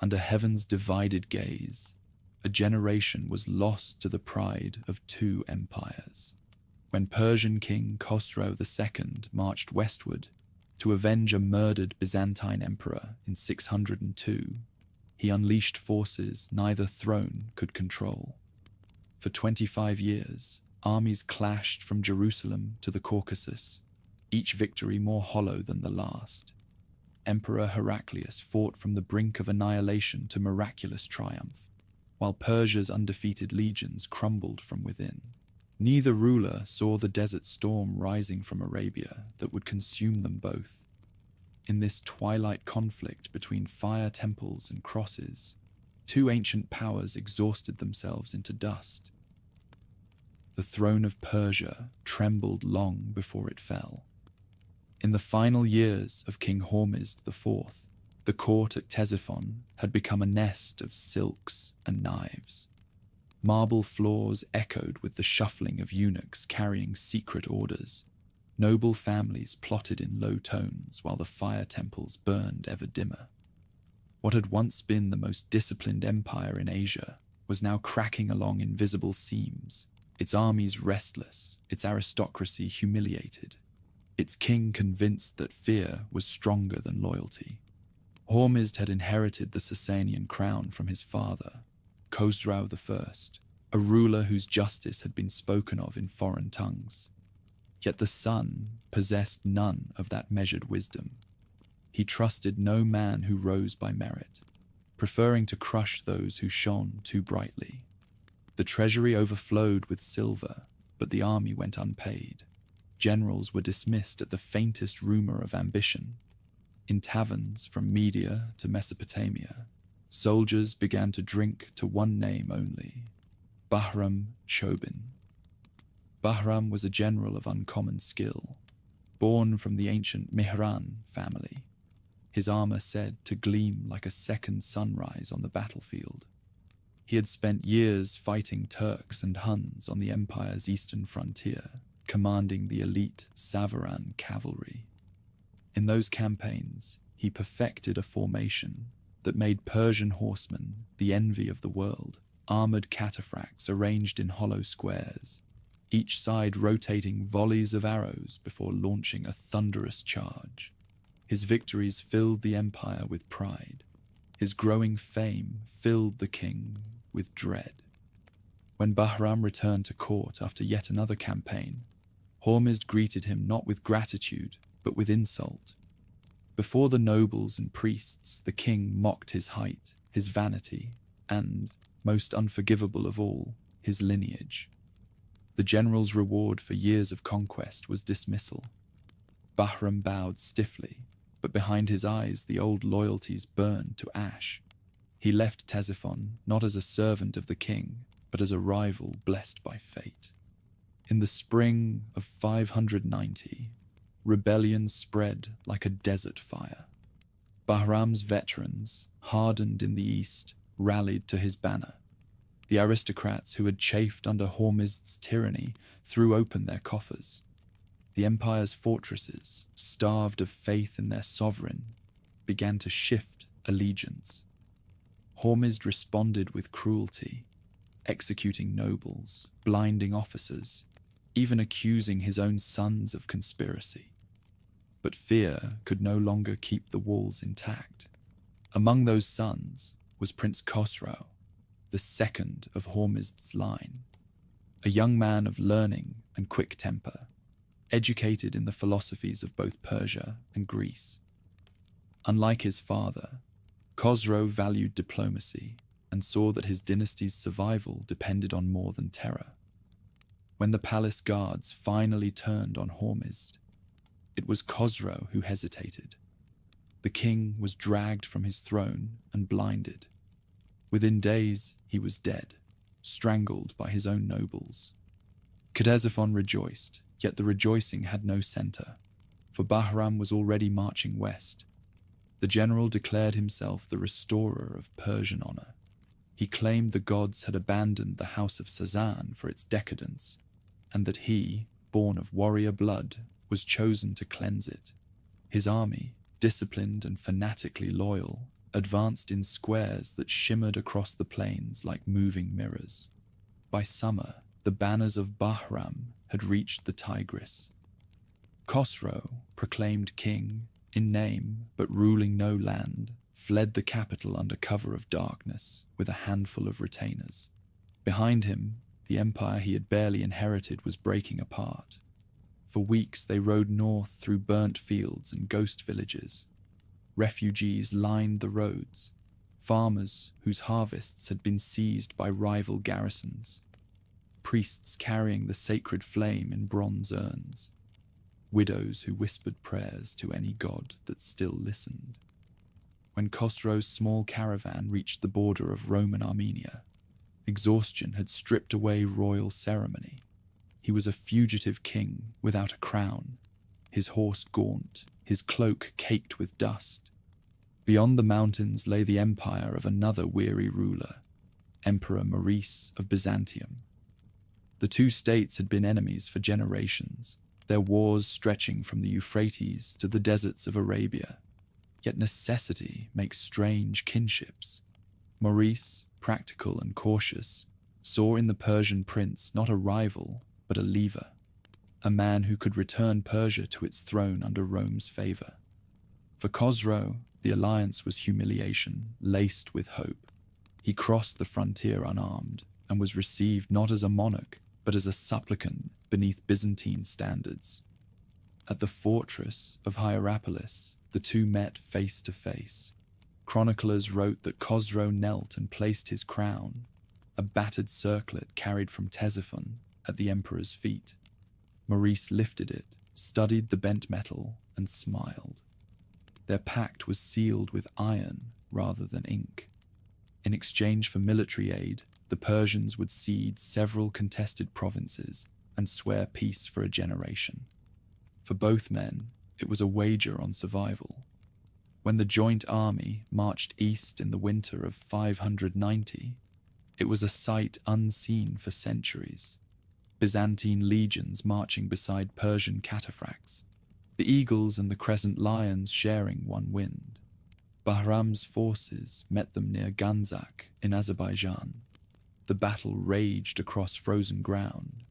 Under heaven's divided gaze, a generation was lost to the pride of two empires. When Persian king Khosrow II marched westward to avenge a murdered Byzantine emperor in 602, he unleashed forces neither throne could control. For 25 years, armies clashed from Jerusalem to the Caucasus, each victory more hollow than the last. Emperor Heraclius fought from the brink of annihilation to miraculous triumph, while Persia's undefeated legions crumbled from within. Neither ruler saw the desert storm rising from Arabia that would consume them both. In this twilight conflict between fire temples and crosses, two ancient powers exhausted themselves into dust. The throne of Persia trembled long before it fell. In the final years of King Hormizd IV, the court at Ctesiphon had become a nest of silks and knives. Marble floors echoed with the shuffling of eunuchs carrying secret orders. Noble families plotted in low tones while the fire temples burned ever dimmer. What had once been the most disciplined empire in Asia was now cracking along invisible seams, its armies restless, its aristocracy humiliated, its king convinced that fear was stronger than loyalty. Hormizd had inherited the Sasanian crown from his father, Khosrow I, a ruler whose justice had been spoken of in foreign tongues. Yet the son possessed none of that measured wisdom. He trusted no man who rose by merit, preferring to crush those who shone too brightly. The treasury overflowed with silver, but the army went unpaid. Generals were dismissed at the faintest rumor of ambition. In taverns from Media to Mesopotamia, soldiers began to drink to one name only, Bahram Chobin. Bahram was a general of uncommon skill, born from the ancient Mihran family, his armor said to gleam like a second sunrise on the battlefield. He had spent years fighting Turks and Huns on the empire's eastern frontier, commanding the elite Savaran cavalry. In those campaigns, he perfected a formation that made Persian horsemen the envy of the world, armored cataphracts arranged in hollow squares, each side rotating volleys of arrows before launching a thunderous charge. His victories filled the empire with pride. His growing fame filled the king with dread. When Bahram returned to court after yet another campaign, Hormizd greeted him not with gratitude, but with insult. Before the nobles and priests, the king mocked his height, his vanity, and, most unforgivable of all, his lineage. The general's reward for years of conquest was dismissal. Bahram bowed stiffly, but behind his eyes the old loyalties burned to ash. He left Ctesiphon not as a servant of the king, but as a rival blessed by fate. In the spring of 590, rebellion spread like a desert fire. Bahram's veterans, hardened in the east, rallied to his banner. The aristocrats who had chafed under Hormizd's tyranny threw open their coffers. The empire's fortresses, starved of faith in their sovereign, began to shift allegiance. Hormizd responded with cruelty, executing nobles, blinding officers, even accusing his own sons of conspiracy. But fear could no longer keep the walls intact. Among those sons was Prince Khosrow, the second of Hormizd's line, a young man of learning and quick temper, educated in the philosophies of both Persia and Greece. Unlike his father, Khosrow valued diplomacy and saw that his dynasty's survival depended on more than terror. When the palace guards finally turned on Hormizd, it was Khosrow who hesitated. The king was dragged from his throne and blinded. Within days, he was dead, strangled by his own nobles. Ctesiphon rejoiced, yet the rejoicing had no center, for Bahram was already marching west. The general declared himself the restorer of Persian honor. He claimed the gods had abandoned the house of Sasan for its decadence, and that he, born of warrior blood, was chosen to cleanse it. His army, disciplined and fanatically loyal, advanced in squares that shimmered across the plains like moving mirrors. By summer, the banners of Bahram had reached the Tigris. Khosrow, proclaimed king, in name but ruling no land, fled the capital under cover of darkness with a handful of retainers. Behind him, the empire he had barely inherited was breaking apart. For weeks they rode north through burnt fields and ghost villages. Refugees lined the roads, farmers whose harvests had been seized by rival garrisons, priests carrying the sacred flame in bronze urns, widows who whispered prayers to any god that still listened. When Khosrow's small caravan reached the border of Roman Armenia, exhaustion had stripped away royal ceremony. He was a fugitive king without a crown, his horse gaunt, his cloak caked with dust. Beyond the mountains lay the empire of another weary ruler, Emperor Maurice of Byzantium. The two states had been enemies for generations, their wars stretching from the Euphrates to the deserts of Arabia. Yet necessity makes strange kinships. Maurice, practical and cautious, saw in the Persian prince not a rival, but a leaver, a man who could return Persia to its throne under Rome's favor. For Khosrow, the alliance was humiliation laced with hope. He crossed the frontier unarmed and was received not as a monarch, but as a supplicant beneath Byzantine standards. At the fortress of Hierapolis, the two met face to face. Chroniclers wrote that Khosrow knelt and placed his crown, a battered circlet carried from Ctesiphon, at the emperor's feet. Maurice lifted it, studied the bent metal, and smiled. Their pact was sealed with iron rather than ink. In exchange for military aid, the Persians would cede several contested provinces and swear peace for a generation. For both men, it was a wager on survival. When the joint army marched east in the winter of 590, it was a sight unseen for centuries. Byzantine legions marching beside Persian cataphracts, the eagles and the crescent lions sharing one wind. Bahram's forces met them near Ganzak in Azerbaijan. The battle raged across frozen ground.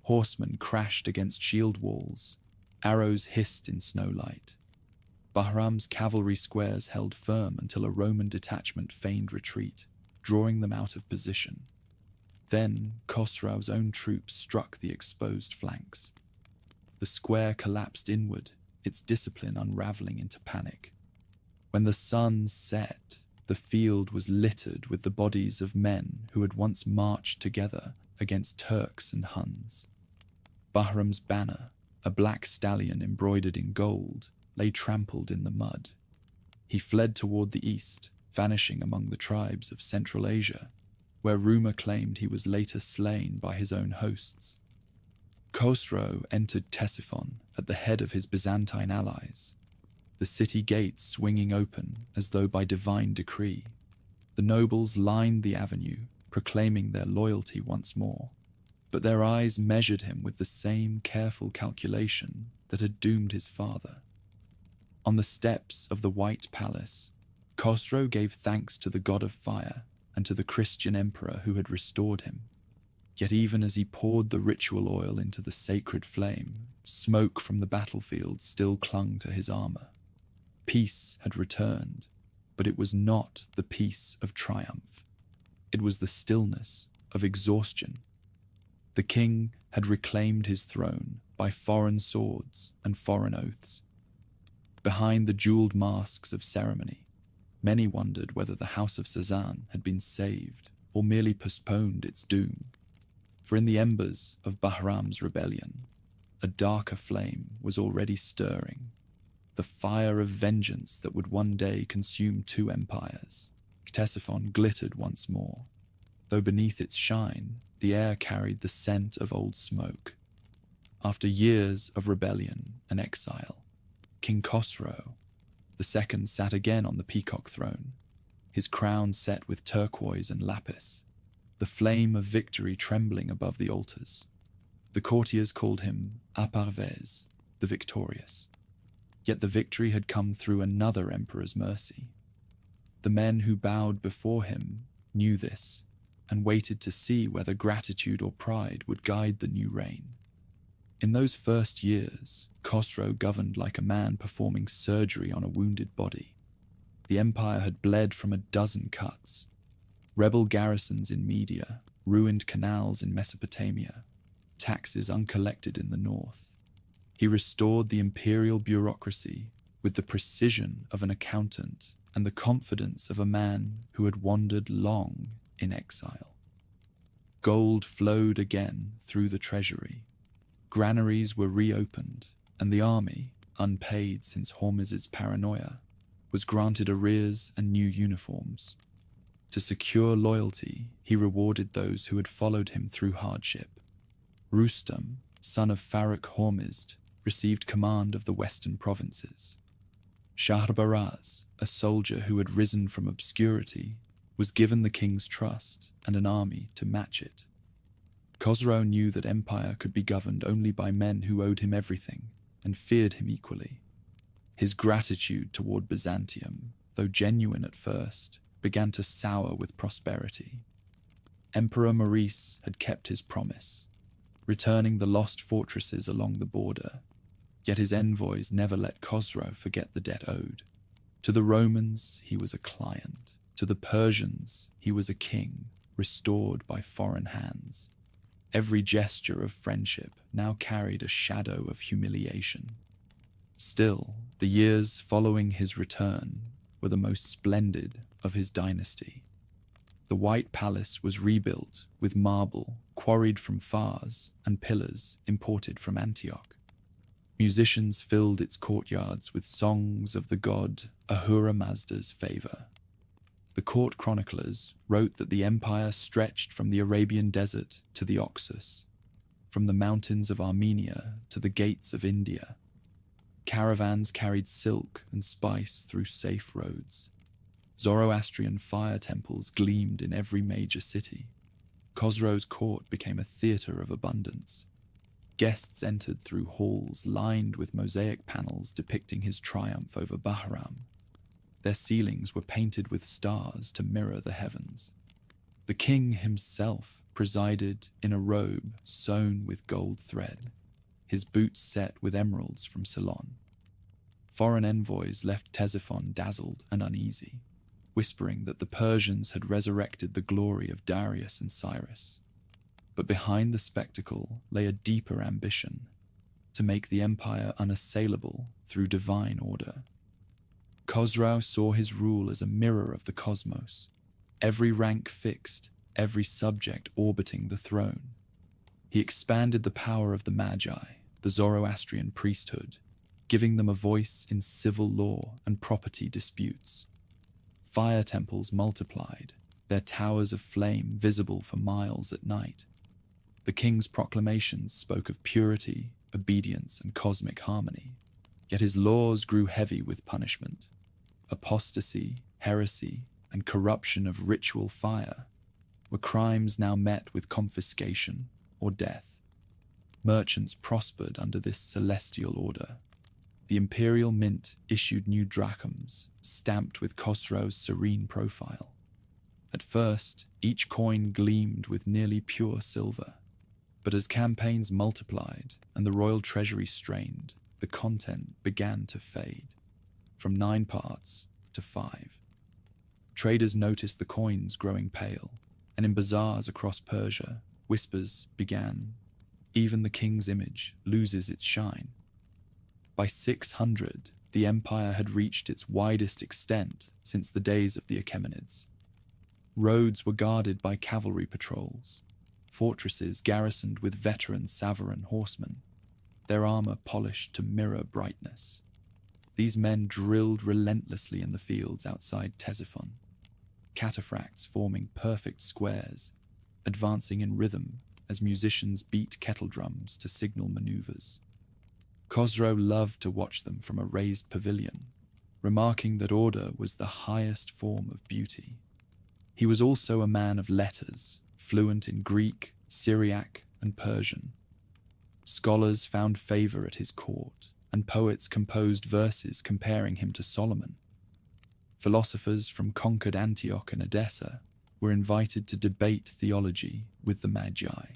Horsemen crashed against shield walls. Arrows hissed in snowlight. Bahram's cavalry squares held firm until a Roman detachment feigned retreat, drawing them out of position. Then Khosrow's own troops struck the exposed flanks. The square collapsed inward, its discipline unraveling into panic. When the sun set, the field was littered with the bodies of men who had once marched together against Turks and Huns. Bahram's banner, a black stallion embroidered in gold, lay trampled in the mud. He fled toward the east, vanishing among the tribes of Central Asia, where rumor claimed he was later slain by his own hosts. Khosrow entered Ctesiphon at the head of his Byzantine allies, the city gates swinging open as though by divine decree. The nobles lined the avenue, proclaiming their loyalty once more, but their eyes measured him with the same careful calculation that had doomed his father. On the steps of the White Palace, Khosrow gave thanks to the god of fire and to the Christian emperor who had restored him. Yet even as he poured the ritual oil into the sacred flame, smoke from the battlefield still clung to his armor. Peace had returned, but it was not the peace of triumph. It was the stillness of exhaustion. The king had reclaimed his throne by foreign swords and foreign oaths. Behind the jeweled masks of ceremony, many wondered whether the house of Sasanian had been saved or merely postponed its doom. For in the embers of Bahram's rebellion, a darker flame was already stirring, the fire of vengeance that would one day consume two empires. Ctesiphon glittered once more, though beneath its shine, the air carried the scent of old smoke. After years of rebellion and exile, King Khosrow II sat again on the peacock throne, his crown set with turquoise and lapis, the flame of victory trembling above the altars. The courtiers called him Aparvez, the victorious. Yet the victory had come through another emperor's mercy. The men who bowed before him knew this and waited to see whether gratitude or pride would guide the new reign. In those first years, Khosrow governed like a man performing surgery on a wounded body. The empire had bled from a dozen cuts. Rebel garrisons in Media, ruined canals in Mesopotamia, taxes uncollected in the north. He restored the imperial bureaucracy with the precision of an accountant and the confidence of a man who had wandered long in exile. Gold flowed again through the treasury. Granaries were reopened, and the army, unpaid since Hormizd's paranoia, was granted arrears and new uniforms. To secure loyalty, he rewarded those who had followed him through hardship. Rustam, son of Farrukh Hormizd, received command of the western provinces. Shahbaraz, a soldier who had risen from obscurity, was given the king's trust and an army to match it. Khosrow knew that empire could be governed only by men who owed him everything and feared him equally. His gratitude toward Byzantium, though genuine at first, began to sour with prosperity. Emperor Maurice had kept his promise, returning the lost fortresses along the border, yet his envoys never let Khosrow forget the debt owed. To the Romans, he was a client. To the Persians, he was a king, restored by foreign hands. Every gesture of friendship now carried a shadow of humiliation. Still, the years following his return were the most splendid of his dynasty. The White Palace was rebuilt with marble quarried from Fars and pillars imported from Antioch. Musicians filled its courtyards with songs of the god Ahura Mazda's favor. The court chroniclers wrote that the empire stretched from the Arabian desert to the Oxus, from the mountains of Armenia to the gates of India. Caravans carried silk and spice through safe roads. Zoroastrian fire temples gleamed in every major city. Khosrow's court became a theater of abundance. Guests entered through halls lined with mosaic panels depicting his triumph over Bahram. Their ceilings were painted with stars to mirror the heavens. The king himself presided in a robe sewn with gold thread, his boots set with emeralds from Ceylon. Foreign envoys left Ctesiphon dazzled and uneasy, whispering that the Persians had resurrected the glory of Darius and Cyrus. But behind the spectacle lay a deeper ambition, to make the empire unassailable through divine order. Khosrow saw his rule as a mirror of the cosmos, every rank fixed, every subject orbiting the throne. He expanded the power of the Magi, the Zoroastrian priesthood, giving them a voice in civil law and property disputes. Fire temples multiplied, their towers of flame visible for miles at night. The king's proclamations spoke of purity, obedience, and cosmic harmony, yet his laws grew heavy with punishment. Apostasy, heresy, and corruption of ritual fire were crimes now met with confiscation or death. Merchants prospered under this celestial order. The imperial mint issued new drachms, stamped with Khosrow's serene profile. At first, each coin gleamed with nearly pure silver, but as campaigns multiplied and the royal treasury strained, the content began to fade, from 9 parts to 5. Traders noticed the coins growing pale, and in bazaars across Persia, whispers began, "Even the king's image loses its shine." By 600, the empire had reached its widest extent since the days of the Achaemenids. Roads were guarded by cavalry patrols, fortresses garrisoned with veteran Savaran horsemen, their armor polished to mirror brightness. These men drilled relentlessly in the fields outside Ctesiphon, cataphracts forming perfect squares, advancing in rhythm as musicians beat kettle drums to signal maneuvers. Khosrow loved to watch them from a raised pavilion, remarking that order was the highest form of beauty. He was also a man of letters, fluent in Greek, Syriac, and Persian. Scholars found favor at his court, and poets composed verses comparing him to Solomon. Philosophers from conquered Antioch and Edessa were invited to debate theology with the Magi.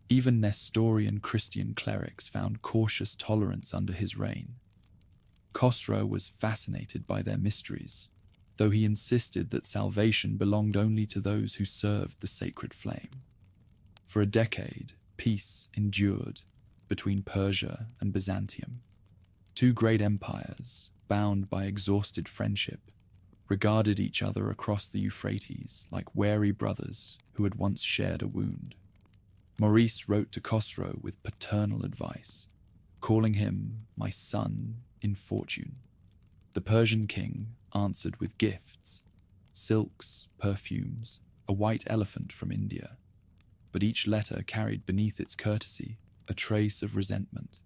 Even Nestorian Christian clerics found cautious tolerance under his reign. Khosrow was fascinated by their mysteries, though he insisted that salvation belonged only to those who served the sacred flame. For a decade, peace endured between Persia and Byzantium. Two great empires, bound by exhausted friendship, regarded each other across the Euphrates like wary brothers who had once shared a wound. Maurice wrote to Khosrow with paternal advice, calling him "my son in fortune." The Persian king answered with gifts, silks, perfumes, a white elephant from India. But each letter carried beneath its courtesy a trace of resentment.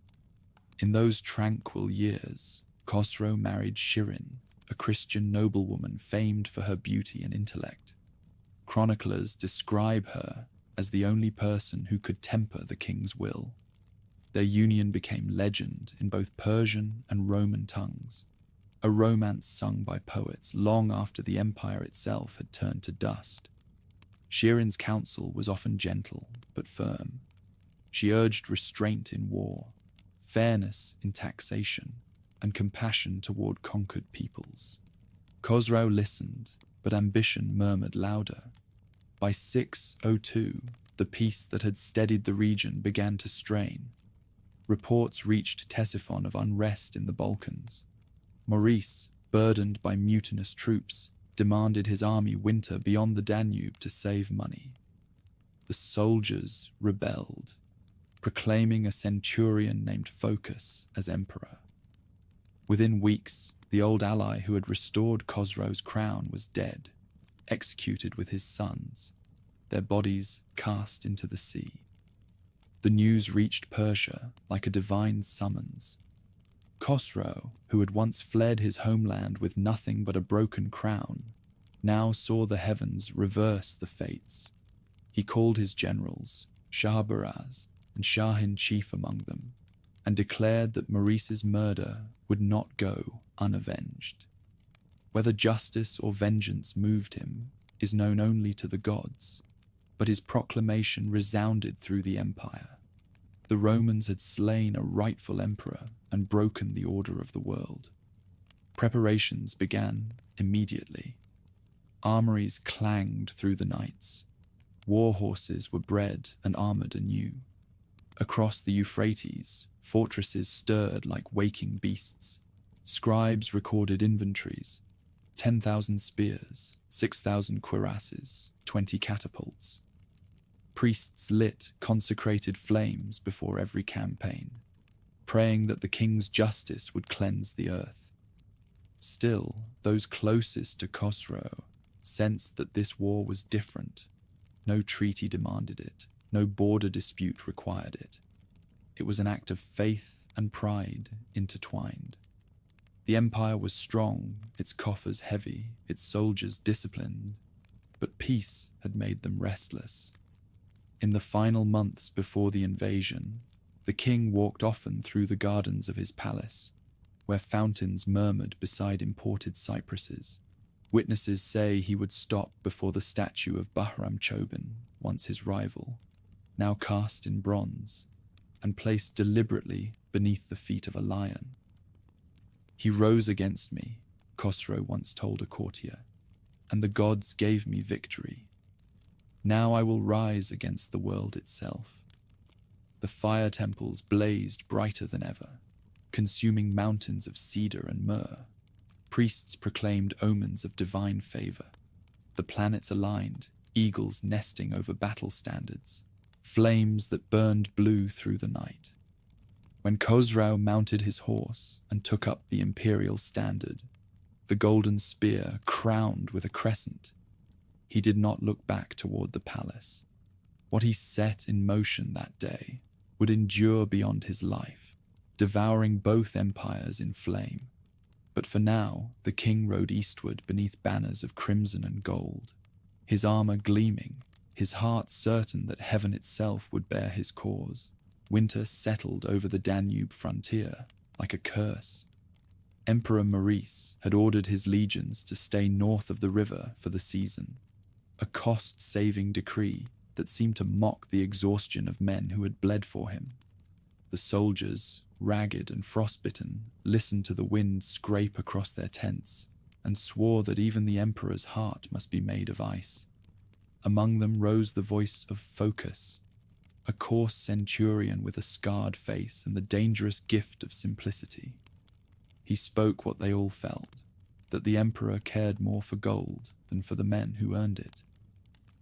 In those tranquil years, Khosrow married Shirin, a Christian noblewoman famed for her beauty and intellect. Chroniclers describe her as the only person who could temper the king's will. Their union became legend in both Persian and Roman tongues, a romance sung by poets long after the empire itself had turned to dust. Shirin's counsel was often gentle but firm. She urged restraint in war, fairness in taxation, and compassion toward conquered peoples. Khosrow listened, but ambition murmured louder. By 602, the peace that had steadied the region began to strain. Reports reached Ctesiphon of unrest in the Balkans. Maurice, burdened by mutinous troops, demanded his army winter beyond the Danube to save money. The soldiers rebelled, proclaiming a centurion named Phocas as emperor. Within weeks, the old ally who had restored Khosrow's crown was dead, executed with his sons, their bodies cast into the sea. The news reached Persia like a divine summons. Khosrow, who had once fled his homeland with nothing but a broken crown, now saw the heavens reverse the fates. He called his generals, Shahabaraz and Shahin chief among them, and declared that Maurice's murder would not go unavenged. Whether justice or vengeance moved him is known only to the gods, but his proclamation resounded through the empire. The Romans had slain a rightful emperor and broken the order of the world. Preparations began immediately. Armories clanged through the nights. War horses were bred and armored anew. Across the Euphrates, fortresses stirred like waking beasts. Scribes recorded inventories: 10,000 spears, 6,000 cuirasses, 20 catapults. Priests lit consecrated flames before every campaign, praying that the king's justice would cleanse the earth. Still, those closest to Khosrow sensed that this war was different. No treaty demanded it, no border dispute required it. It was an act of faith and pride intertwined. The empire was strong, its coffers heavy, its soldiers disciplined, but peace had made them restless. In the final months before the invasion, the king walked often through the gardens of his palace, where fountains murmured beside imported cypresses. Witnesses say he would stop before the statue of Bahram Chobin, once his rival, now cast in bronze, and placed deliberately beneath the feet of a lion. "He rose against me," Khosrow once told a courtier, "and the gods gave me victory. Now I will rise against the world itself." The fire temples blazed brighter than ever, consuming mountains of cedar and myrrh. Priests proclaimed omens of divine favor. The planets aligned, eagles nesting over battle standards, flames that burned blue through the night. When Khosrow mounted his horse and took up the imperial standard, the golden spear crowned with a crescent, he did not look back toward the palace. What he set in motion that day would endure beyond his life, devouring both empires in flame. But for now, the king rode eastward beneath banners of crimson and gold, his armor gleaming, his heart certain that heaven itself would bear his cause. Winter settled over the Danube frontier like a curse. Emperor Maurice had ordered his legions to stay north of the river for the season, a cost-saving decree that seemed to mock the exhaustion of men who had bled for him. The soldiers, ragged and frostbitten, listened to the wind scrape across their tents and swore that even the emperor's heart must be made of ice. Among them rose the voice of Phocas, a coarse centurion with a scarred face and the dangerous gift of simplicity. He spoke what they all felt, that the emperor cared more for gold than for the men who earned it.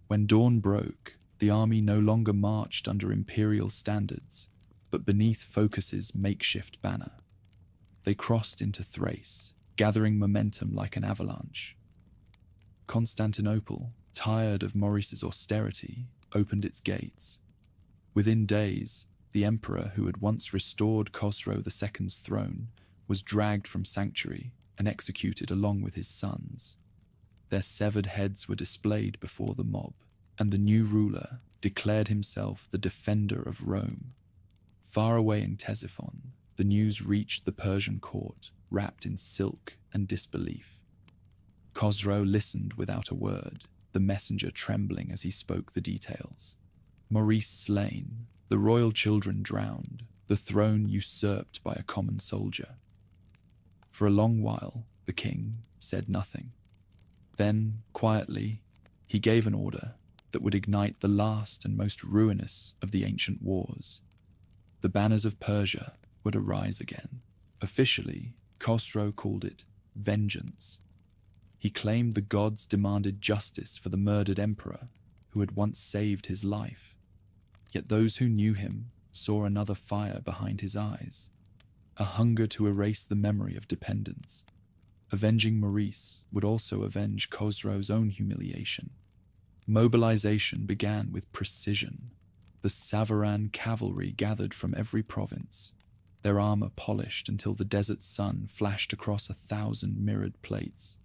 When dawn broke, the army no longer marched under imperial standards, but beneath Phocas's makeshift banner. They crossed into Thrace, gathering momentum like an avalanche. Constantinople, tired of Maurice's austerity, opened its gates. Within days, the emperor who had once restored Khosrow II's throne was dragged from sanctuary and executed along with his sons. Their severed heads were displayed before the mob, and the new ruler declared himself the defender of Rome. Far away in Ctesiphon, the news reached the Persian court, wrapped in silk and disbelief. Khosrow listened without a word, the messenger trembling as he spoke the details. Maurice slain, the royal children drowned, the throne usurped by a common soldier. For a long while, the king said nothing. Then, quietly, he gave an order that would ignite the last and most ruinous of the ancient wars. The banners of Persia would arise again. Officially, Khosrow called it vengeance. He claimed the gods demanded justice for the murdered emperor who had once saved his life. Yet those who knew him saw another fire behind his eyes, a hunger to erase the memory of dependence. Avenging Maurice would also avenge Khosrow's own humiliation. Mobilization began with precision. The Savaran cavalry gathered from every province, their armor polished until the desert sun flashed across 1,000 mirrored plates.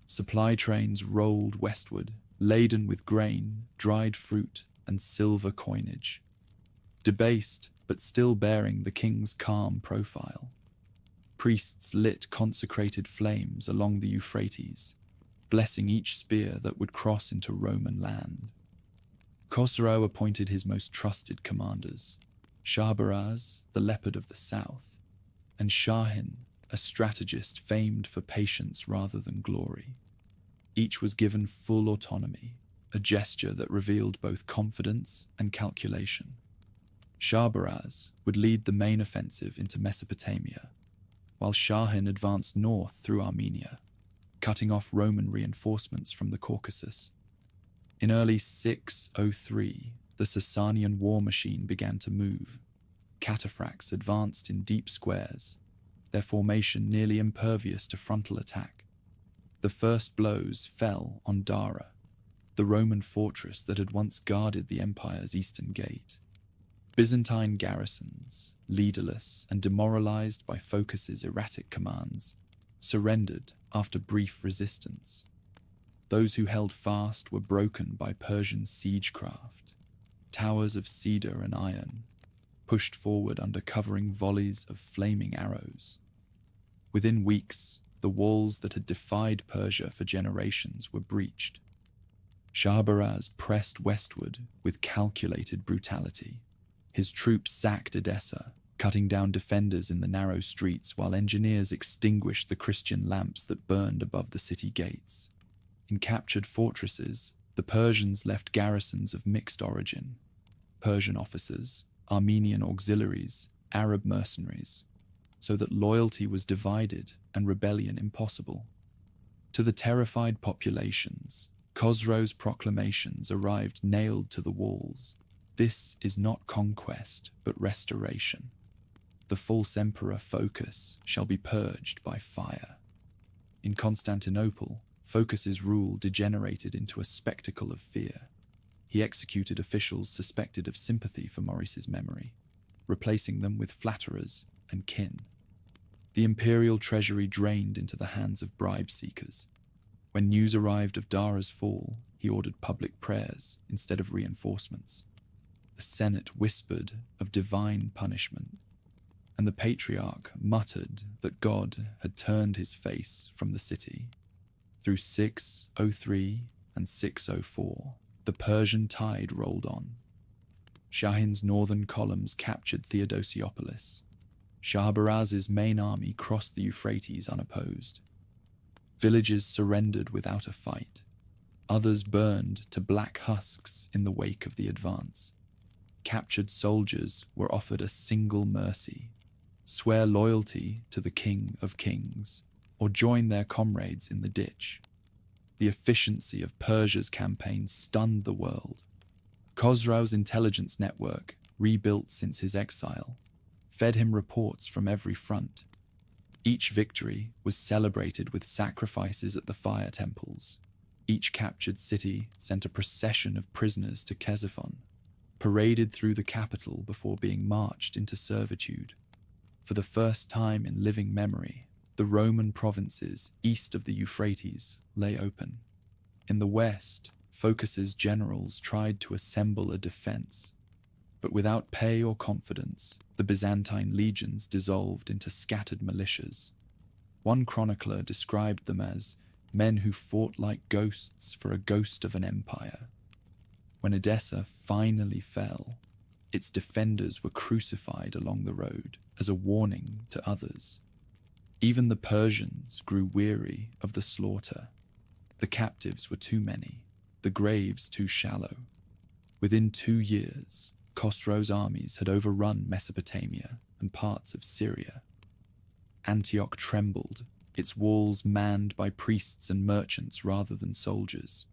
Supply trains rolled westward, laden with grain, dried fruit, and silver coinage. Debased, but still bearing the king's calm profile. Priests lit consecrated flames along the Euphrates, blessing each spear that would cross into Roman land. Khosrow appointed his most trusted commanders, Shahrbaraz, the leopard of the south, and Shahin, a strategist famed for patience rather than glory. Each was given full autonomy, a gesture that revealed both confidence and calculation. Shahrbaraz would lead the main offensive into Mesopotamia, while Shahin advanced north through Armenia, cutting off Roman reinforcements from the Caucasus. In early 603, the Sasanian war machine began to move. Cataphracts advanced in deep squares, their formation nearly impervious to frontal attack. The first blows fell on Dara, the Roman fortress that had once guarded the empire's eastern gate. Byzantine garrisons, leaderless and demoralized by Phocas's erratic commands, surrendered after brief resistance. Those who held fast were broken by Persian siegecraft, towers of cedar and iron, pushed forward under covering volleys of flaming arrows. Within weeks, the walls that had defied Persia for generations were breached. Shahrbaraz pressed westward with calculated brutality. His troops sacked Edessa, cutting down defenders in the narrow streets while engineers extinguished the Christian lamps that burned above the city gates. In captured fortresses, the Persians left garrisons of mixed origin: Persian officers, Armenian auxiliaries, Arab mercenaries, so that loyalty was divided and rebellion impossible. To the terrified populations, Khosrow's proclamations arrived nailed to the walls. This is not conquest, but restoration. The false emperor Phocas shall be purged by fire. In Constantinople, Phocas's rule degenerated into a spectacle of fear. He executed officials suspected of sympathy for Maurice's memory, replacing them with flatterers and kin. The imperial treasury drained into the hands of bribe-seekers. When news arrived of Dara's fall, he ordered public prayers instead of reinforcements. The Senate whispered of divine punishment. and the patriarch muttered that God had turned his face from the city. Through 603 and 604, the Persian tide rolled on. Shahin's northern columns captured Theodosiopolis. Shahbaraz's main army crossed the Euphrates unopposed. Villages surrendered without a fight. Others burned to black husks in the wake of the advance. Captured soldiers were offered a single mercy: swear loyalty to the King of Kings, or join their comrades in the ditch. The efficiency of Persia's campaign stunned the world. Khosrau's intelligence network, rebuilt since his exile, fed him reports from every front. Each victory was celebrated with sacrifices at the fire temples. Each captured city sent a procession of prisoners to Ctesiphon, paraded through the capital before being marched into servitude. For the first time in living memory, the Roman provinces east of the Euphrates lay open. In the west, Phocas's generals tried to assemble a defense, but without pay or confidence, the Byzantine legions dissolved into scattered militias. One chronicler described them as men who fought like ghosts for a ghost of an empire. When Edessa finally fell, its defenders were crucified along the road as a warning to others. Even the Persians grew weary of the slaughter. The captives were too many, the graves too shallow. Within 2 years, Khosrau's armies had overrun Mesopotamia and parts of Syria. Antioch trembled, its walls manned by priests and merchants rather than soldiers.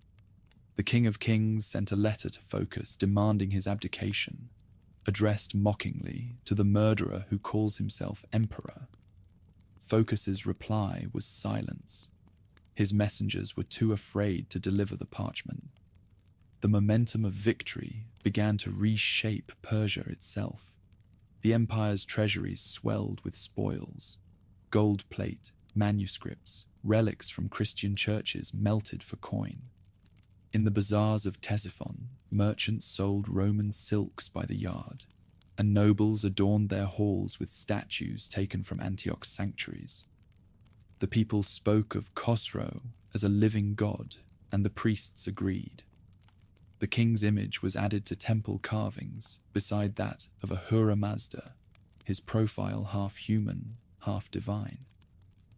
The King of Kings sent a letter to Phocas demanding his abdication, addressed mockingly to the murderer who calls himself emperor. Phocas's reply was silence. His messengers were too afraid to deliver the parchment. The momentum of victory began to reshape Persia itself. The empire's treasuries swelled with spoils. Gold plate, manuscripts, relics from Christian churches melted for coin. In the bazaars of Ctesiphon, merchants sold Roman silks by the yard, and nobles adorned their halls with statues taken from Antioch's sanctuaries. The people spoke of Khosrau as a living god, and the priests agreed. The king's image was added to temple carvings beside that of Ahura Mazda, his profile half human, half divine.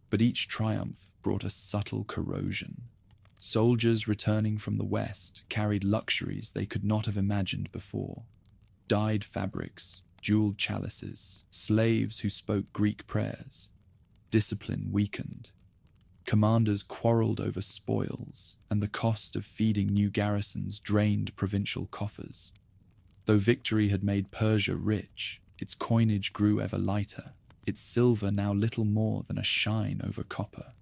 But each triumph brought a subtle corrosion. Soldiers returning from the west carried luxuries they could not have imagined before: dyed fabrics, jeweled chalices, slaves who spoke Greek prayers. Discipline weakened. Commanders quarreled over spoils, and the cost of feeding new garrisons drained provincial coffers. Though victory had made Persia rich, its coinage grew ever lighter, its silver now little more than a shine over copper.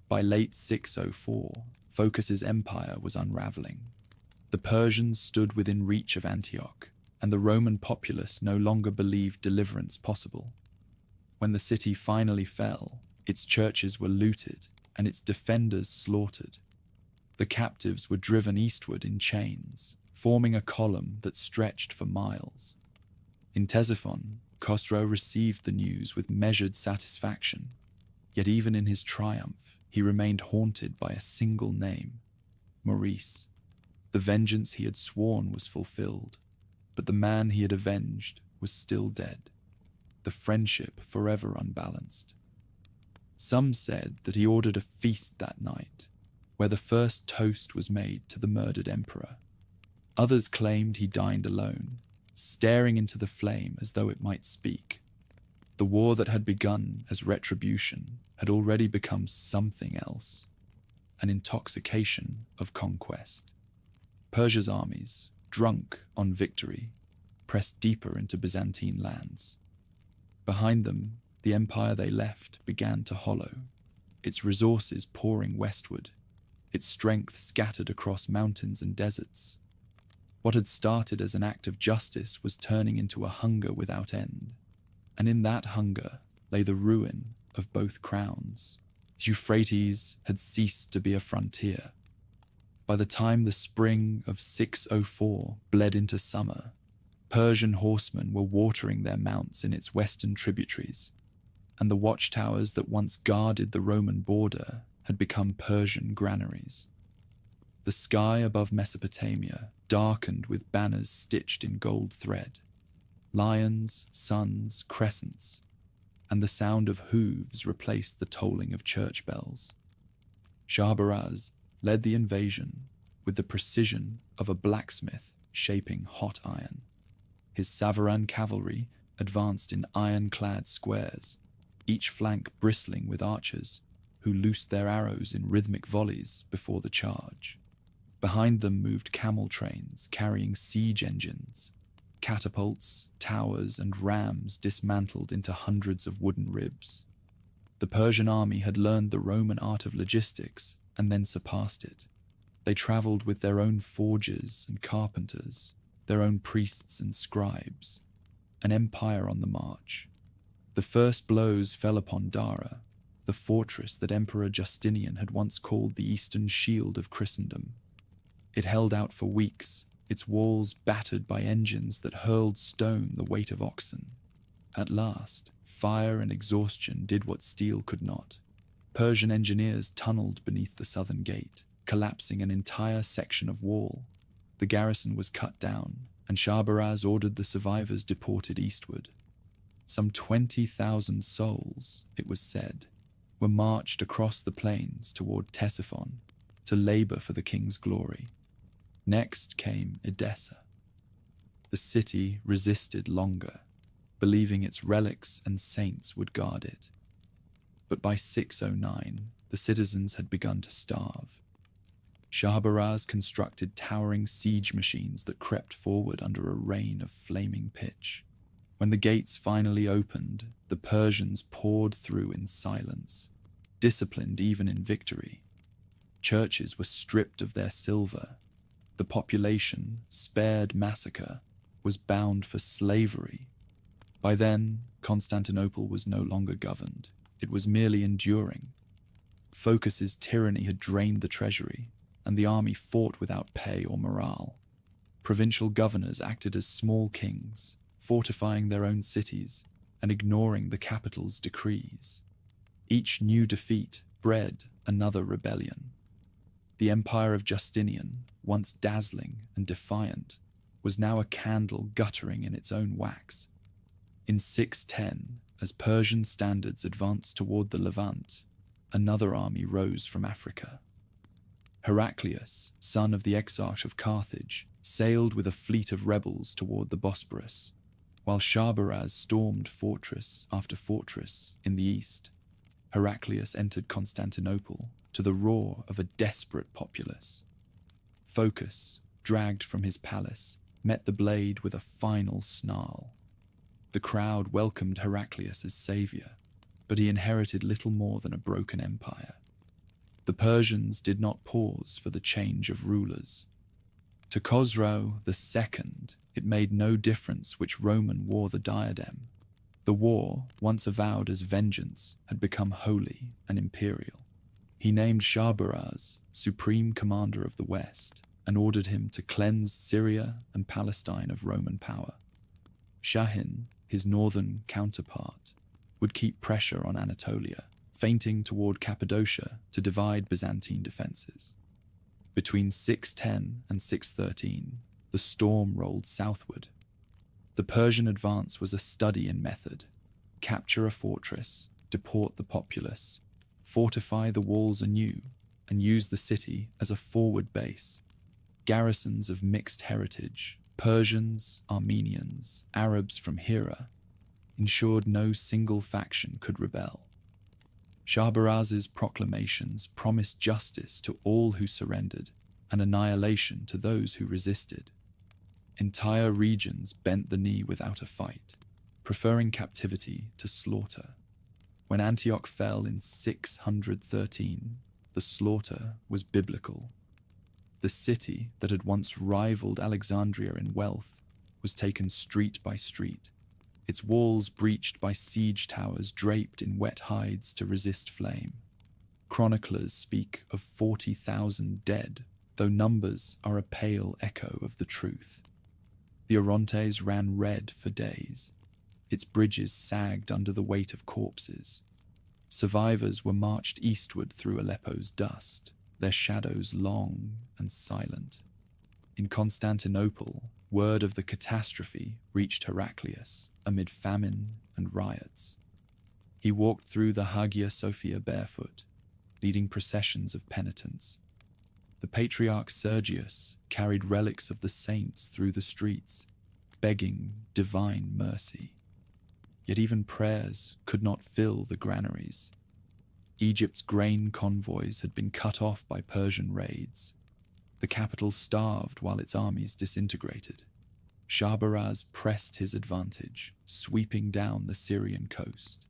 By late 604, Phocas's empire was unraveling. The Persians stood within reach of Antioch, and the Roman populace no longer believed deliverance possible. When the city finally fell, its churches were looted and its defenders slaughtered. The captives were driven eastward in chains, forming a column that stretched for miles. In Ctesiphon, Khosrau received the news with measured satisfaction, yet even in his triumph, he remained haunted by a single name: Maurice. The vengeance he had sworn was fulfilled, but the man he had avenged was still dead, the friendship forever unbalanced. Some said that he ordered a feast that night, where the first toast was made to the murdered emperor. Others claimed he dined alone, staring into the flame as though it might speak. The war that had begun as retribution had already become something else, an intoxication of conquest. Persia's armies, drunk on victory, pressed deeper into Byzantine lands. Behind them, the empire they left began to hollow, its resources pouring westward, its strength scattered across mountains and deserts. What had started as an act of justice was turning into a hunger without end, and in that hunger lay the ruin of both crowns. The Euphrates had ceased to be a frontier. By the time the spring of 604 bled into summer, Persian horsemen were watering their mounts in its western tributaries, and the watchtowers that once guarded the Roman border had become Persian granaries. The sky above Mesopotamia darkened with banners stitched in gold thread, lions, suns, crescents, and the sound of hooves replaced the tolling of church bells. Shahrbaraz led the invasion with the precision of a blacksmith shaping hot iron. His Savaran cavalry advanced in iron-clad squares, each flank bristling with archers who loosed their arrows in rhythmic volleys before the charge. Behind them moved camel trains carrying siege engines, catapults, towers, and rams dismantled into hundreds of wooden ribs. The Persian army had learned the Roman art of logistics and then surpassed it. They traveled with their own forgers and carpenters, their own priests and scribes, an empire on the march. The first blows fell upon Dara, the fortress that Emperor Justinian had once called the Eastern Shield of Christendom. It held out for weeks, its walls battered by engines that hurled stone the weight of oxen. At last, fire and exhaustion did what steel could not. Persian engineers tunneled beneath the southern gate, collapsing an entire section of wall. The garrison was cut down, and Shahrbaraz ordered the survivors deported eastward. Some 20,000 souls, it was said, were marched across the plains toward Ctesiphon to labor for the king's glory. Next came Edessa. The city resisted longer, believing its relics and saints would guard it. But by 609, the citizens had begun to starve. Shahrbaraz constructed towering siege machines that crept forward under a rain of flaming pitch. When the gates finally opened, the Persians poured through in silence, disciplined even in victory. Churches were stripped of their silver. The population, spared massacre, was bound for slavery. By then, Constantinople was no longer governed. It was merely enduring. Phocas's tyranny had drained the treasury, and the army fought without pay or morale. Provincial governors acted as small kings, fortifying their own cities and ignoring the capital's decrees. Each new defeat bred another rebellion. The empire of Justinian, once dazzling and defiant, was now a candle guttering in its own wax. In 610, as Persian standards advanced toward the Levant, another army rose from Africa. Heraclius, son of the Exarch of Carthage, sailed with a fleet of rebels toward the Bosporus, while Shahrbaraz stormed fortress after fortress in the east. Heraclius entered Constantinople to the roar of a desperate populace. Phocas, dragged from his palace, met the blade with a final snarl. The crowd welcomed Heraclius as savior, but he inherited little more than a broken empire. The Persians did not pause for the change of rulers. To Khosrau II, it made no difference which Roman wore the diadem. The war, once avowed as vengeance, had become holy and imperial. He named Shahrbaraz supreme commander of the West and ordered him to cleanse Syria and Palestine of Roman power. Shahin, his northern counterpart, would keep pressure on Anatolia, feinting toward Cappadocia to divide Byzantine defenses. Between 610 and 613, the storm rolled southward. The Persian advance was a study in method: capture a fortress, deport the populace, fortify the walls anew, and use the city as a forward base. Garrisons of mixed heritage, Persians, Armenians, Arabs from Hira, ensured no single faction could rebel. Shahrbaraz's proclamations promised justice to all who surrendered and annihilation to those who resisted. Entire regions bent the knee without a fight, preferring captivity to slaughter. When Antioch fell in 613, the slaughter was biblical. The city that had once rivaled Alexandria in wealth was taken street by street, its walls breached by siege towers draped in wet hides to resist flame. Chroniclers speak of 40,000 dead, though numbers are a pale echo of the truth. The Orontes ran red for days. Its bridges sagged under the weight of corpses. Survivors were marched eastward through Aleppo's dust, their shadows long and silent. In Constantinople, word of the catastrophe reached Heraclius amid famine and riots. He walked through the Hagia Sophia barefoot, leading processions of penitents. The patriarch Sergius carried relics of the saints through the streets, begging divine mercy. Yet even prayers could not fill the granaries. Egypt's grain convoys had been cut off by Persian raids. The capital starved while its armies disintegrated. Shahrbaraz pressed his advantage, sweeping down the Syrian coast.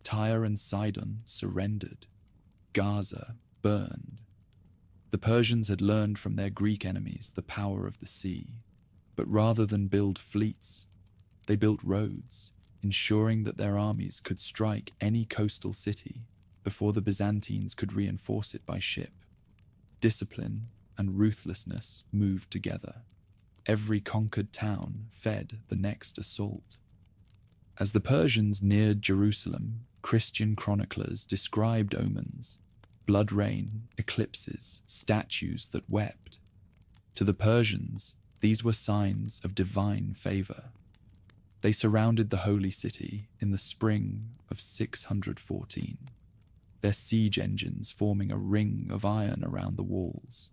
Tyre and Sidon surrendered. Gaza burned. The Persians had learned from their Greek enemies the power of the sea, but rather than build fleets, they built roads, ensuring that their armies could strike any coastal city before the Byzantines could reinforce it by ship. Discipline and ruthlessness moved together. Every conquered town fed the next assault. As the Persians neared Jerusalem, Christian chroniclers described omens: blood rain, eclipses, statues that wept. To the Persians, these were signs of divine favor. They surrounded the holy city in the spring of 614, their siege engines forming a ring of iron around the walls.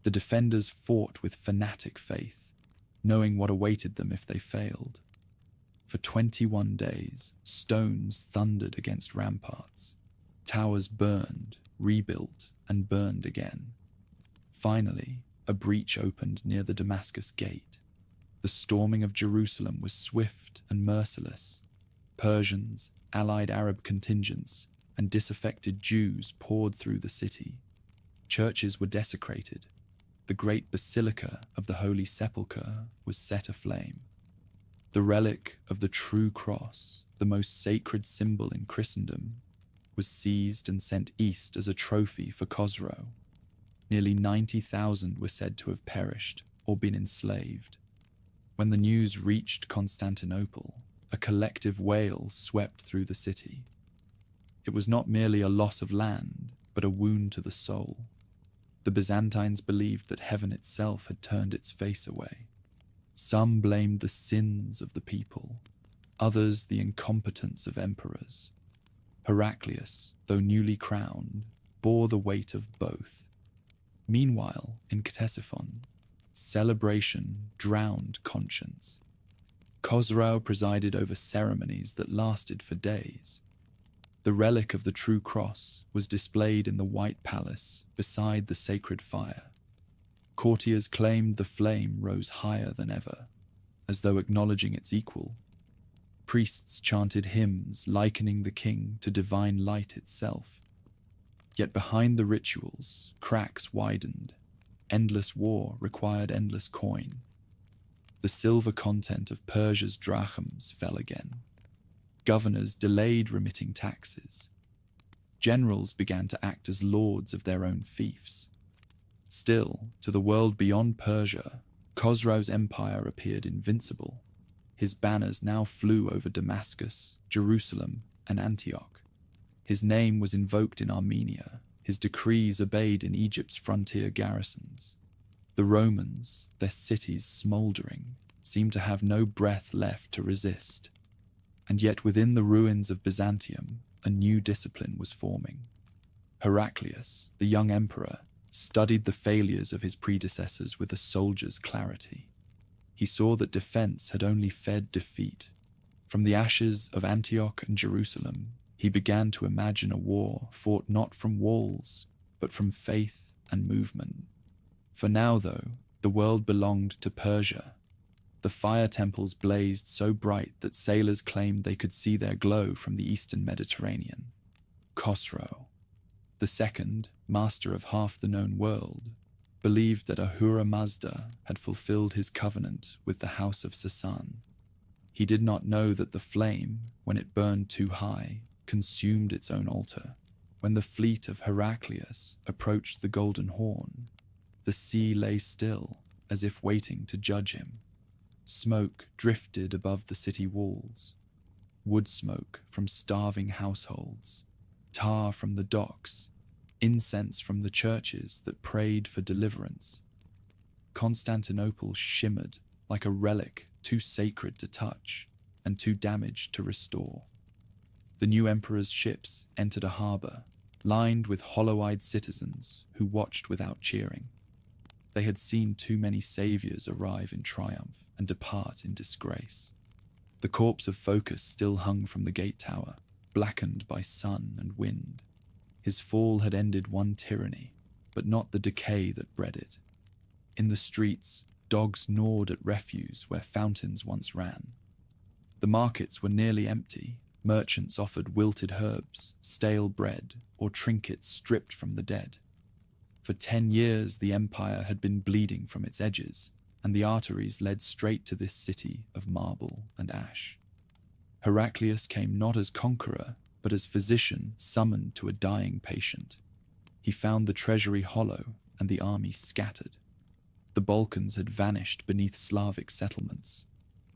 The defenders fought with fanatic faith, knowing what awaited them if they failed. For 21 days, stones thundered against ramparts. Towers burned, rebuilt, and burned again. Finally, a breach opened near the Damascus Gate. The storming of Jerusalem was swift and merciless. Persians, allied Arab contingents, and disaffected Jews poured through the city. Churches were desecrated. The great basilica of the Holy Sepulchre was set aflame. The relic of the true cross, the most sacred symbol in Christendom, was seized and sent east as a trophy for Khosrow. Nearly 90,000 were said to have perished or been enslaved. When the news reached Constantinople, a collective wail swept through the city. It was not merely a loss of land, but a wound to the soul. The Byzantines believed that heaven itself had turned its face away. Some blamed the sins of the people, others the incompetence of emperors. Heraclius, though newly crowned, bore the weight of both. Meanwhile, in Ctesiphon, celebration drowned conscience. Khosrow presided over ceremonies that lasted for days. The relic of the true cross was displayed in the White Palace beside the sacred fire. Courtiers claimed the flame rose higher than ever, as though acknowledging its equal. Priests chanted hymns likening the king to divine light itself. Yet behind the rituals, cracks widened. Endless war required endless coin. The silver content of Persia's drachms fell again. Governors delayed remitting taxes. Generals began to act as lords of their own fiefs. Still, to the world beyond Persia, Khosrow's empire appeared invincible. His banners now flew over Damascus, Jerusalem, and Antioch. His name was invoked in Armenia, his decrees obeyed in Egypt's frontier garrisons. The Romans, their cities smouldering, seemed to have no breath left to resist. And yet within the ruins of Byzantium, a new discipline was forming. Heraclius, the young emperor, studied the failures of his predecessors with a soldier's clarity. He saw that defense had only fed defeat. From the ashes of Antioch and Jerusalem, he began to imagine a war fought not from walls, but from faith and movement. For now, though, the world belonged to Persia. The fire temples blazed so bright that sailors claimed they could see their glow from the eastern Mediterranean. Khosrow, the second, master of half the known world, believed that Ahura Mazda had fulfilled his covenant with the house of Sasan. He did not know that the flame, when it burned too high, consumed its own altar. When the fleet of Heraclius approached the Golden Horn, the sea lay still, as if waiting to judge him. Smoke drifted above the city walls, wood smoke from starving households, tar from the docks, incense from the churches that prayed for deliverance. Constantinople shimmered like a relic too sacred to touch and too damaged to restore. The new emperor's ships entered a harbour, lined with hollow-eyed citizens who watched without cheering. They had seen too many saviors arrive in triumph and depart in disgrace. The corpse of Phocas still hung from the gate tower, blackened by sun and wind. His fall had ended one tyranny, but not the decay that bred it. In the streets, dogs gnawed at refuse where fountains once ran. The markets were nearly empty. Merchants offered wilted herbs, stale bread, or trinkets stripped from the dead. For 10 years the empire had been bleeding from its edges, and the arteries led straight to this city of marble and ash. Heraclius came not as conqueror, but as physician summoned to a dying patient. He found the treasury hollow and the army scattered. The Balkans had vanished beneath Slavic settlements.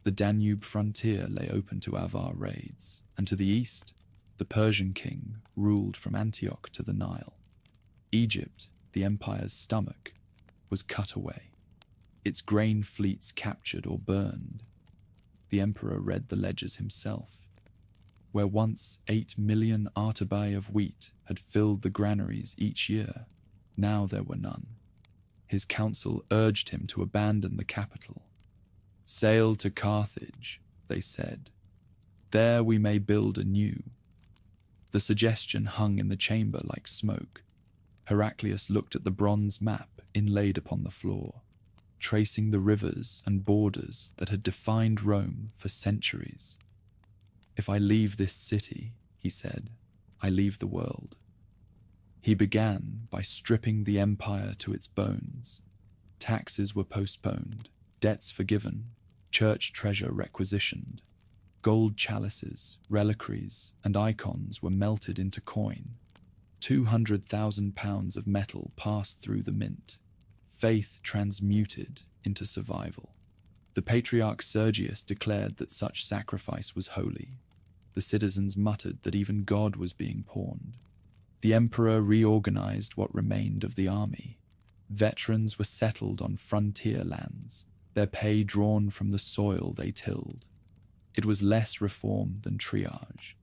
The Danube frontier lay open to Avar raids, and to the east, the Persian king ruled from Antioch to the Nile. Egypt, the empire's stomach, was cut away, its grain fleets captured or burned. The emperor read the ledgers himself. Where once 8 million artabai of wheat had filled the granaries each year, now there were none. His council urged him to abandon the capital. "Sail to Carthage," they said. "There we may build anew." The suggestion hung in the chamber like smoke. Heraclius looked at the bronze map inlaid upon the floor, tracing the rivers and borders that had defined Rome for centuries. "If I leave this city," he said, "I leave the world." He began by stripping the empire to its bones. Taxes were postponed, debts forgiven, church treasure requisitioned. Gold chalices, reliquaries, and icons were melted into coin. 200,000 pounds of metal passed through the mint. Faith transmuted into survival. The patriarch Sergius declared that such sacrifice was holy. The citizens muttered that even God was being pawned. The emperor reorganized what remained of the army. Veterans were settled on frontier lands, their pay drawn from the soil they tilled. It was less reform than triage,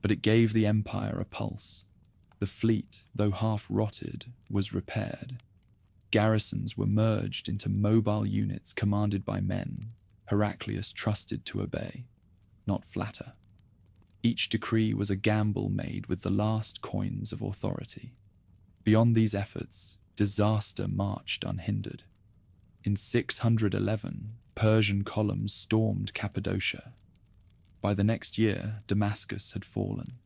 but it gave the empire a pulse. The fleet, though half rotted, was repaired. Garrisons were merged into mobile units commanded by men Heraclius trusted to obey, not flatter. Each decree was a gamble made with the last coins of authority. Beyond these efforts, disaster marched unhindered. In 611, Persian columns stormed Cappadocia. By the next year, Damascus had fallen.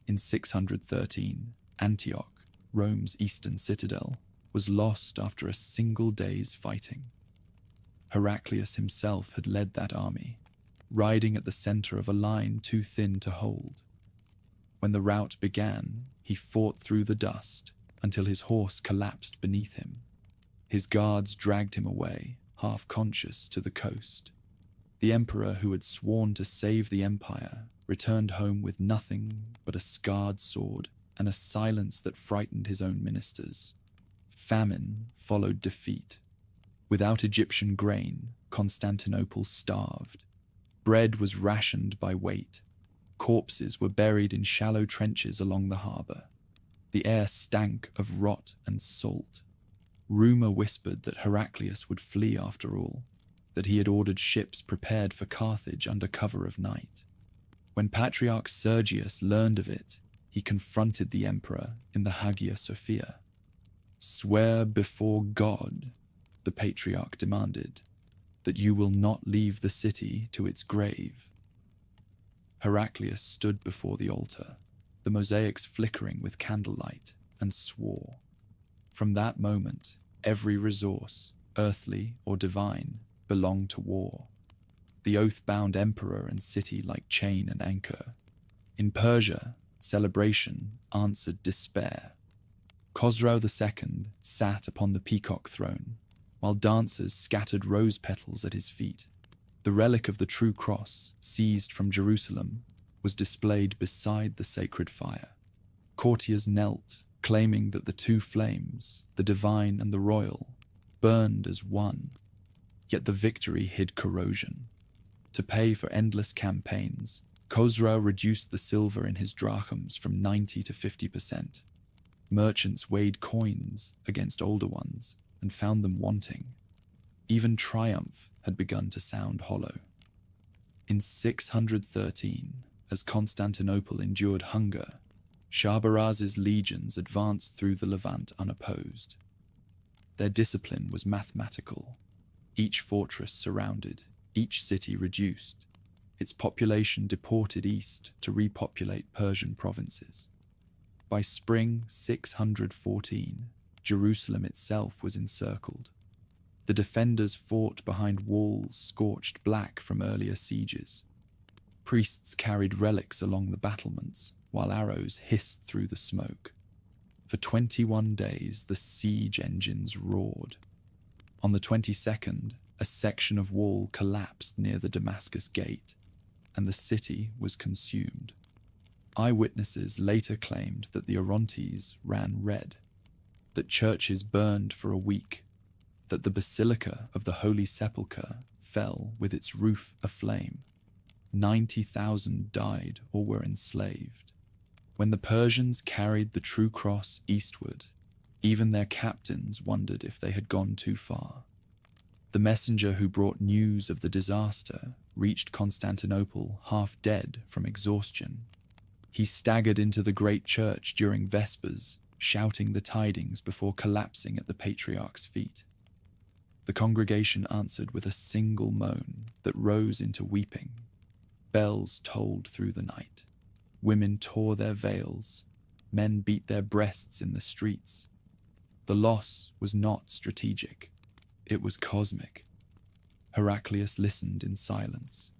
In 613, Antioch, Rome's eastern citadel, was lost after a single day's fighting. Heraclius himself had led that army, riding at the center of a line too thin to hold. When the rout began, he fought through the dust until his horse collapsed beneath him. His guards dragged him away, half-conscious, to the coast. The emperor who had sworn to save the empire returned home with nothing but a scarred sword and a silence that frightened his own ministers. Famine followed defeat. Without Egyptian grain, Constantinople starved. Bread was rationed by weight. Corpses were buried in shallow trenches along the harbour. The air stank of rot and salt. Rumour whispered that Heraclius would flee after all, that he had ordered ships prepared for Carthage under cover of night. When Patriarch Sergius learned of it, he confronted the emperor in the Hagia Sophia. "Swear before God," the patriarch demanded, "that you will not leave the city to its grave." Heraclius stood before the altar, the mosaics flickering with candlelight, and swore. From that moment, every resource, earthly or divine, belonged to war. The oath-bound emperor and city like chain and anchor. In Persia, celebration answered despair. Khosrau II sat upon the peacock throne, while dancers scattered rose petals at his feet. The relic of the true cross, seized from Jerusalem, was displayed beside the sacred fire. Courtiers knelt, claiming that the two flames, the divine and the royal, burned as one. Yet the victory hid corrosion. To pay for endless campaigns, Khosrau reduced the silver in his drachms from 90 to 50%. Merchants weighed coins against older ones and found them wanting. Even triumph had begun to sound hollow. In 613, as Constantinople endured hunger, Shahrbaraz's legions advanced through the Levant unopposed. Their discipline was mathematical. Each fortress surrounded, each city reduced, its population deported east to repopulate Persian provinces. By spring 614, Jerusalem itself was encircled. The defenders fought behind walls scorched black from earlier sieges. Priests carried relics along the battlements, while arrows hissed through the smoke. For 21 days, the siege engines roared. On the 22nd, a section of wall collapsed near the Damascus gate, and the city was consumed. Eyewitnesses later claimed that the Orontes ran red, that churches burned for a week, that the Basilica of the Holy Sepulchre fell with its roof aflame. 90,000 died or were enslaved. When the Persians carried the true cross eastward, even their captains wondered if they had gone too far. The messenger who brought news of the disaster reached Constantinople half dead from exhaustion. He staggered into the great church during Vespers, shouting the tidings before collapsing at the patriarch's feet. The congregation answered with a single moan that rose into weeping. Bells tolled through the night. Women tore their veils. Men beat their breasts in the streets. The loss was not strategic. It was cosmic. Heraclius listened in silence,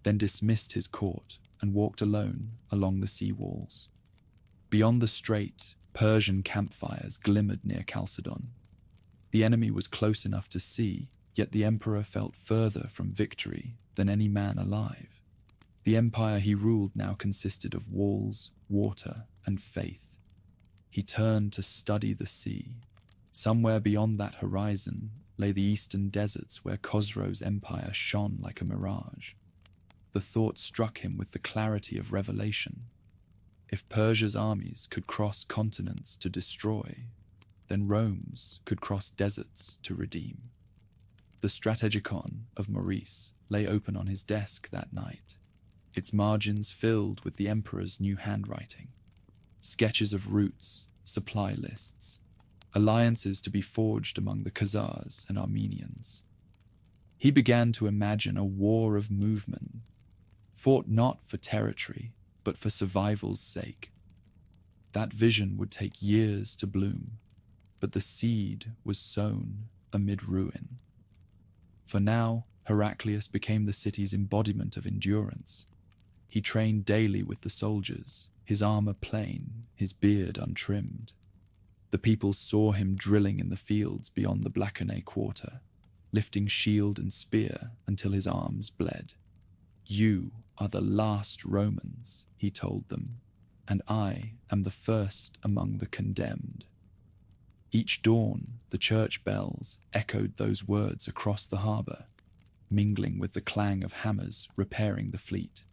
then dismissed his court and walked alone along the sea walls. Beyond the strait, Persian campfires glimmered near Chalcedon. The enemy was close enough to see, yet the emperor felt further from victory than any man alive. The empire he ruled now consisted of walls, water, and faith. He turned to study the sea. Somewhere beyond that horizon lay the eastern deserts where Khosrau's empire shone like a mirage. The thought struck him with the clarity of revelation. If Persia's armies could cross continents to destroy, then Rome's could cross deserts to redeem. The Strategicon of Maurice lay open on his desk that night, its margins filled with the emperor's new handwriting. Sketches of routes, supply lists, alliances to be forged among the Khazars and Armenians. He began to imagine a war of movement, fought not for territory, but for survival's sake. That vision would take years to bloom, but the seed was sown amid ruin. For now, Heraclius became the city's embodiment of endurance. He trained daily with the soldiers, his armor plain, his beard untrimmed. The people saw him drilling in the fields beyond the Blakeney quarter, lifting shield and spear until his arms bled. "You are the last Romans," he told them, "and I am the first among the condemned." Each dawn, the church bells echoed those words across the harbour, mingling with the clang of hammers repairing the fleet.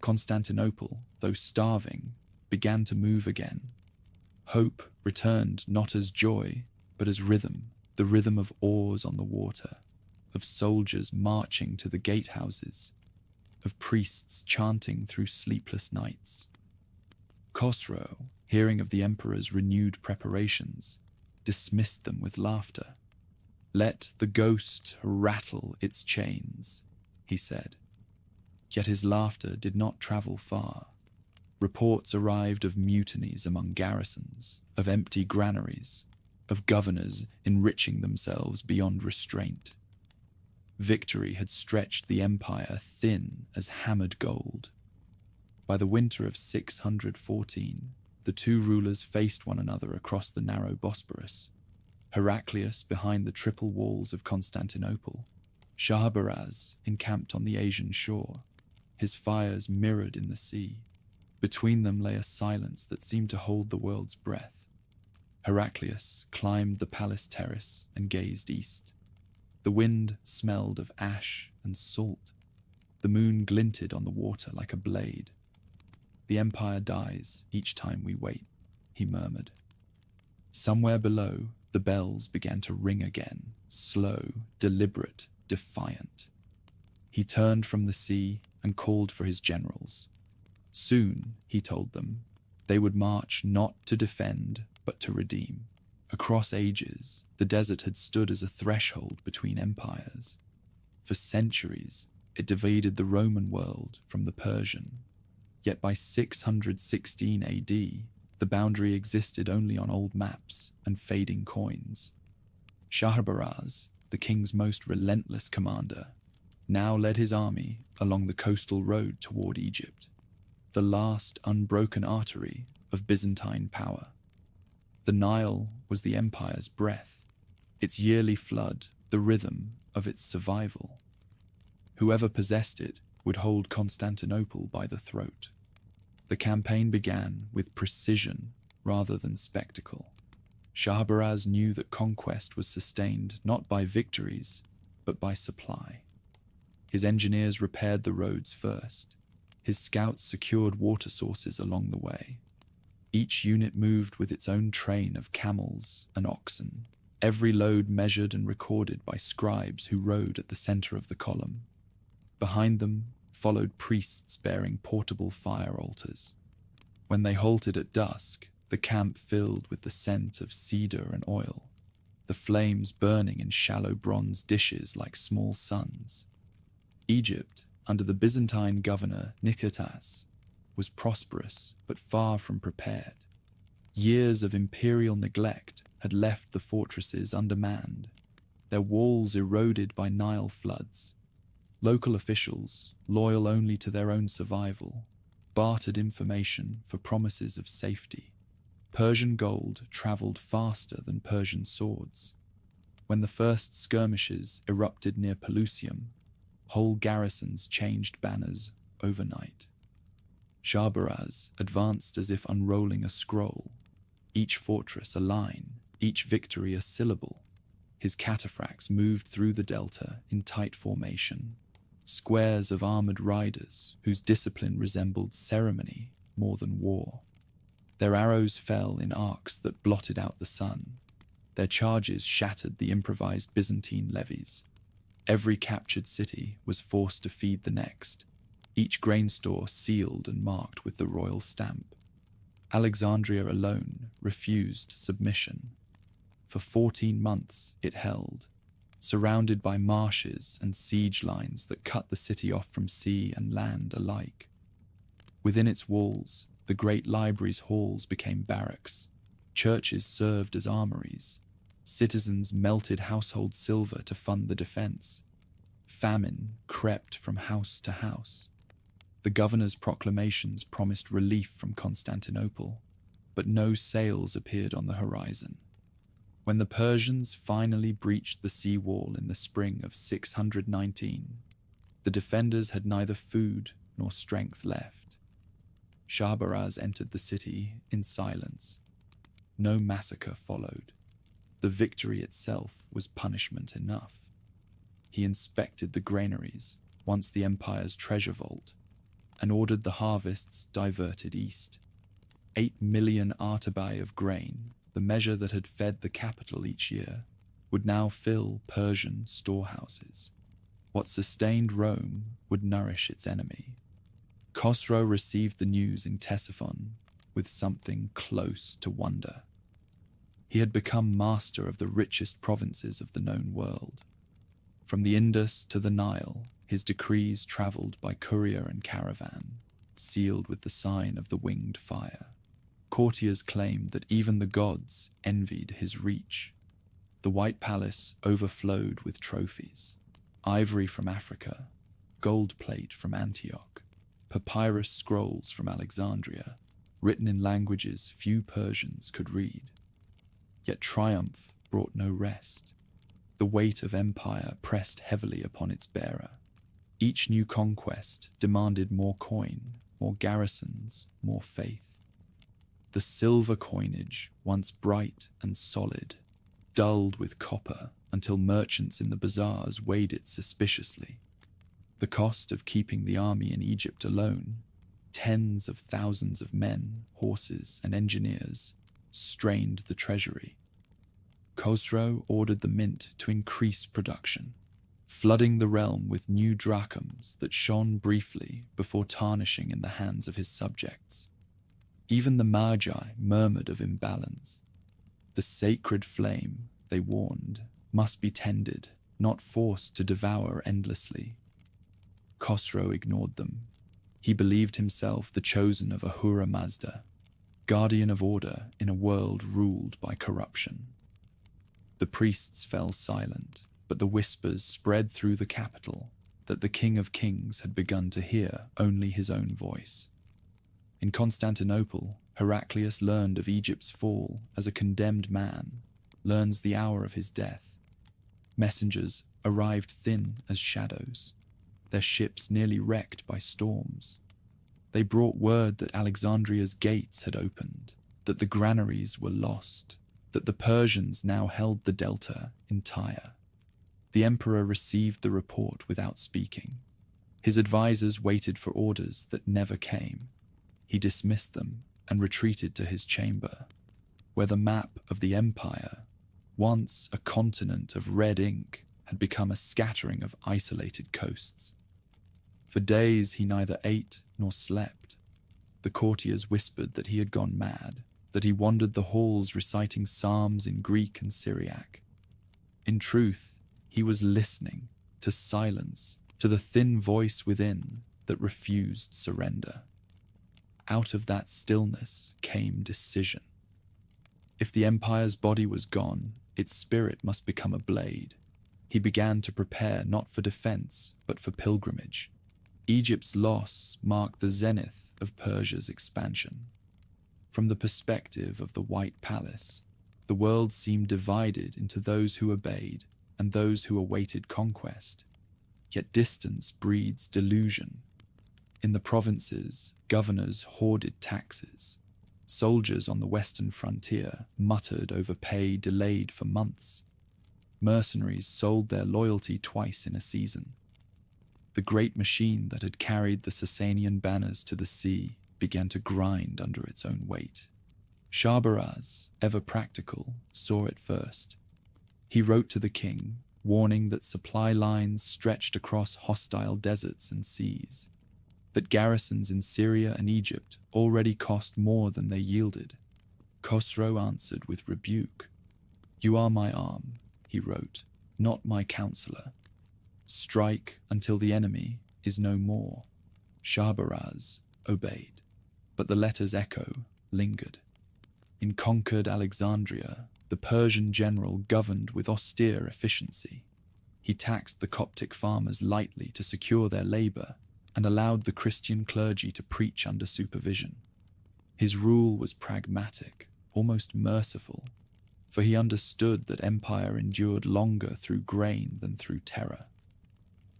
Constantinople, though starving, began to move again. Hope returned not as joy, but as rhythm, the rhythm of oars on the water, of soldiers marching to the gatehouses, of priests chanting through sleepless nights. Khosrau, hearing of the emperor's renewed preparations, dismissed them with laughter. "Let the ghost rattle its chains," he said. Yet his laughter did not travel far. Reports arrived of mutinies among garrisons, of empty granaries, of governors enriching themselves beyond restraint. Victory had stretched the empire thin as hammered gold. By the winter of 614, the two rulers faced one another across the narrow Bosporus, Heraclius behind the triple walls of Constantinople, Shahabaraz encamped on the Asian shore, his fires mirrored in the sea. Between them lay a silence that seemed to hold the world's breath. Heraclius climbed the palace terrace and gazed east. The wind smelled of ash and salt. The moon glinted on the water like a blade. "The empire dies each time we wait," he murmured. Somewhere below, the bells began to ring again, slow, deliberate, defiant. He turned from the sea and called for his generals. Soon, he told them, they would march not to defend, but to redeem. Across ages, the desert had stood as a threshold between empires. For centuries, it divided the Roman world from the Persian. Yet by 616 AD, the boundary existed only on old maps and fading coins. Shahabaraz, the king's most relentless commander, now led his army along the coastal road toward Egypt, the last unbroken artery of Byzantine power. The Nile was the empire's breath, its yearly flood the rhythm of its survival. Whoever possessed it would hold Constantinople by the throat. The campaign began with precision rather than spectacle. Shahabaraz knew that conquest was sustained not by victories, but by supply. His engineers repaired the roads first. His scouts secured water sources along the way. Each unit moved with its own train of camels and oxen, every load measured and recorded by scribes who rode at the center of the column. Behind them followed priests bearing portable fire altars. When they halted at dusk, the camp filled with the scent of cedar and oil, the flames burning in shallow bronze dishes like small suns. Egypt, under the Byzantine governor Nicetas, was prosperous but far from prepared. Years of imperial neglect had left the fortresses undermanned, their walls eroded by Nile floods. Local officials, loyal only to their own survival, bartered information for promises of safety. Persian gold traveled faster than Persian swords. When the first skirmishes erupted near Pelusium, whole garrisons changed banners overnight. Shahabaraz advanced as if unrolling a scroll, each fortress a line, each victory a syllable. His cataphracts moved through the delta in tight formation, squares of armored riders whose discipline resembled ceremony more than war. Their arrows fell in arcs that blotted out the sun. Their charges shattered the improvised Byzantine levies. Every captured city was forced to feed the next, each grain store sealed and marked with the royal stamp. Alexandria alone refused submission. For 14 months it held, surrounded by marshes and siege lines that cut the city off from sea and land alike. Within its walls, the great library's halls became barracks. Churches served as armories. Citizens melted household silver to fund the defense. Famine crept from house to house. The governor's proclamations promised relief from Constantinople, but no sails appeared on the horizon. When the Persians finally breached the sea wall in the spring of 619, the defenders had neither food nor strength left. Shahabaraz entered the city in silence. No massacre followed. The victory itself was punishment enough. He inspected the granaries, once the empire's treasure vault, and ordered the harvests diverted east. 8 million artabai of grain, the measure that had fed the capital each year, would now fill Persian storehouses. What sustained Rome would nourish its enemy. Khosrow received the news in Ctesiphon with something close to wonder. He had become master of the richest provinces of the known world. From the Indus to the Nile, his decrees travelled by courier and caravan, sealed with the sign of the winged fire. Courtiers claimed that even the gods envied his reach. The White Palace overflowed with trophies: ivory from Africa, gold plate from Antioch, papyrus scrolls from Alexandria, written in languages few Persians could read. Yet triumph brought no rest. The weight of empire pressed heavily upon its bearer. Each new conquest demanded more coin, more garrisons, more faith. The silver coinage, once bright and solid, dulled with copper until merchants in the bazaars weighed it suspiciously. The cost of keeping the army in Egypt alone, tens of thousands of men, horses, and engineers, strained the treasury. Khosrow ordered the mint to increase production, flooding the realm with new drachms that shone briefly before tarnishing in the hands of his subjects. Even the Magi murmured of imbalance. The sacred flame, they warned, must be tended, not forced to devour endlessly. Khosrow ignored them. He believed himself the chosen of Ahura Mazda, guardian of order in a world ruled by corruption. The priests fell silent, but the whispers spread through the capital that the King of Kings had begun to hear only his own voice. In Constantinople, Heraclius learned of Egypt's fall as a condemned man learns the hour of his death. Messengers arrived thin as shadows, their ships nearly wrecked by storms. They brought word that Alexandria's gates had opened, that the granaries were lost, that the Persians now held the delta entire. The emperor received the report without speaking. His advisors waited for orders that never came. He dismissed them and retreated to his chamber, where the map of the empire, once a continent of red ink, had become a scattering of isolated coasts. For days he neither ate nor slept. The courtiers whispered that he had gone mad, that he wandered the halls reciting psalms in Greek and Syriac. In truth, he was listening to silence, to the thin voice within that refused surrender. Out of that stillness came decision. If the empire's body was gone, its spirit must become a blade. He began to prepare not for defense, but for pilgrimage. Egypt's loss marked the zenith of Persia's expansion. From the perspective of the White Palace, the world seemed divided into those who obeyed and those who awaited conquest. Yet distance breeds delusion. In the provinces, governors hoarded taxes. Soldiers on the western frontier muttered over pay delayed for months. Mercenaries sold their loyalty twice in a season. The great machine that had carried the Sasanian banners to the sea began to grind under its own weight. Shabaraz, ever practical, saw it first. He wrote to the king, warning that supply lines stretched across hostile deserts and seas, that garrisons in Syria and Egypt already cost more than they yielded. Khosrow answered with rebuke. "You are my arm," he wrote, "not my counselor. Strike until the enemy is no more." Shabaraz obeyed, but the letter's echo lingered. In conquered Alexandria, the Persian general governed with austere efficiency. He taxed the Coptic farmers lightly to secure their labor and allowed the Christian clergy to preach under supervision. His rule was pragmatic, almost merciful, for he understood that empire endured longer through grain than through terror.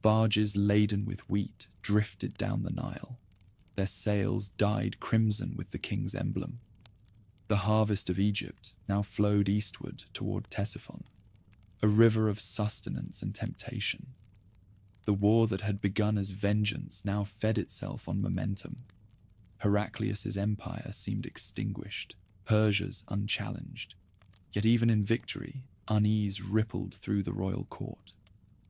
Barges laden with wheat drifted down the Nile. Their sails dyed crimson with the king's emblem. The harvest of Egypt now flowed eastward toward Ctesiphon, a river of sustenance and temptation. The war that had begun as vengeance now fed itself on momentum. Heraclius's empire seemed extinguished, Persia's unchallenged. Yet even in victory, unease rippled through the royal court.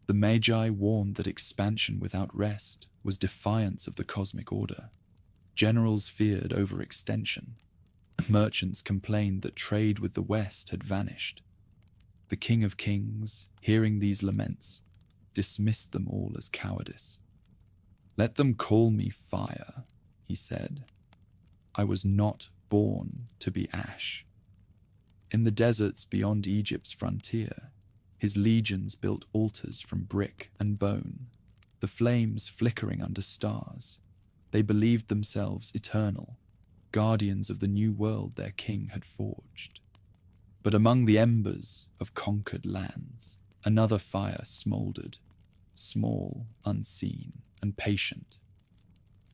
The Magi warned that expansion without rest was defiance of the cosmic order. Generals feared overextension. Merchants complained that trade with the West had vanished. The King of Kings, hearing these laments, dismissed them all as cowardice. "Let them call me fire," he said. "I was not born to be ash." In the deserts beyond Egypt's frontier, his legions built altars from brick and bone, the flames flickering under stars. They believed themselves eternal, guardians of the new world their king had forged. But among the embers of conquered lands, Another fire smoldered, small, unseen, and patient.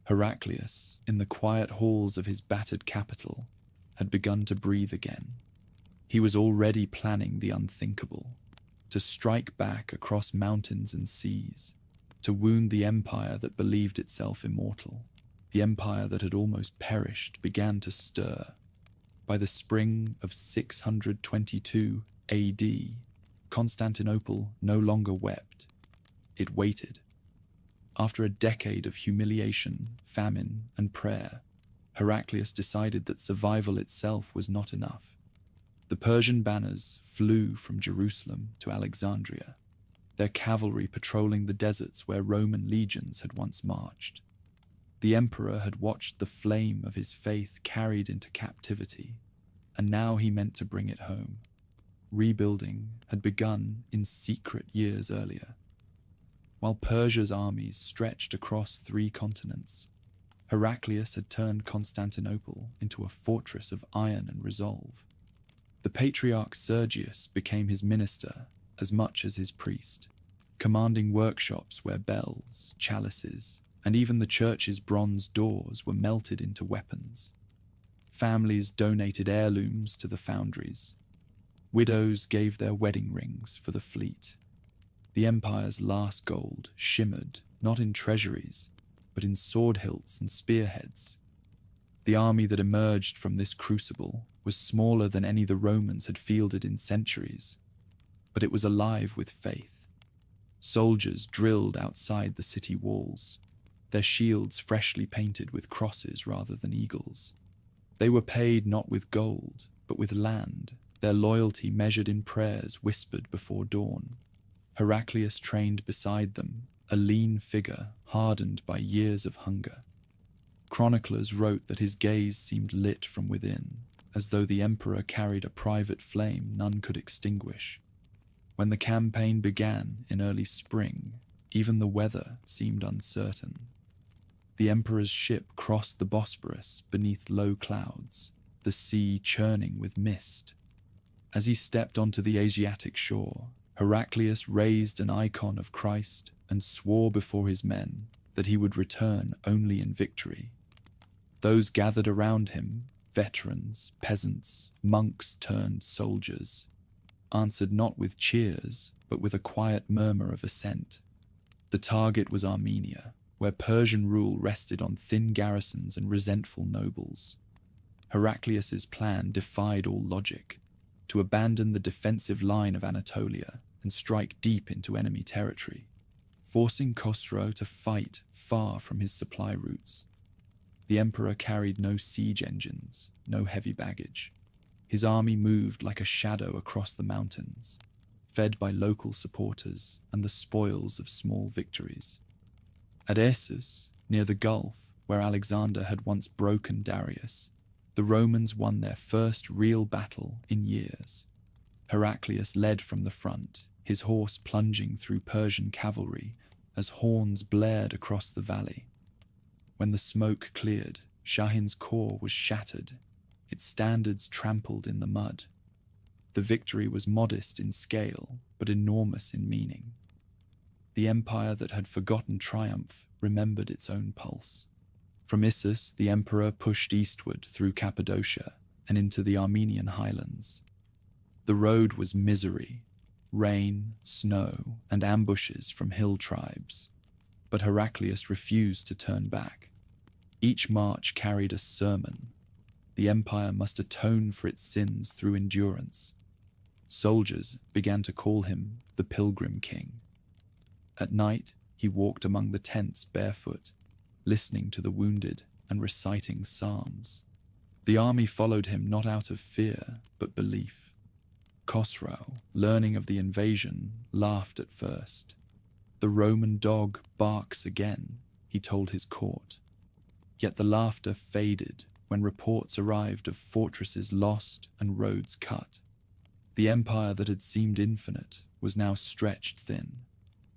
Heraclius, in the quiet halls of his battered capital, had begun to breathe again. He was already planning the unthinkable, to strike back across mountains and seas, to wound the empire that believed itself immortal. The empire that had almost perished began to stir. By the spring of 622 AD, Constantinople no longer wept. It waited. After a decade of humiliation, famine, and prayer, Heraclius decided that survival itself was not enough. The Persian banners flew from Jerusalem to Alexandria, their cavalry patrolling the deserts where Roman legions had once marched. The emperor had watched the flame of his faith carried into captivity, and now he meant to bring it home. Rebuilding had begun in secret years earlier. While Persia's armies stretched across 3 continents, Heraclius had turned Constantinople into a fortress of iron and resolve. The patriarch Sergius became his minister as much as his priest, commanding workshops where bells, chalices, and even the church's bronze doors were melted into weapons. Families donated heirlooms to the foundries. Widows gave their wedding rings for the fleet. The empire's last gold shimmered not in treasuries, but in sword hilts and spearheads. The army that emerged from this crucible was smaller than any the Romans had fielded in centuries, but it was alive with faith. Soldiers drilled outside the city walls, their shields freshly painted with crosses rather than eagles. They were paid not with gold, but with land, their loyalty measured in prayers whispered before dawn. Heraclius trained beside them, a lean figure hardened by years of hunger. Chroniclers wrote that his gaze seemed lit from within, as though the emperor carried a private flame none could extinguish. When the campaign began in early spring, even the weather seemed uncertain. The emperor's ship crossed the Bosporus beneath low clouds, the sea churning with mist. As he stepped onto the Asiatic shore, Heraclius raised an icon of Christ and swore before his men that he would return only in victory. Those gathered around him, veterans, peasants, monks turned soldiers, answered not with cheers, but with a quiet murmur of assent. The target was Armenia, where Persian rule rested on thin garrisons and resentful nobles. Heraclius's plan defied all logic, to abandon the defensive line of Anatolia and strike deep into enemy territory, forcing Khosrow to fight far from his supply routes. The emperor carried no siege engines, no heavy baggage. His army moved like a shadow across the mountains, fed by local supporters and the spoils of small victories. At Essus, near the Gulf, where Alexander had once broken Darius, the Romans won their first real battle in years. Heraclius led from the front, his horse plunging through Persian cavalry as horns blared across the valley. When the smoke cleared, Shahin's corps was shattered, its standards trampled in the mud. The victory was modest in scale, but enormous in meaning. The empire that had forgotten triumph remembered its own pulse. From Issus, the emperor pushed eastward through Cappadocia and into the Armenian highlands. The road was misery, rain, snow, and ambushes from hill tribes. But Heraclius refused to turn back. Each march carried a sermon. The empire must atone for its sins through endurance. Soldiers began to call him the Pilgrim King. At night, he walked among the tents barefoot, listening to the wounded and reciting psalms. The army followed him not out of fear, but belief. Khosrow, learning of the invasion, laughed at first. "The Roman dog barks again," he told his court. Yet the laughter faded when reports arrived of fortresses lost and roads cut. The empire that had seemed infinite was now stretched thin.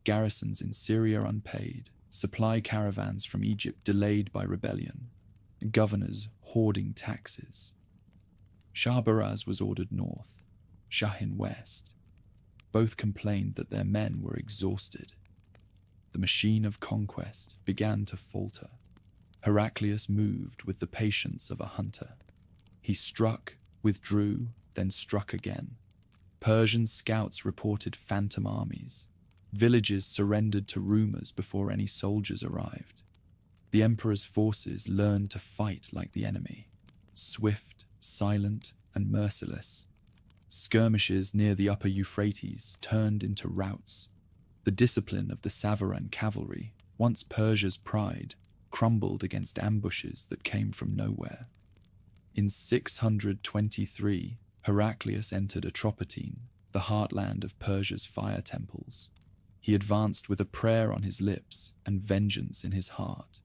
Garrisons in Syria unpaid, supply caravans from Egypt delayed by rebellion, governors hoarding taxes. Shahrbaraz was ordered north, Shahin west. Both complained that their men were exhausted. The machine of conquest began to falter. Heraclius moved with the patience of a hunter. He struck, withdrew, then struck again. Persian scouts reported phantom armies. Villages surrendered to rumors before any soldiers arrived. The emperor's forces learned to fight like the enemy, swift, silent, and merciless. Skirmishes near the upper Euphrates turned into routs. The discipline of the Savaran cavalry, once Persia's pride, crumbled against ambushes that came from nowhere. In 623, Heraclius entered Atropatene, the heartland of Persia's fire temples. He advanced with a prayer on his lips and vengeance in his heart.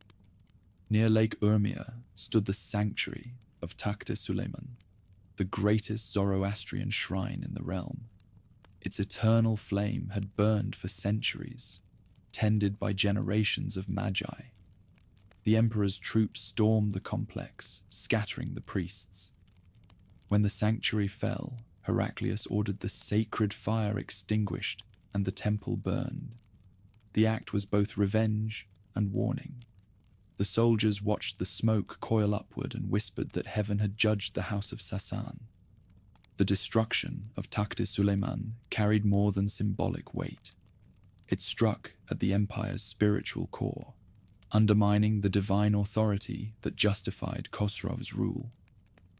Near Lake Urmia stood the sanctuary of Takhte Suleiman, the greatest Zoroastrian shrine in the realm. Its eternal flame had burned for centuries, tended by generations of magi. The emperor's troops stormed the complex, scattering the priests. When the sanctuary fell, Heraclius ordered the sacred fire extinguished and the temple burned. The act was both revenge and warning. The soldiers watched the smoke coil upward and whispered that heaven had judged the house of Sasan. The destruction of Takhte Suleiman carried more than symbolic weight. It struck at the empire's spiritual core, undermining the divine authority that justified Khosrow's rule.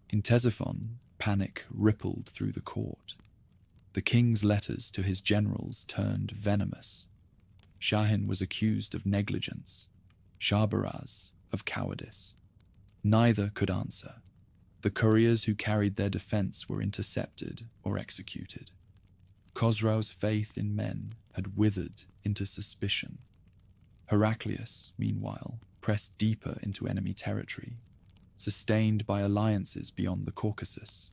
In Ctesiphon, panic rippled through the court. The king's letters to his generals turned venomous. Shahin was accused of negligence, Shahrbaraz of cowardice. Neither could answer. The couriers who carried their defense were intercepted or executed. Khosrow's faith in men had withered into suspicion. Heraclius, meanwhile, pressed deeper into enemy territory, sustained by alliances beyond the Caucasus.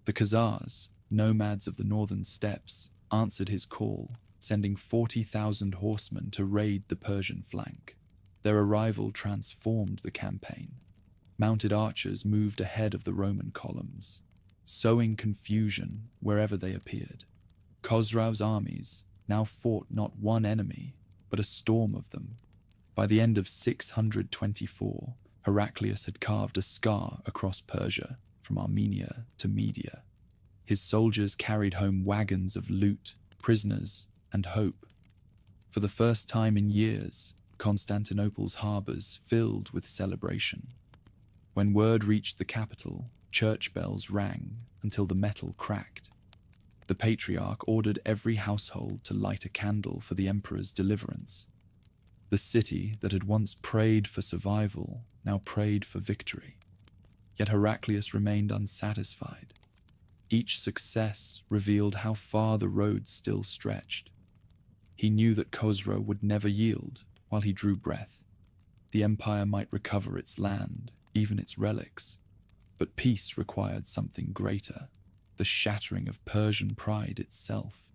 The Khazars, nomads of the northern steppes, answered his call, sending 40,000 horsemen to raid the Persian flank. Their arrival transformed the campaign. Mounted archers moved ahead of the Roman columns, sowing confusion wherever they appeared. Khosrow's armies now fought not one enemy, but a storm of them. By the end of 624, Heraclius had carved a scar across Persia, from Armenia to Media. His soldiers carried home wagons of loot, prisoners, and hope. For the first time in years, Constantinople's harbours filled with celebration. When word reached the capital, church bells rang until the metal cracked. The patriarch ordered every household to light a candle for the emperor's deliverance. The city that had once prayed for survival now prayed for victory. Yet Heraclius remained unsatisfied. Each success revealed how far the road still stretched. He knew that Khosrow would never yield while he drew breath. The empire might recover its land, even its relics, but peace required something greater, the shattering of Persian pride itself.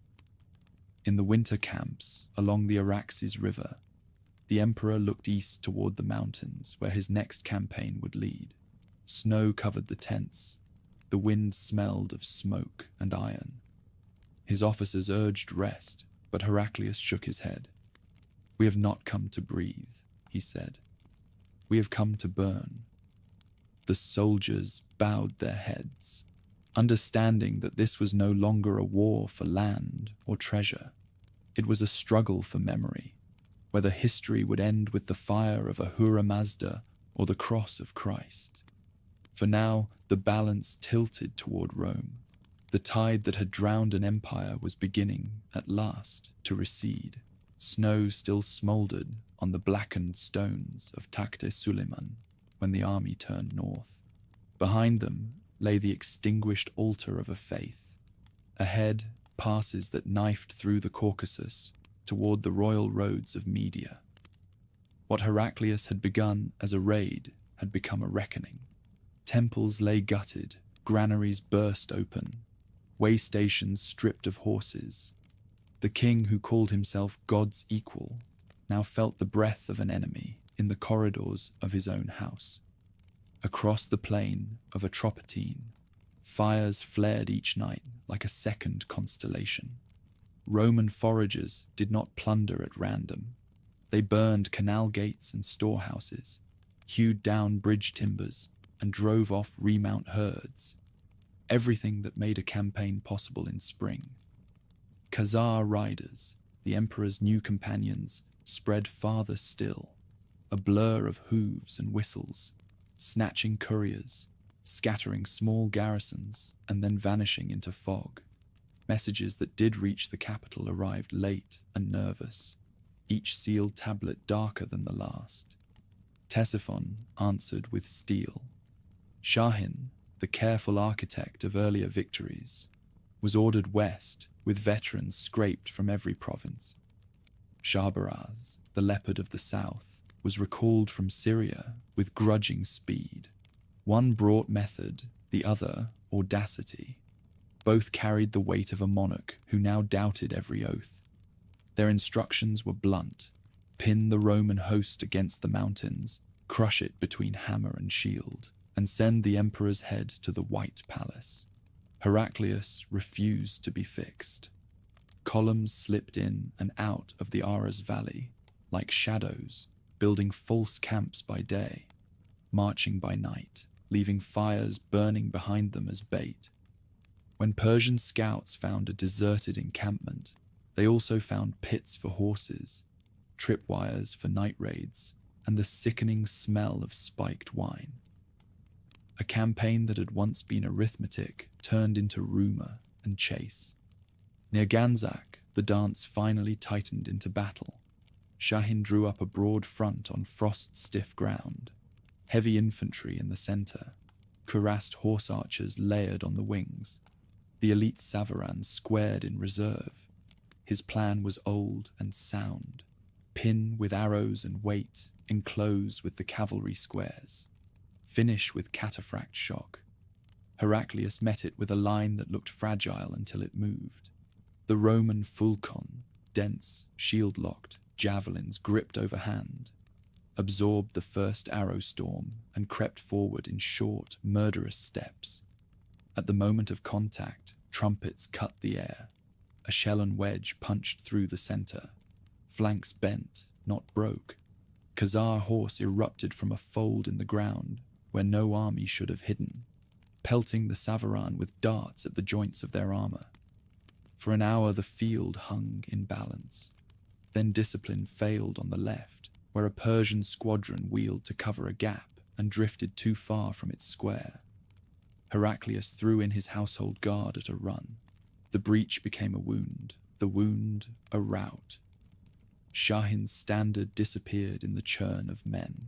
In the winter camps along the Araxes River, the emperor looked east toward the mountains where his next campaign would lead. Snow covered the tents. The wind smelled of smoke and iron. His officers urged rest, but Heraclius shook his head. "We have not come to breathe," he said. "We have come to burn." The soldiers bowed their heads, understanding that this was no longer a war for land or treasure. It was a struggle for memory, whether history would end with the fire of Ahura Mazda or the cross of Christ. For now, the balance tilted toward Rome. The tide that had drowned an empire was beginning, at last, to recede. Snow still smoldered on the blackened stones of Takhte Suleiman when the army turned north. Behind them lay the extinguished altar of a faith. Ahead, passes that knifed through the Caucasus toward the royal roads of Media. What Heraclius had begun as a raid had become a reckoning. Temples lay gutted, granaries burst open, way stations stripped of horses. The king who called himself God's equal now felt the breath of an enemy in the corridors of his own house. Across the plain of Atropatene, fires flared each night like a second constellation. Roman foragers did not plunder at random. They burned canal gates and storehouses, hewed down bridge timbers, and drove off remount herds. Everything that made a campaign possible in spring. Khazar riders, the emperor's new companions, spread farther still, a blur of hooves and whistles, snatching couriers, scattering small garrisons, and then vanishing into fog. Messages that did reach the capital arrived late and nervous, each sealed tablet darker than the last. Ctesiphon answered with steel. Shahin, the careful architect of earlier victories, was ordered west with veterans scraped from every province. Shabaraz, the leopard of the south, was recalled from Syria with grudging speed. One brought method, the other audacity. Both carried the weight of a monarch who now doubted every oath. Their instructions were blunt: pin the Roman host against the mountains, crush it between hammer and shield, and send the emperor's head to the White Palace. Heraclius refused to be fixed. Columns slipped in and out of the Aras Valley, like shadows, building false camps by day, marching by night, leaving fires burning behind them as bait. When Persian scouts found a deserted encampment, they also found pits for horses, tripwires for night raids, and the sickening smell of spiked wine. A campaign that had once been arithmetic turned into rumor and chase. Near Ganzak, the dance finally tightened into battle. Shahin drew up a broad front on frost-stiff ground, heavy infantry in the center, cuirassed horse archers layered on the wings, the elite Savarans squared in reserve. His plan was old and sound: pin with arrows and weight, enclose with the cavalry squares, finish with cataphract shock. Heraclius met it with a line that looked fragile until it moved. The Roman fulcon, dense, shield-locked, javelins gripped overhand, absorbed the first arrow storm and crept forward in short, murderous steps. At the moment of contact, trumpets cut the air. A shell wedge punched through the center. Flanks bent, not broke. Khazar horse erupted from a fold in the ground where no army should have hidden, pelting the Savaran with darts at the joints of their armor. For an hour the field hung in balance. Then discipline failed on the left, where a Persian squadron wheeled to cover a gap and drifted too far from its square. Heraclius threw in his household guard at a run. The breach became a wound, the wound a rout. Shahin's standard disappeared in the churn of men.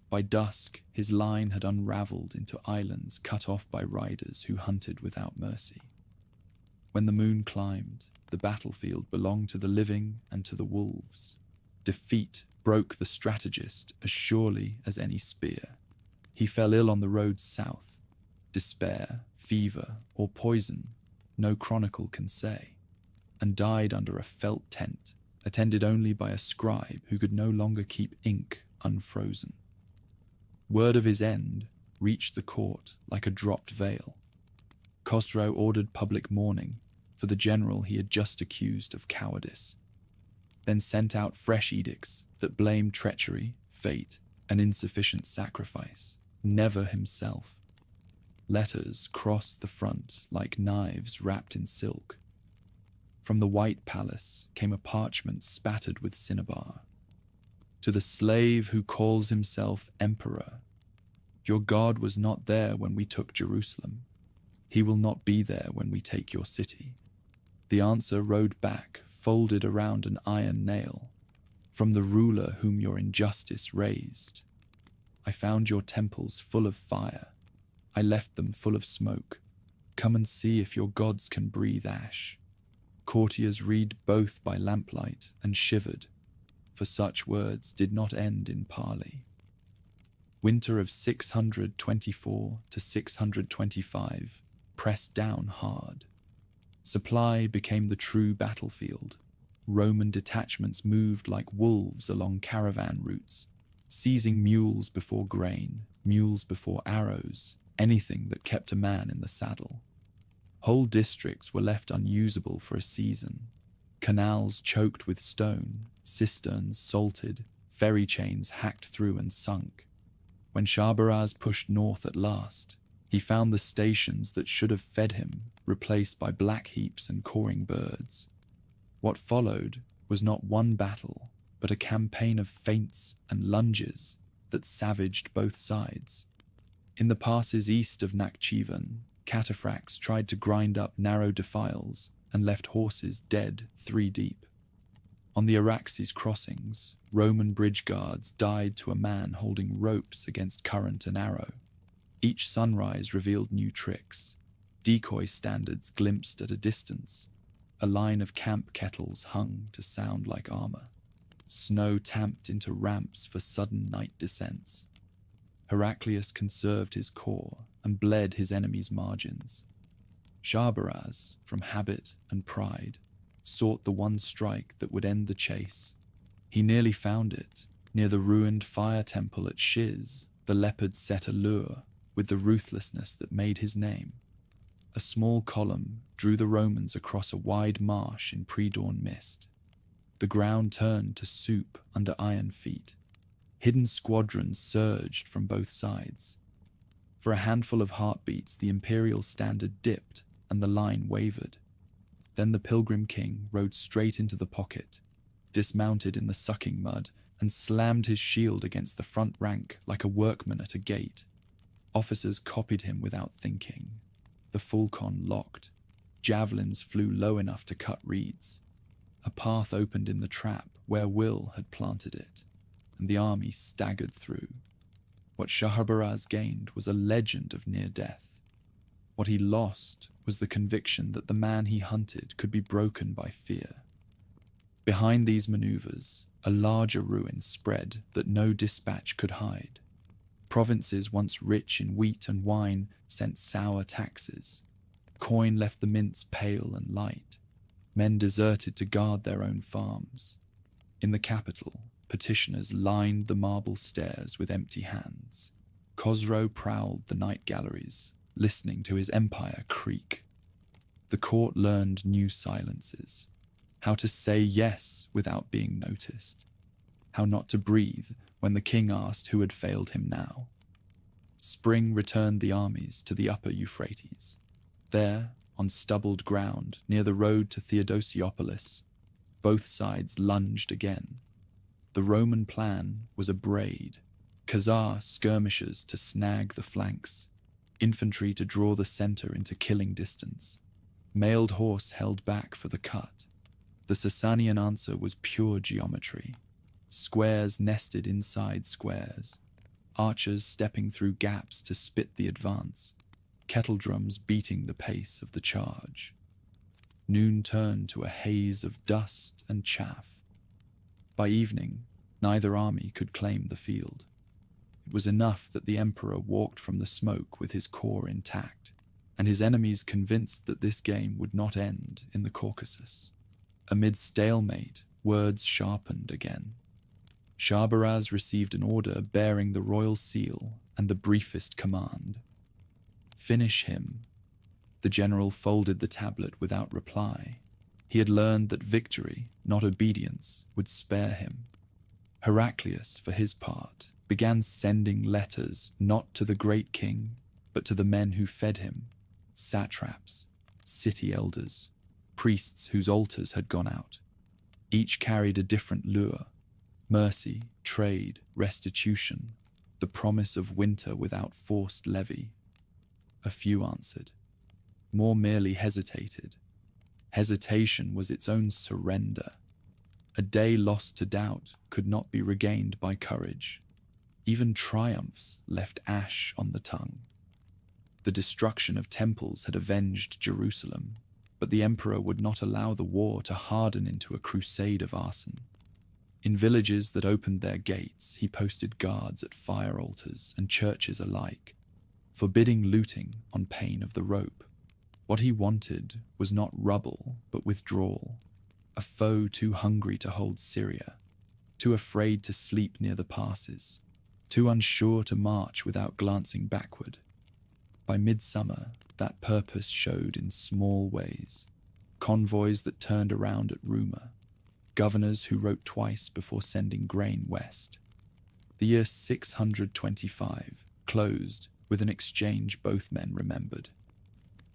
By dusk, his line had unraveled into islands cut off by riders who hunted without mercy. When the moon climbed, the battlefield belonged to the living and to the wolves. Defeat broke the strategist as surely as any spear. He fell ill on the road south. Despair, fever, or poison, no chronicle can say, and died under a felt tent, attended only by a scribe who could no longer keep ink unfrozen. Word of his end reached the court like a dropped veil. Khosrow ordered public mourning for the general he had just accused of cowardice, then sent out fresh edicts that blamed treachery, fate, and insufficient sacrifice, never himself. Letters crossed the front like knives wrapped in silk. From the White Palace came a parchment spattered with cinnabar. To the slave who calls himself emperor, your God was not there when we took Jerusalem. He will not be there when we take your city. The answer rode back, folded around an iron nail. From the ruler whom your injustice raised. I found your temples full of fire. I left them full of smoke. Come and see if your gods can breathe ash. Courtiers read both by lamplight and shivered, for such words did not end in parley. Winter of 624 to 625 pressed down hard. Supply became the true battlefield. Roman detachments moved like wolves along caravan routes, seizing mules before grain, mules before arrows, anything that kept a man in the saddle. Whole districts were left unusable for a season. Canals choked with stone, cisterns salted, ferry chains hacked through and sunk. When Shabaraz pushed north at last, he found the stations that should have fed him replaced by black heaps and cawing birds. What followed was not one battle, but a campaign of feints and lunges that savaged both sides. In the passes east of Nakhchivan, cataphracts tried to grind up narrow defiles and left horses dead 3 deep. On the Araxes crossings, Roman bridge guards died to a man holding ropes against current and arrow. Each sunrise revealed new tricks. Decoy standards glimpsed at a distance. A line of camp kettles hung to sound like armor. Snow tamped into ramps for sudden night descents. Heraclius conserved his core and bled his enemy's margins. Shabaraz, from habit and pride, sought the one strike that would end the chase. He nearly found it, near the ruined fire temple at Shiz. The leopard set a lure with the ruthlessness that made his name. A small column drew the Romans across a wide marsh in pre-dawn mist. The ground turned to soup under iron feet. Hidden squadrons surged from both sides. For a handful of heartbeats, the imperial standard dipped and the line wavered. Then the pilgrim king rode straight into the pocket, dismounted in the sucking mud, and slammed his shield against the front rank like a workman at a gate. Officers copied him without thinking. The falcon locked. Javelins flew low enough to cut reeds. A path opened in the trap where Will had planted it, and the army staggered through. What Shahrbaraz gained was a legend of near death. What he lost was the conviction that the man he hunted could be broken by fear. Behind these maneuvers, a larger ruin spread that no dispatch could hide. Provinces once rich in wheat and wine sent sour taxes. Coin left the mints pale and light. Men deserted to guard their own farms. In the capital, petitioners lined the marble stairs with empty hands. Khosrow prowled the night galleries, listening to his empire creak. The court learned new silences. How to say yes without being noticed. How not to breathe when the king asked who had failed him now. Spring returned the armies to the upper Euphrates. There, on stubbled ground near the road to Theodosiopolis, both sides lunged again. The Roman plan was a braid. Khazar skirmishers to snag the flanks, infantry to draw the center into killing distance. Mailed horse held back for the cut. The Sasanian answer was pure geometry. Squares nested inside squares. Archers stepping through gaps to spit the advance. Kettle drums beating the pace of the charge. Noon turned to a haze of dust and chaff. By evening, neither army could claim the field. It was enough that the emperor walked from the smoke with his core intact, and his enemies convinced that this game would not end in the Caucasus. Amid stalemate, words sharpened again. Shahrbaraz received an order bearing the royal seal and the briefest command. Finish him. The general folded the tablet without reply. He had learned that victory, not obedience, would spare him. Heraclius, for his part, began sending letters not to the great king, but to the men who fed him, satraps, city elders, priests whose altars had gone out. Each carried a different lure: mercy, trade, restitution, the promise of winter without forced levy. A few answered. More merely hesitated. Hesitation was its own surrender. A day lost to doubt could not be regained by courage. Even triumphs left ash on the tongue. The destruction of temples had avenged Jerusalem, but the emperor would not allow the war to harden into a crusade of arson. In villages that opened their gates, he posted guards at fire altars and churches alike, forbidding looting on pain of the rope. What he wanted was not rubble, but withdrawal. A foe too hungry to hold Syria, too afraid to sleep near the passes, too unsure to march without glancing backward. By midsummer, that purpose showed in small ways. convoys that turned around at rumor, governors who wrote twice before sending grain west. The year 625 closed with an exchange both men remembered.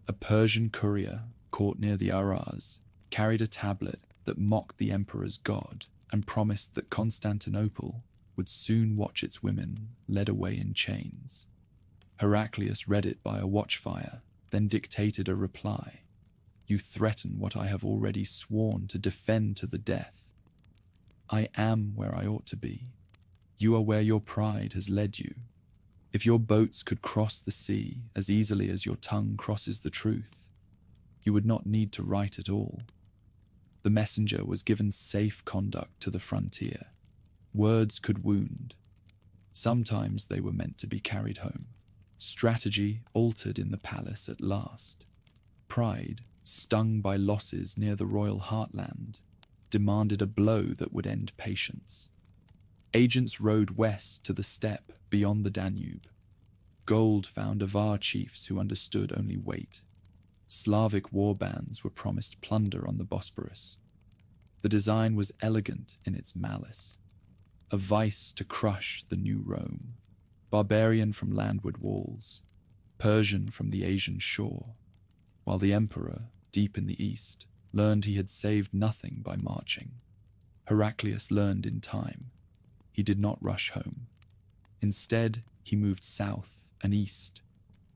A Persian courier caught near the Araz carried a tablet that mocked the emperor's god and promised that Constantinople would soon watch its women led away in chains. Heraclius read it by a watchfire, then dictated a reply. "You threaten what I have already sworn to defend to the death. I am where I ought to be. You are where your pride has led you. If your boats could cross the sea as easily as your tongue crosses the truth, you would not need to write at all." The messenger was given safe conduct to the frontier. Words could wound. Sometimes they were meant to be carried home. Strategy altered in the palace at last. Pride, stung by losses near the royal heartland, demanded a blow that would end patience. Agents rode west to the steppe beyond the Danube. Gold found Avar chiefs who understood only weight. Slavic war bands were promised plunder on the Bosporus. The design was elegant in its malice. A vice to crush the new Rome. Barbarian from landward walls, Persian from the Asian shore, while the emperor, deep in the east, learned he had saved nothing by marching. Heraclius learned in time. He did not rush home. Instead, he moved south and east,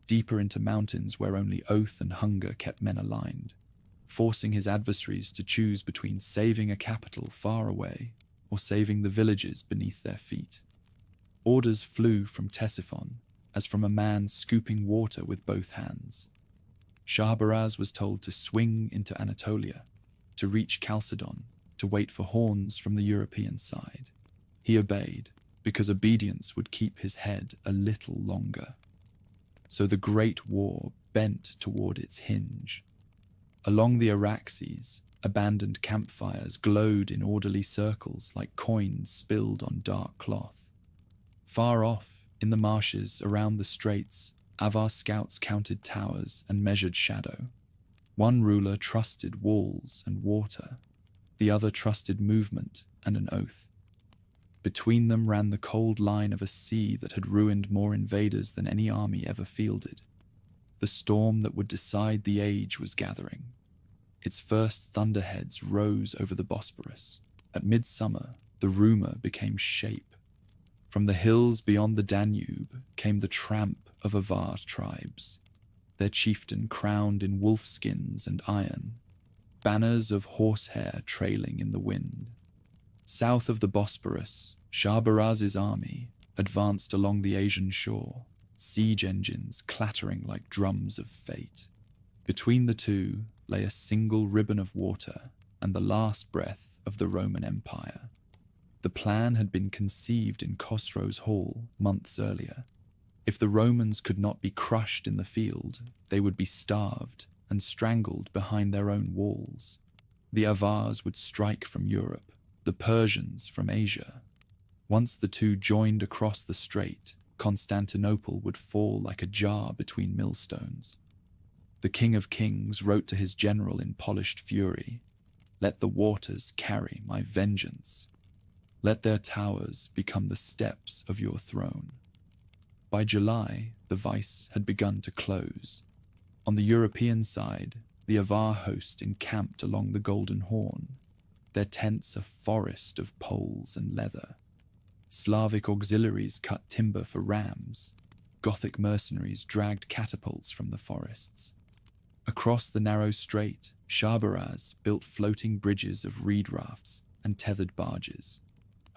deeper into mountains where only oath and hunger kept men aligned, forcing his adversaries to choose between saving a capital far away or saving the villages beneath their feet. Orders flew from Ctesiphon as from a man scooping water with both hands. Shahrbaraz was told to swing into Anatolia, to reach Chalcedon, to wait for horns from the European side. He obeyed, because obedience would keep his head a little longer. So the Great War bent toward its hinge. Along the Araxes, abandoned campfires glowed in orderly circles like coins spilled on dark cloth. Far off, in the marshes around the straits, Avar scouts counted towers and measured shadow. One ruler trusted walls and water, the other trusted movement and an oath. Between them ran the cold line of a sea that had ruined more invaders than any army ever fielded. The storm that would decide the age was gathering. Its first thunderheads rose over the Bosporus. At midsummer, the rumor became shape. From the hills beyond the Danube came the tramp of Avar tribes, their chieftain crowned in wolfskins and iron, banners of horsehair trailing in the wind. South of the Bosporus, Shahrbaraz's army advanced along the Asian shore, siege engines clattering like drums of fate. Between the two lay a single ribbon of water and the last breath of the Roman Empire. The plan had been conceived in Khosrow's hall months earlier. If the Romans could not be crushed in the field, they would be starved and strangled behind their own walls. The Avars would strike from Europe, the Persians from Asia. Once the two joined across the strait, Constantinople would fall like a jar between millstones. The King of Kings wrote to his general in polished fury, "Let the waters carry my vengeance. Let their towers become the steps of your throne." By July, the vice had begun to close. On the European side, the Avar host encamped along the Golden Horn, their tents a forest of poles and leather. Slavic auxiliaries cut timber for rams. Gothic mercenaries dragged catapults from the forests. Across the narrow strait, Shahrbaraz built floating bridges of reed rafts and tethered barges,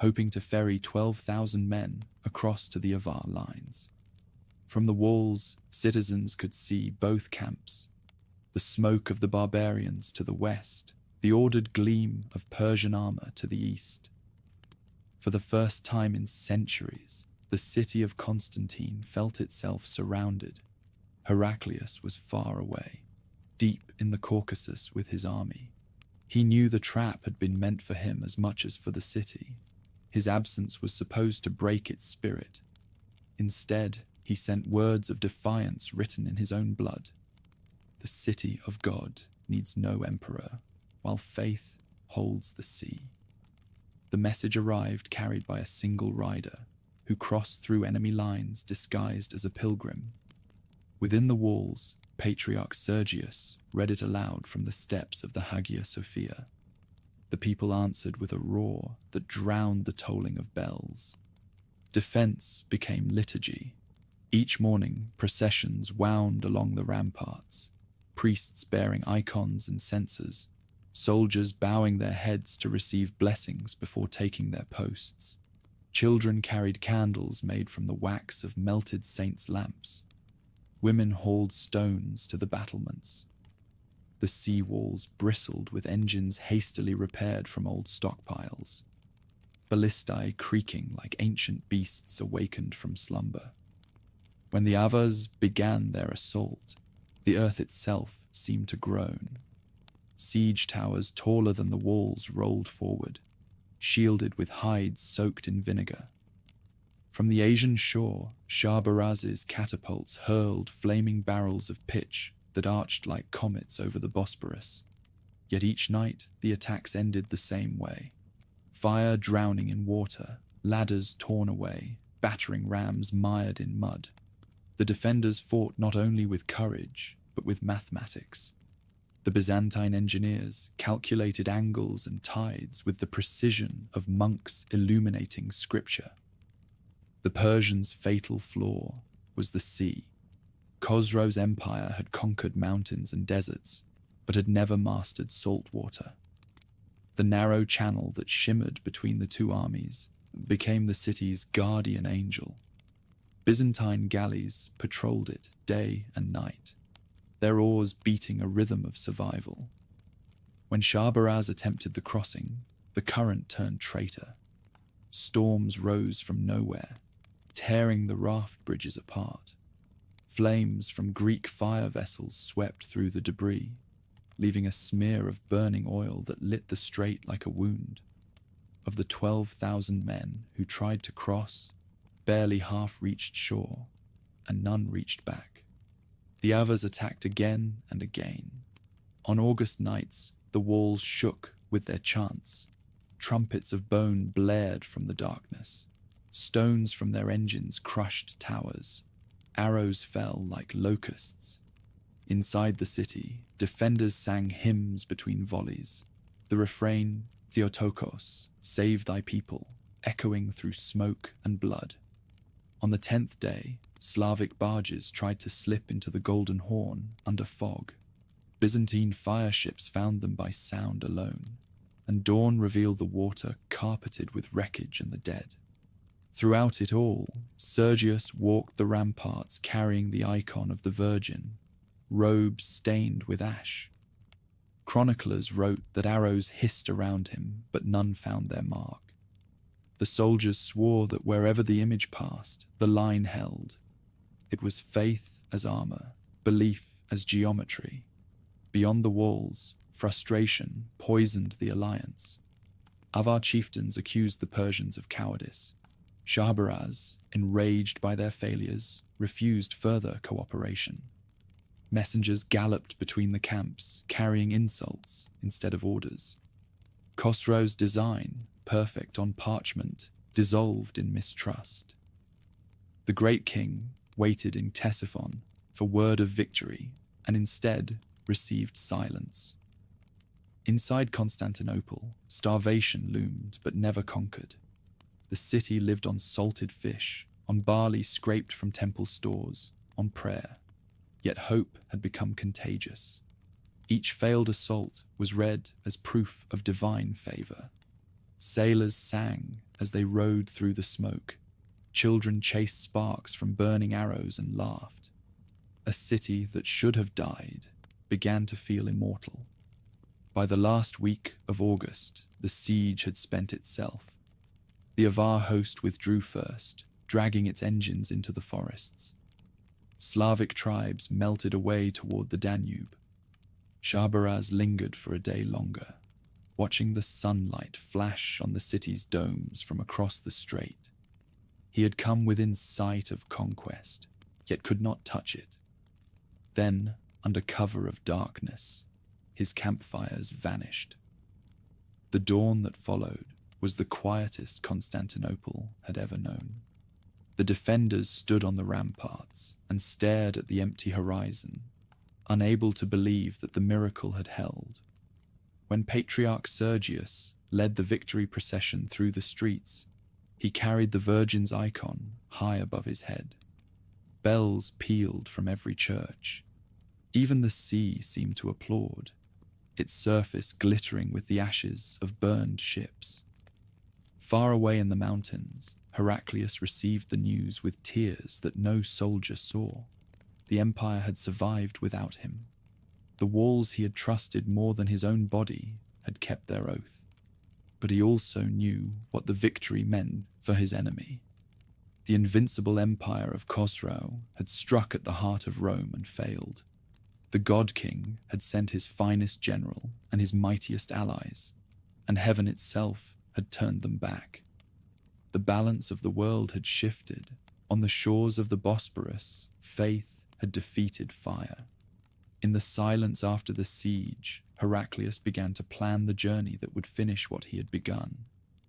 hoping to ferry 12,000 men across to the Avar lines. From the walls, citizens could see both camps, the smoke of the barbarians to the west, the ordered gleam of Persian armor to the east. For the first time in centuries, the city of Constantine felt itself surrounded. Heraclius was far away, deep in the Caucasus with his army. He knew the trap had been meant for him as much as for the city. His absence was supposed to break its spirit. Instead, he sent words of defiance written in his own blood. The city of God needs no emperor, while faith holds the sea. The message arrived carried by a single rider, who crossed through enemy lines disguised as a pilgrim. Within the walls, Patriarch Sergius read it aloud from the steps of the Hagia Sophia. The people answered with a roar that drowned the tolling of bells. Defense became liturgy. Each morning, processions wound along the ramparts, priests bearing icons and censers, soldiers bowing their heads to receive blessings before taking their posts. Children carried candles made from the wax of melted saints' lamps. Women hauled stones to the battlements. The sea walls bristled with engines hastily repaired from old stockpiles, ballistae creaking like ancient beasts awakened from slumber. When the Avars began their assault, the earth itself seemed to groan. Siege towers taller than the walls rolled forward, shielded with hides soaked in vinegar. From the Asian shore, Shah Baraz's catapults hurled flaming barrels of pitch that arched like comets over the Bosporus. Yet each night the attacks ended the same way. Fire drowning in water, ladders torn away, battering rams mired in mud. The defenders fought not only with courage, but with mathematics. The Byzantine engineers calculated angles and tides with the precision of monks illuminating scripture. The Persians' fatal flaw was the sea. Khosrow's empire had conquered mountains and deserts, but had never mastered salt water. The narrow channel that shimmered between the two armies became the city's guardian angel. Byzantine galleys patrolled it day and night, their oars beating a rhythm of survival. When Shah Baraz attempted the crossing, the current turned traitor. Storms rose from nowhere, tearing the raft bridges apart. Flames from Greek fire vessels swept through the debris, leaving a smear of burning oil that lit the strait like a wound. Of the 12,000 men who tried to cross, barely half reached shore, and none reached back. The Avars attacked again and again. On August nights, the walls shook with their chants. Trumpets of bone blared from the darkness. Stones from their engines crushed towers. Arrows fell like locusts. Inside the city, defenders sang hymns between volleys. The refrain, Theotokos, save thy people, echoing through smoke and blood. On the 10th day, Slavic barges tried to slip into the Golden Horn under fog. Byzantine fire ships found them by sound alone, and dawn revealed the water carpeted with wreckage and the dead. Throughout it all, Sergius walked the ramparts carrying the icon of the Virgin, robes stained with ash. Chroniclers wrote that arrows hissed around him, but none found their mark. The soldiers swore that wherever the image passed, the line held. It was faith as armor, belief as geometry. Beyond the walls, frustration poisoned the alliance. Avar chieftains accused the Persians of cowardice. Shah Baraz, enraged by their failures, refused further cooperation. Messengers galloped between the camps, carrying insults instead of orders. Khosrow's design, perfect on parchment, dissolved in mistrust. The great king waited in Ctesiphon for word of victory and instead received silence. Inside Constantinople, starvation loomed but never conquered. The city lived on salted fish, on barley scraped from temple stores, on prayer. Yet hope had become contagious. Each failed assault was read as proof of divine favor. Sailors sang as they rode through the smoke. Children chased sparks from burning arrows and laughed. A city that should have died began to feel immortal. By the last week of August, the siege had spent itself. The Avar host withdrew first, dragging its engines into the forests. Slavic tribes melted away toward the Danube. Shah Baraz lingered for a day longer, watching the sunlight flash on the city's domes from across the strait. He had come within sight of conquest, yet could not touch it. Then, under cover of darkness, his campfires vanished. The dawn that followed was the quietest Constantinople had ever known. The defenders stood on the ramparts and stared at the empty horizon, unable to believe that the miracle had held. When Patriarch Sergius led the victory procession through the streets, he carried the Virgin's icon high above his head. Bells pealed from every church. Even the sea seemed to applaud, its surface glittering with the ashes of burned ships. Far away in the mountains, Heraclius received the news with tears that no soldier saw. The empire had survived without him. The walls he had trusted more than his own body had kept their oath. But he also knew what the victory meant for his enemy. The invincible empire of Khosrau had struck at the heart of Rome and failed. The God King had sent his finest general and his mightiest allies, and heaven itself had turned them back. The balance of the world had shifted. On the shores of the Bosporus, faith had defeated fire. In the silence after the siege, Heraclius began to plan the journey that would finish what he had begun,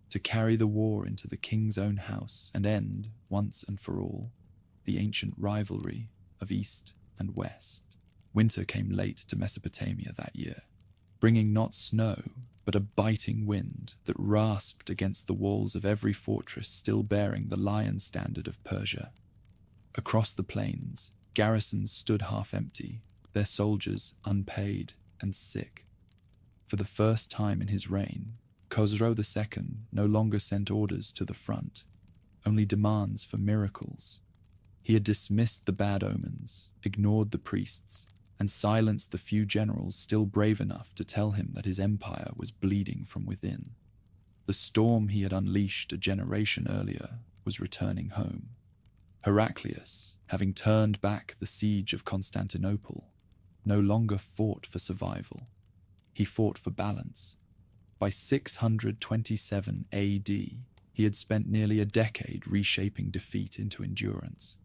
to carry the war into the king's own house and end, once and for all, the ancient rivalry of East and West. Winter came late to Mesopotamia that year, bringing not snow, but a biting wind that rasped against the walls of every fortress still bearing the lion standard of Persia. Across the plains, garrisons stood half empty, their soldiers unpaid and sick. For the first time in his reign, Khosrau II no longer sent orders to the front, only demands for miracles. He had dismissed the bad omens, ignored the priests, and silenced the few generals still brave enough to tell him that his empire was bleeding from within. The storm he had unleashed a generation earlier was returning home. Heraclius, having turned back the siege of Constantinople, no longer fought for survival. He fought for balance. By 627 AD, he had spent nearly a decade reshaping defeat into endurance.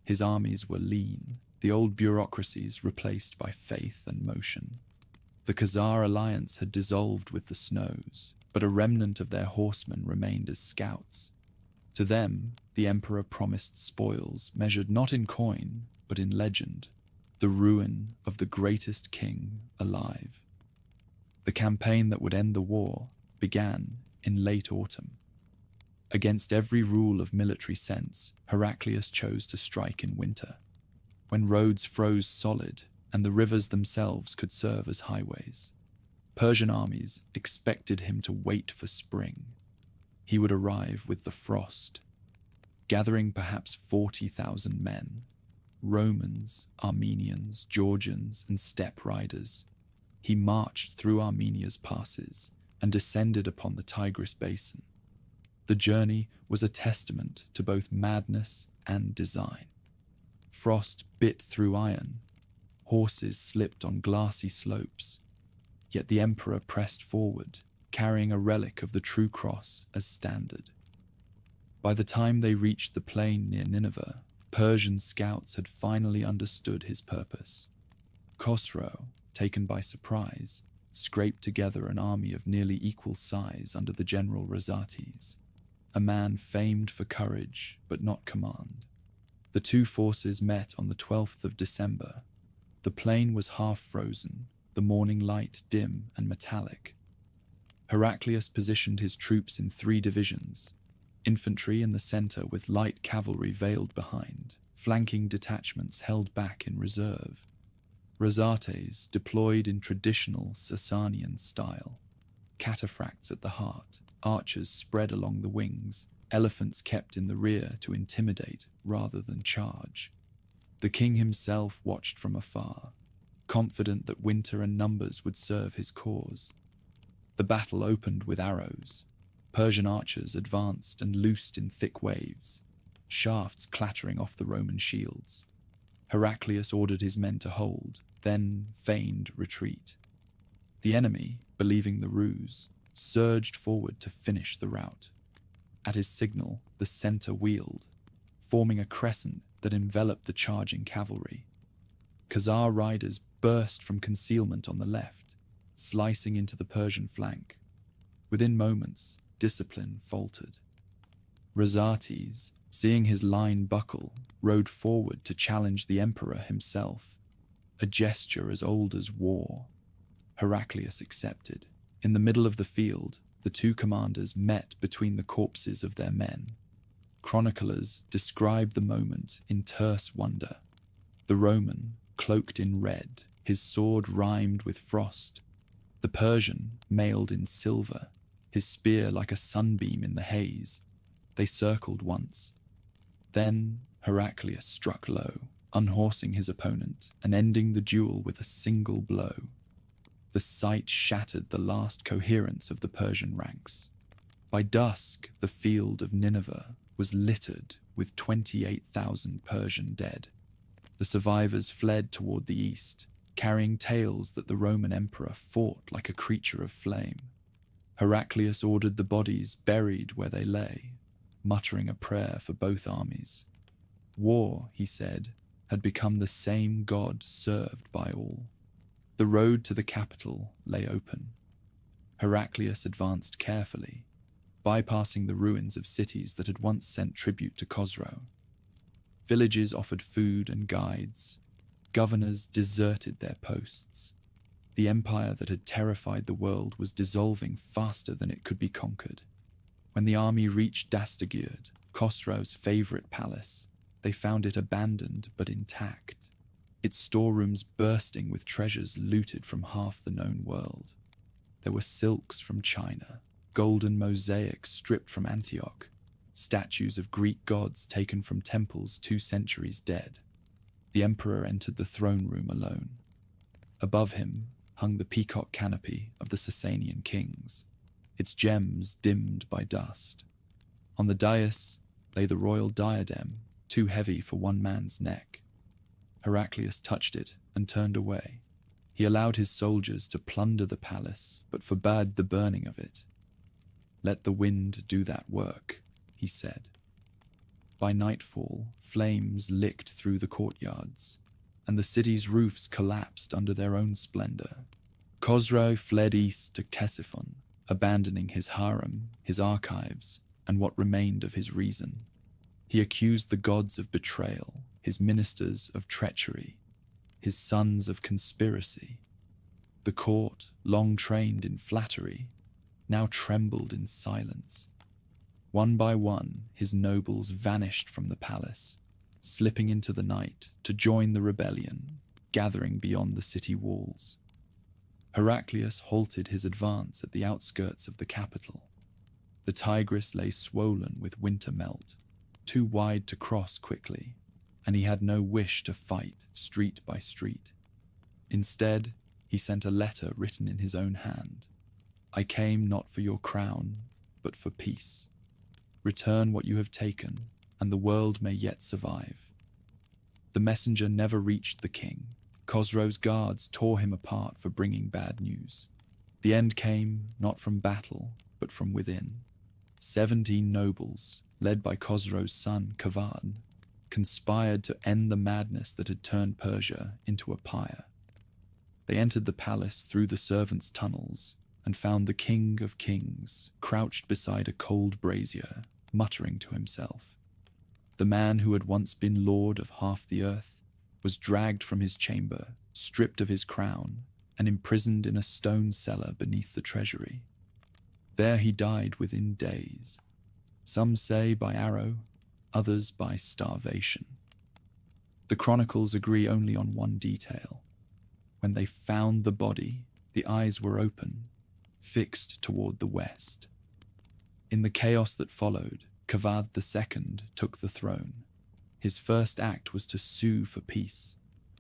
His armies were lean, the old bureaucracies replaced by faith and motion. The Khazar alliance had dissolved with the snows, but a remnant of their horsemen remained as scouts. To them, the emperor promised spoils measured not in coin, but in legend, the ruin of the greatest king alive. The campaign that would end the war began in late autumn. Against every rule of military sense, Heraclius chose to strike in winter, when roads froze solid and the rivers themselves could serve as highways. Persian armies expected him to wait for spring. He would arrive with the frost, gathering perhaps 40,000 men, Romans, Armenians, Georgians, and steppe riders. He marched through Armenia's passes and descended upon the Tigris basin. The journey was a testament to both madness and design. Frost bit through iron, horses slipped on glassy slopes, yet the emperor pressed forward, carrying a relic of the true cross as standard. By the time they reached the plain near Nineveh, Persian scouts had finally understood his purpose. Khosrau, taken by surprise, scraped together an army of nearly equal size under the general Rhazates, a man famed for courage but not command. The two forces met on the 12th of December. The plain was half frozen, the morning light dim and metallic. Heraclius positioned his troops in 3 divisions, infantry in the center with light cavalry veiled behind, flanking detachments held back in reserve. Rhazates deployed in traditional Sasanian style, cataphracts at the heart, archers spread along the wings, elephants kept in the rear to intimidate rather than charge. The king himself watched from afar, confident that winter and numbers would serve his cause. The battle opened with arrows. Persian archers advanced and loosed in thick waves, shafts clattering off the Roman shields. Heraclius ordered his men to hold, then feigned retreat. The enemy, believing the ruse, surged forward to finish the rout. At his signal, the center wheeled, forming a crescent that enveloped the charging cavalry. Khazar riders burst from concealment on the left, slicing into the Persian flank. Within moments, discipline faltered. Rhazates, seeing his line buckle, rode forward to challenge the emperor himself, a gesture as old as war. Heraclius accepted. In the middle of the field, the two commanders met between the corpses of their men. Chroniclers describe the moment in terse wonder. The Roman, cloaked in red, his sword rimed with frost. The Persian, mailed in silver, his spear like a sunbeam in the haze. They circled once. Then Heraclius struck low, unhorsing his opponent and ending the duel with a single blow. The sight shattered the last coherence of the Persian ranks. By dusk, the field of Nineveh was littered with 28,000 Persian dead. The survivors fled toward the east, carrying tales that the Roman emperor fought like a creature of flame. Heraclius ordered the bodies buried where they lay, muttering a prayer for both armies. War, he said, had become the same god served by all. The road to the capital lay open. Heraclius advanced carefully, bypassing the ruins of cities that had once sent tribute to Khosrow. Villages offered food and guides. Governors deserted their posts. The empire that had terrified the world was dissolving faster than it could be conquered. When the army reached Dastagerd, Khosrow's favorite palace, they found it abandoned but intact, its storerooms bursting with treasures looted from half the known world. There were silks from China, golden mosaics stripped from Antioch, statues of Greek gods taken from temples 2 centuries dead. The emperor entered the throne room alone. Above him hung the peacock canopy of the Sasanian kings, its gems dimmed by dust. On the dais lay the royal diadem, too heavy for one man's neck. Heraclius touched it and turned away. He allowed his soldiers to plunder the palace, but forbade the burning of it. "Let the wind do that work," he said. By nightfall, flames licked through the courtyards, and the city's roofs collapsed under their own splendor. Khosrow fled east to Ctesiphon, abandoning his harem, his archives, and what remained of his reason. He accused the gods of betrayal, his ministers of treachery, his sons of conspiracy. The court, long trained in flattery, now trembled in silence. One by one, his nobles vanished from the palace, slipping into the night to join the rebellion, gathering beyond the city walls. Heraclius halted his advance at the outskirts of the capital. The Tigris lay swollen with winter melt, too wide to cross quickly, and he had no wish to fight street by street. Instead, he sent a letter written in his own hand. "I came not for your crown, but for peace. Return what you have taken, and the world may yet survive." The messenger never reached the king. Khosrow's guards tore him apart for bringing bad news. The end came not from battle, but from within. 17 nobles, led by Khosrow's son Kavad, conspired to end the madness that had turned Persia into a pyre. They entered the palace through the servants' tunnels and found the king of kings crouched beside a cold brazier, muttering to himself. The man who had once been lord of half the earth was dragged from his chamber, stripped of his crown, and imprisoned in a stone cellar beneath the treasury. There he died within days. Some say by arrow, others by starvation. The chronicles agree only on one detail. When they found the body, the eyes were open, fixed toward the west. In the chaos that followed, Kavad II took the throne. His first act was to sue for peace.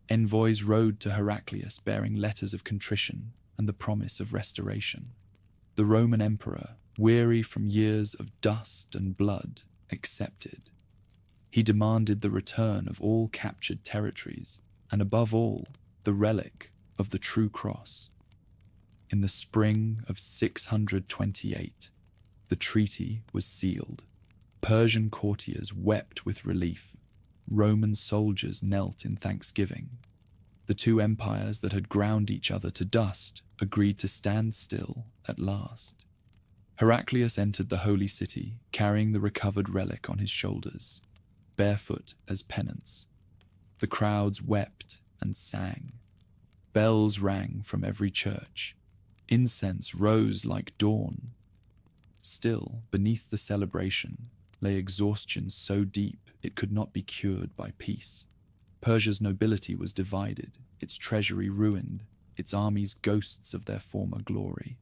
Envoys rode to Heraclius bearing letters of contrition and the promise of restoration. The Roman emperor, weary from years of dust and blood, accepted. He demanded the return of all captured territories, and above all, the relic of the true cross. In the spring of 628, the treaty was sealed. Persian courtiers wept with relief. Roman soldiers knelt in thanksgiving. The two empires that had ground each other to dust agreed to stand still at last. Heraclius entered the holy city, carrying the recovered relic on his shoulders, barefoot as penance. The crowds wept and sang. Bells rang from every church. Incense rose like dawn. Still, beneath the celebration, lay exhaustion so deep it could not be cured by peace. Persia's nobility was divided, its treasury ruined, its armies ghosts of their former glory.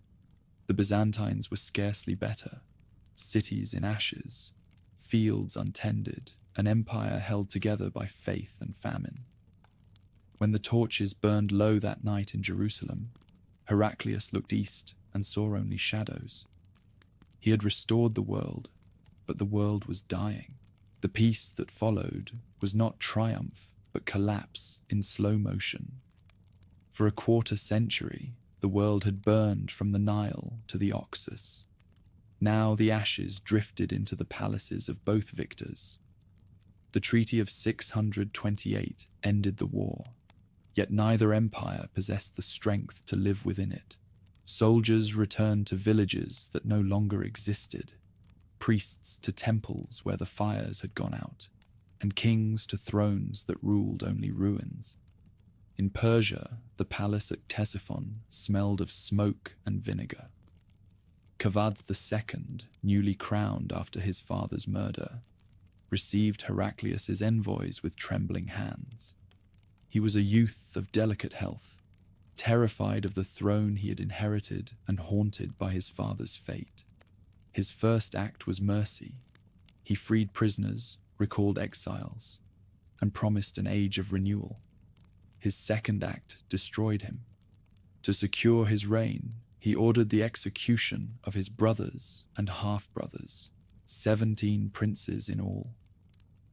The Byzantines were scarcely better, cities in ashes, fields untended, an empire held together by faith and famine. When the torches burned low that night in Jerusalem, Heraclius looked east and saw only shadows. He had restored the world, but the world was dying. The peace that followed was not triumph, but collapse in slow motion. For a quarter century, the world had burned from the Nile to the Oxus. Now the ashes drifted into the palaces of both victors. The Treaty of 628 ended the war, yet neither empire possessed the strength to live within it. Soldiers returned to villages that no longer existed, priests to temples where the fires had gone out, and kings to thrones that ruled only ruins. In Persia, the palace at Ctesiphon smelled of smoke and vinegar. Kavad II, newly crowned after his father's murder, received Heraclius's envoys with trembling hands. He was a youth of delicate health, terrified of the throne he had inherited and haunted by his father's fate. His first act was mercy. He freed prisoners, recalled exiles, and promised an age of renewal. His second act destroyed him. To secure his reign, he ordered the execution of his brothers and half-brothers, 17 princes in all.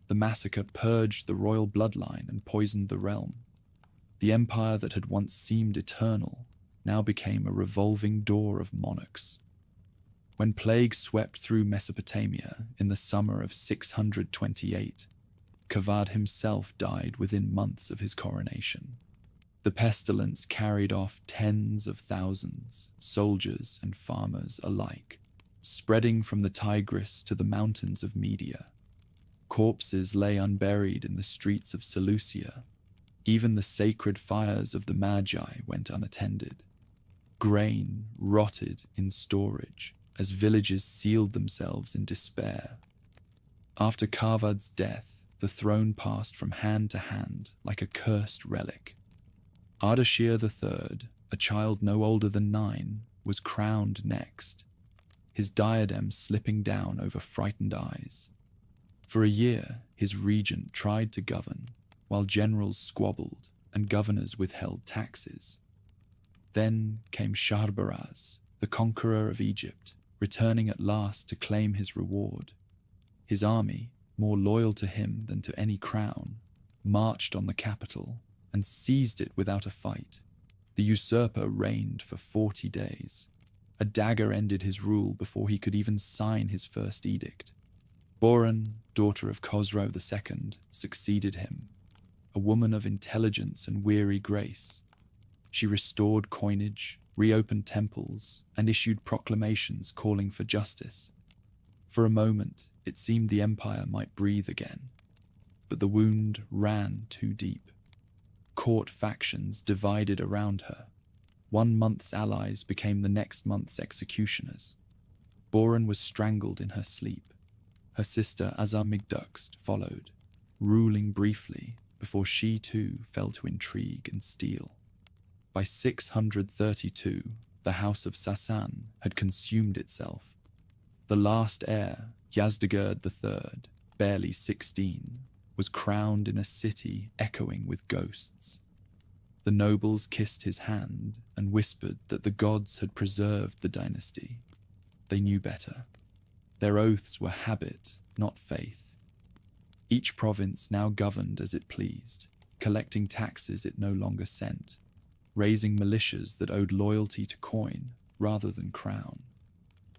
The massacre purged the royal bloodline and poisoned the realm. The empire that had once seemed eternal now became a revolving door of monarchs. When plague swept through Mesopotamia in the summer of 628, Kavad himself died within months of his coronation. The pestilence carried off tens of thousands, soldiers and farmers alike, spreading from the Tigris to the mountains of Media. Corpses lay unburied in the streets of Seleucia. Even the sacred fires of the Magi went unattended. Grain rotted in storage as villages sealed themselves in despair. After Kavad's death, the throne passed from hand to hand like a cursed relic. Ardashir III, a child no older than 9, was crowned next, his diadem slipping down over frightened eyes. For a year, his regent tried to govern, while generals squabbled and governors withheld taxes. Then came Shahrbaraz, the conqueror of Egypt, returning at last to claim his reward. His army, more loyal to him than to any crown, marched on the capital and seized it without a fight. The usurper reigned for 40 days. A dagger ended his rule before he could even sign his first edict. Boran, daughter of Khosrow II, succeeded him, a woman of intelligence and weary grace. She restored coinage, reopened temples, and issued proclamations calling for justice. For a moment, it seemed the empire might breathe again, but the wound ran too deep. Court factions divided around her. One month's allies became the next month's executioners. Boran was strangled in her sleep. Her sister Azarmigdux followed, ruling briefly before she too fell to intrigue and steel. By 632, the house of Sasan had consumed itself. The last heir, Yazdegerd III, barely 16, was crowned in a city echoing with ghosts. The nobles kissed his hand and whispered that the gods had preserved the dynasty. They knew better. Their oaths were habit, not faith. Each province now governed as it pleased, collecting taxes it no longer sent, raising militias that owed loyalty to coin rather than crown.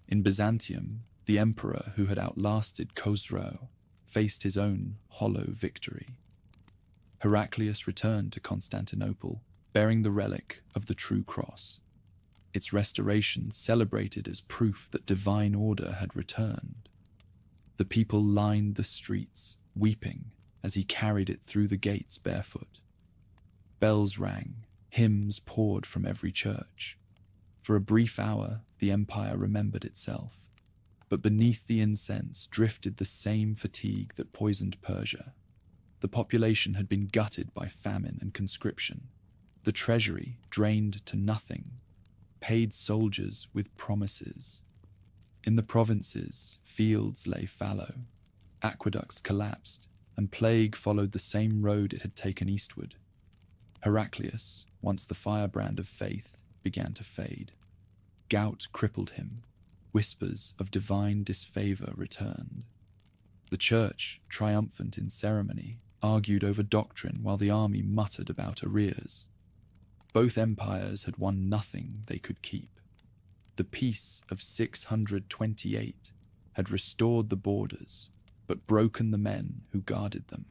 In Byzantium, the emperor who had outlasted Khosrow faced his own hollow victory. Heraclius returned to Constantinople, bearing the relic of the true cross, its restoration celebrated as proof that divine order had returned. The people lined the streets, weeping as he carried it through the gates barefoot. Bells rang, hymns poured from every church. For a brief hour, the empire remembered itself, but beneath the incense drifted the same fatigue that poisoned Persia. The population had been gutted by famine and conscription, the treasury drained to nothing, paid soldiers with promises. In the provinces, fields lay fallow, aqueducts collapsed, and plague followed the same road it had taken eastward. Heraclius, once the firebrand of faith, began to fade. Gout crippled him. Whispers of divine disfavor returned. The church, triumphant in ceremony, argued over doctrine while the army muttered about arrears. Both empires had won nothing they could keep. The peace of 628 had restored the borders, but broken the men who guarded them.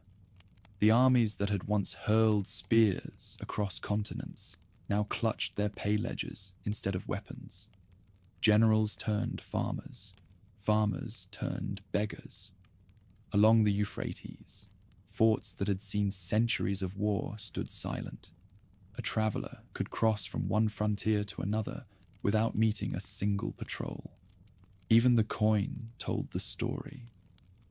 The armies that had once hurled spears across continents now clutched their pay ledgers instead of weapons. Generals turned farmers. Farmers turned beggars. Along the Euphrates, forts that had seen centuries of war stood silent. A traveler could cross from one frontier to another without meeting a single patrol. Even the coin told the story.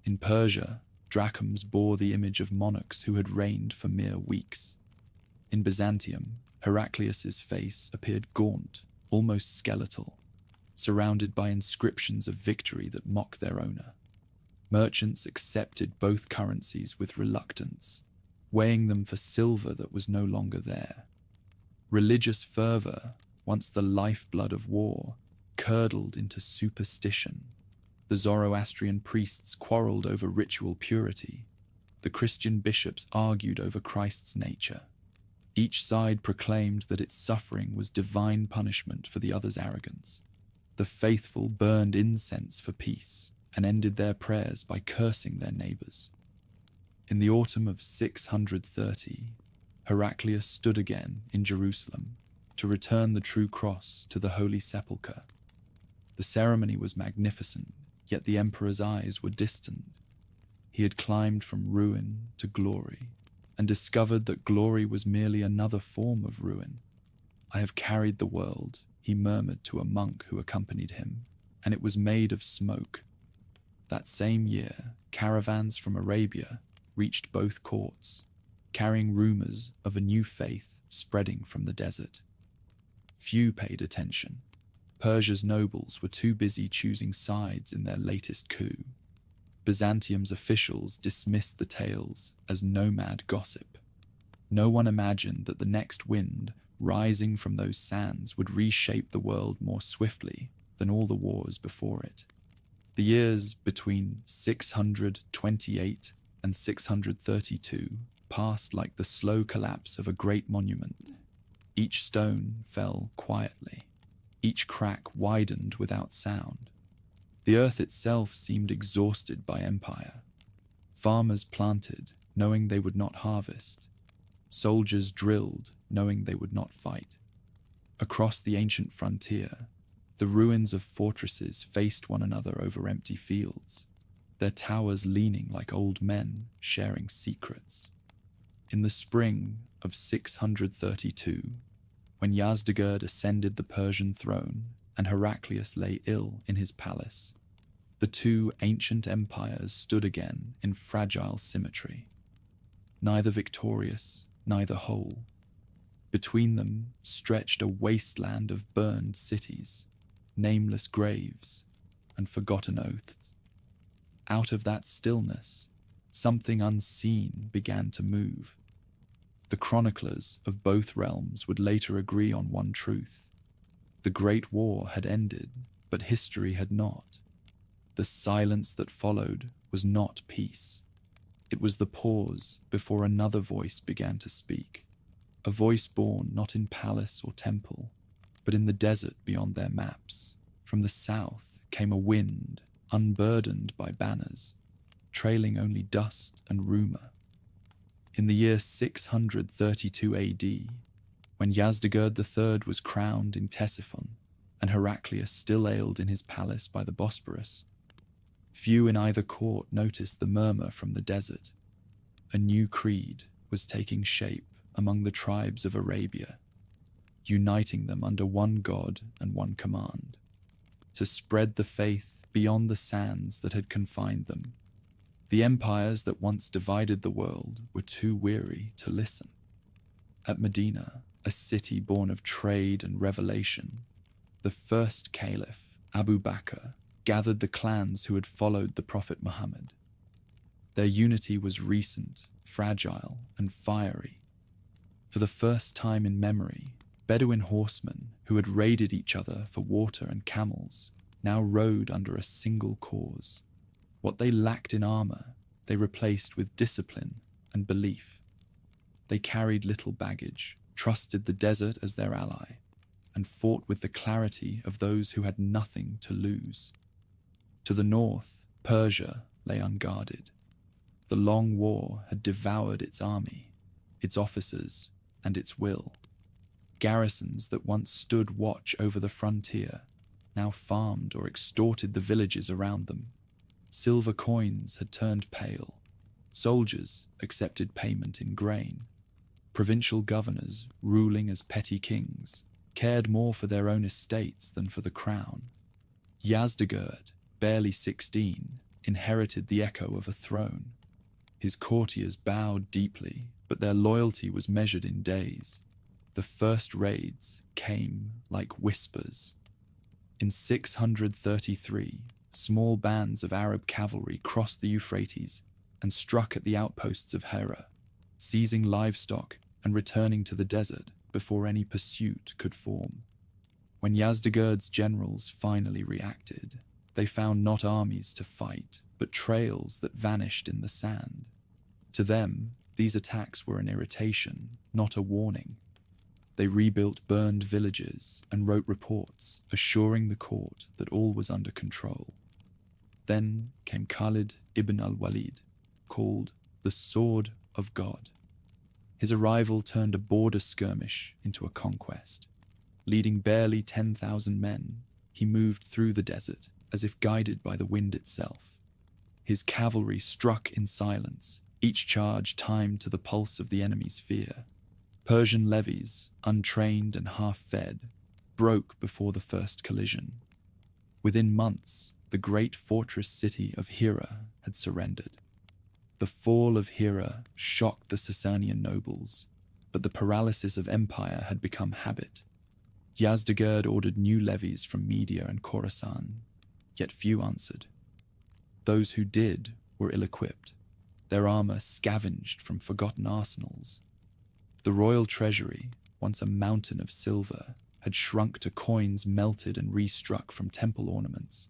In Persia, drachms bore the image of monarchs who had reigned for mere weeks. In Byzantium, Heraclius's face appeared gaunt, almost skeletal, surrounded by inscriptions of victory that mock their owner. Merchants accepted both currencies with reluctance, weighing them for silver that was no longer there. Religious fervor, once the lifeblood of war, curdled into superstition. The Zoroastrian priests quarreled over ritual purity. The Christian bishops argued over Christ's nature. Each side proclaimed that its suffering was divine punishment for the other's arrogance. The faithful burned incense for peace and ended their prayers by cursing their neighbors. In the autumn of 630, Heraclius stood again in Jerusalem to return the true cross to the Holy Sepulchre. The ceremony was magnificent, yet the emperor's eyes were distant. He had climbed from ruin to glory, and discovered that glory was merely another form of ruin. "I have carried the world," he murmured to a monk who accompanied him, "and it was made of smoke." That same year, caravans from Arabia reached both courts, carrying rumors of a new faith spreading from the desert. Few paid attention. Persia's nobles were too busy choosing sides in their latest coup. Byzantium's officials dismissed the tales as nomad gossip. No one imagined that the next wind rising from those sands would reshape the world more swiftly than all the wars before it. The years between 628 and 632 passed like the slow collapse of a great monument. Each stone fell quietly. Each crack widened without sound. The earth itself seemed exhausted by empire. Farmers planted, knowing they would not harvest. Soldiers drilled, knowing they would not fight. Across the ancient frontier, the ruins of fortresses faced one another over empty fields, their towers leaning like old men sharing secrets. In the spring of 632, when Yazdegerd ascended the Persian throne and Heraclius lay ill in his palace, the two ancient empires stood again in fragile symmetry, neither victorious, neither whole. Between them stretched a wasteland of burned cities, nameless graves, and forgotten oaths. Out of that stillness, something unseen began to move. The chroniclers of both realms would later agree on one truth. The Great War had ended, but history had not. The silence that followed was not peace. It was the pause before another voice began to speak, a voice born not in palace or temple, but in the desert beyond their maps. From the south came a wind, unburdened by banners, trailing only dust and rumor. In the year 632 AD, when Yazdegerd III was crowned in Ctesiphon and Heraclius still ailed in his palace by the Bosporus, few in either court noticed the murmur from the desert. A new creed was taking shape among the tribes of Arabia, uniting them under one God and one command: to spread the faith beyond the sands that had confined them. The empires that once divided the world were too weary to listen. At Medina, a city born of trade and revelation, the first caliph, Abu Bakr, gathered the clans who had followed the Prophet Muhammad. Their unity was recent, fragile, and fiery. For the first time in memory, Bedouin horsemen who had raided each other for water and camels now rode under a single cause. What they lacked in armor, they replaced with discipline and belief. They carried little baggage, trusted the desert as their ally, and fought with the clarity of those who had nothing to lose. To the north, Persia lay unguarded. The long war had devoured its army, its officers, and its will. Garrisons that once stood watch over the frontier now farmed or extorted the villages around them. Silver coins had turned pale. Soldiers accepted payment in grain. Provincial governors, ruling as petty kings, cared more for their own estates than for the crown. Yazdegerd, barely 16, inherited the echo of a throne. His courtiers bowed deeply, but their loyalty was measured in days. The first raids came like whispers. In 633, small bands of Arab cavalry crossed the Euphrates and struck at the outposts of Hera, seizing livestock and returning to the desert before any pursuit could form. When Yazdegerd's generals finally reacted, they found not armies to fight, but trails that vanished in the sand. To them, these attacks were an irritation, not a warning. They rebuilt burned villages and wrote reports assuring the court that all was under control. Then came Khalid ibn al-Walid, called the Sword of God. His arrival turned a border skirmish into a conquest. Leading barely 10,000 men, he moved through the desert as if guided by the wind itself. His cavalry struck in silence, each charge timed to the pulse of the enemy's fear. Persian levies, untrained and half-fed, broke before the first collision. Within months, the great fortress city of Hira had surrendered. The fall of Hira shocked the Sasanian nobles, but the paralysis of empire had become habit. Yazdegerd ordered new levies from Media and Khorasan, yet few answered. Those who did were ill-equipped, their armor scavenged from forgotten arsenals. The royal treasury, once a mountain of silver, had shrunk to coins melted and restruck from temple ornaments.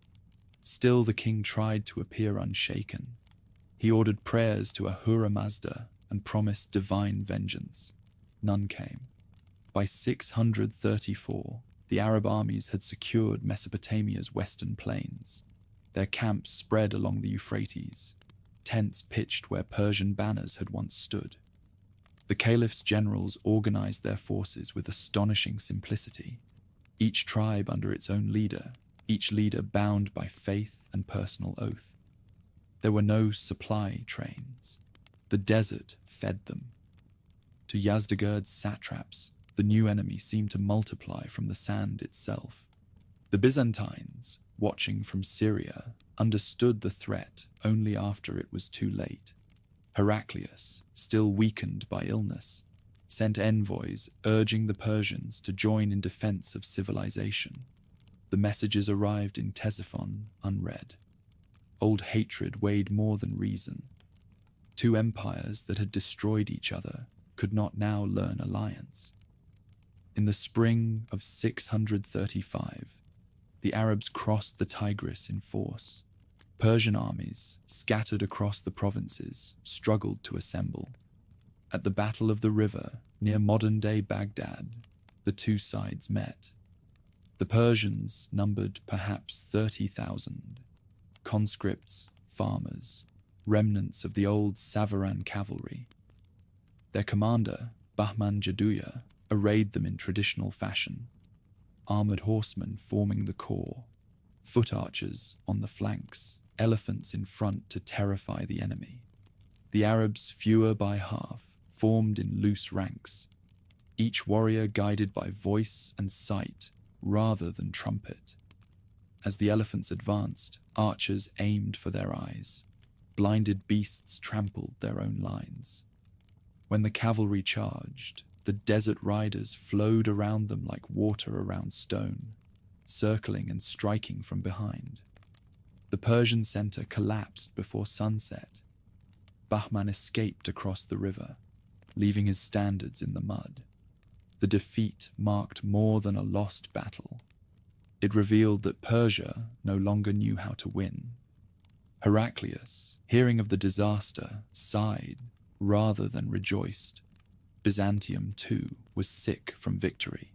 Still the king tried to appear unshaken. He ordered prayers to Ahura Mazda and promised divine vengeance. None came. By 634, the Arab armies had secured Mesopotamia's western plains. Their camps spread along the Euphrates, tents pitched where Persian banners had once stood. The caliph's generals organized their forces with astonishing simplicity, each tribe under its own leader, each leader bound by faith and personal oath. There were no supply trains. The desert fed them. To Yazdegerd's satraps, the new enemy seemed to multiply from the sand itself. The Byzantines, watching from Syria, understood the threat only after it was too late. Heraclius, still weakened by illness, sent envoys urging the Persians to join in defense of civilization. The messages arrived in Ctesiphon unread. Old hatred weighed more than reason. Two empires that had destroyed each other could not now learn alliance. In the spring of 635, the Arabs crossed the Tigris in force. Persian armies, scattered across the provinces, struggled to assemble. At the Battle of the River, near modern-day Baghdad, the two sides met. The Persians numbered perhaps 30,000, conscripts, farmers, remnants of the old Savaran cavalry. Their commander, Bahman Jaduya, arrayed them in traditional fashion, armored horsemen forming the core, foot archers on the flanks, elephants in front to terrify the enemy. The Arabs, fewer by half, formed in loose ranks, each warrior guided by voice and sight rather than trumpet. As the elephants advanced, archers aimed for their eyes. Blinded beasts trampled their own lines. When the cavalry charged, the desert riders flowed around them like water around stone, circling and striking from behind. The Persian center collapsed before sunset. Bahman escaped across the river, leaving his standards in the mud. The defeat marked more than a lost battle. It revealed that Persia no longer knew how to win. Heraclius, hearing of the disaster, sighed rather than rejoiced. Byzantium, too, was sick from victory.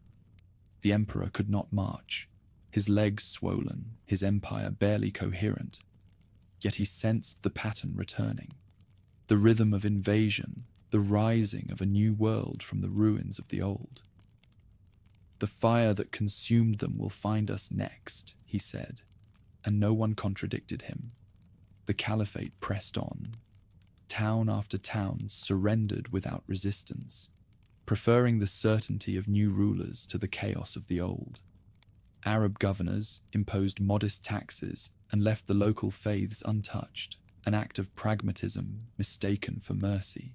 The emperor could not march, his legs swollen, his empire barely coherent. Yet he sensed the pattern returning. The rhythm of invasion, the rising of a new world from the ruins of the old. The fire that consumed them will find us next, he said, and no one contradicted him. The caliphate pressed on. Town after town surrendered without resistance, preferring the certainty of new rulers to the chaos of the old. Arab governors imposed modest taxes and left the local faiths untouched, an act of pragmatism mistaken for mercy.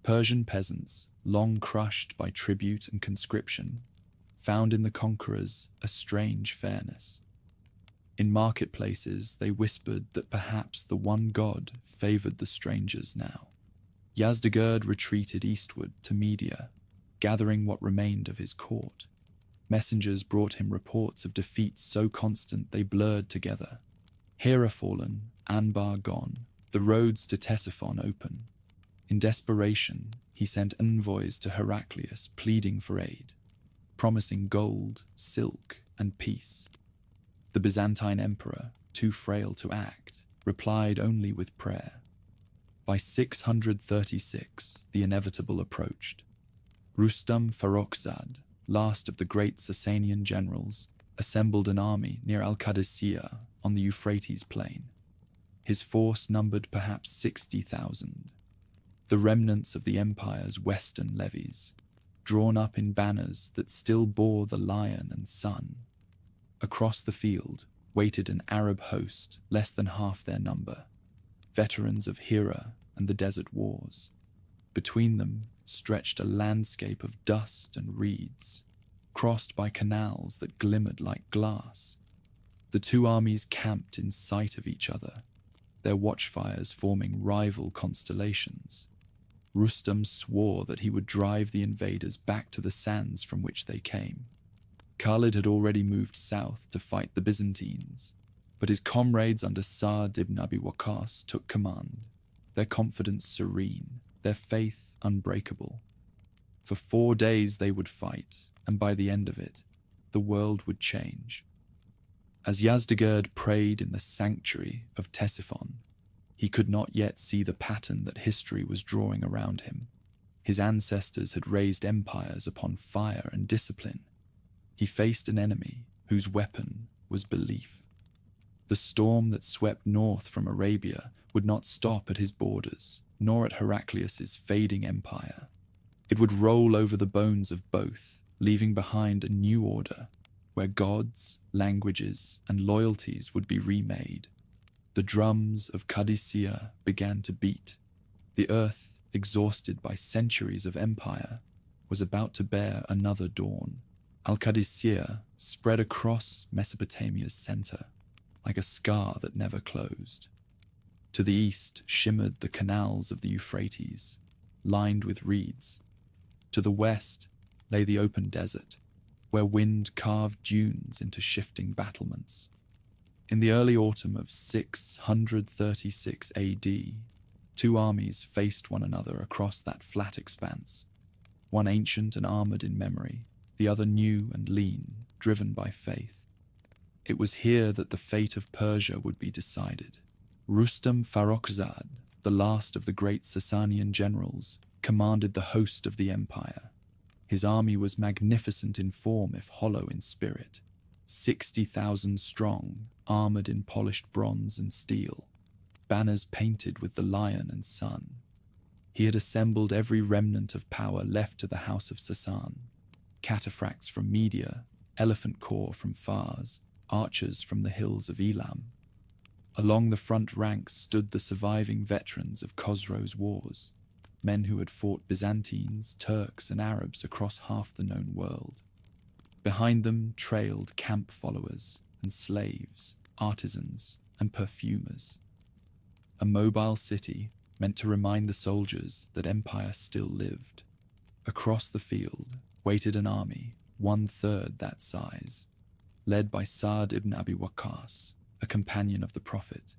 Persian peasants, long crushed by tribute and conscription, found in the conquerors a strange fairness. In marketplaces, they whispered that perhaps the one god favored the strangers now. Yazdegerd retreated eastward to Media, gathering what remained of his court. Messengers brought him reports of defeats so constant they blurred together. Hera fallen, Anbar gone, the roads to Ctesiphon open. In desperation, he sent envoys to Heraclius pleading for aid, promising gold, silk, and peace. The Byzantine emperor, too frail to act, replied only with prayer. By 636, the inevitable approached. Rustam Farrokhzad, last of the great Sasanian generals, assembled an army near Al-Qadisiyah on the Euphrates plain. His force numbered perhaps 60,000, the remnants of the empire's western levies, drawn up in banners that still bore the lion and sun. Across the field waited an Arab host less than half their number, veterans of Hira and the desert wars. Between them stretched a landscape of dust and reeds, crossed by canals that glimmered like glass. The two armies camped in sight of each other, their watchfires forming rival constellations. Rustam swore that he would drive the invaders back to the sands from which they came. Khalid had already moved south to fight the Byzantines, but his comrades under Sa'd ibn Abi Waqqas took command, their confidence serene, their faith unbreakable. For 4 days they would fight, and by the end of it, the world would change. As Yazdegerd prayed in the sanctuary of Ctesiphon, he could not yet see the pattern that history was drawing around him. His ancestors had raised empires upon fire and discipline. He faced an enemy whose weapon was belief. The storm that swept north from Arabia would not stop at his borders, nor at Heraclius's fading empire. It would roll over the bones of both, leaving behind a new order, where gods, languages, and loyalties would be remade. The drums of Qadisiyah began to beat. The earth, exhausted by centuries of empire, was about to bear another dawn. Al-Qadisiyah spread across Mesopotamia's center, like a scar that never closed. To the east shimmered the canals of the Euphrates, lined with reeds. To the west lay the open desert, where wind carved dunes into shifting battlements. In the early autumn of 636 AD, two armies faced one another across that flat expanse, one ancient and armored in memory, the other new and lean, driven by faith. It was here that the fate of Persia would be decided. Rustam Farrokhzad, the last of the great Sasanian generals, commanded the host of the empire. His army was magnificent in form if hollow in spirit, 60,000 strong, armored in polished bronze and steel, banners painted with the lion and sun. He had assembled every remnant of power left to the house of Sasan, cataphracts from Media, elephant corps from Fars, archers from the hills of Elam. Along the front ranks stood the surviving veterans of Khosrow's wars, men who had fought Byzantines, Turks, and Arabs across half the known world. Behind them trailed camp followers and slaves, artisans, and perfumers. A mobile city meant to remind the soldiers that empire still lived. Across the field waited an army 1/3 that size, led by Sa'd ibn Abi Waqqas, a companion of the Prophet.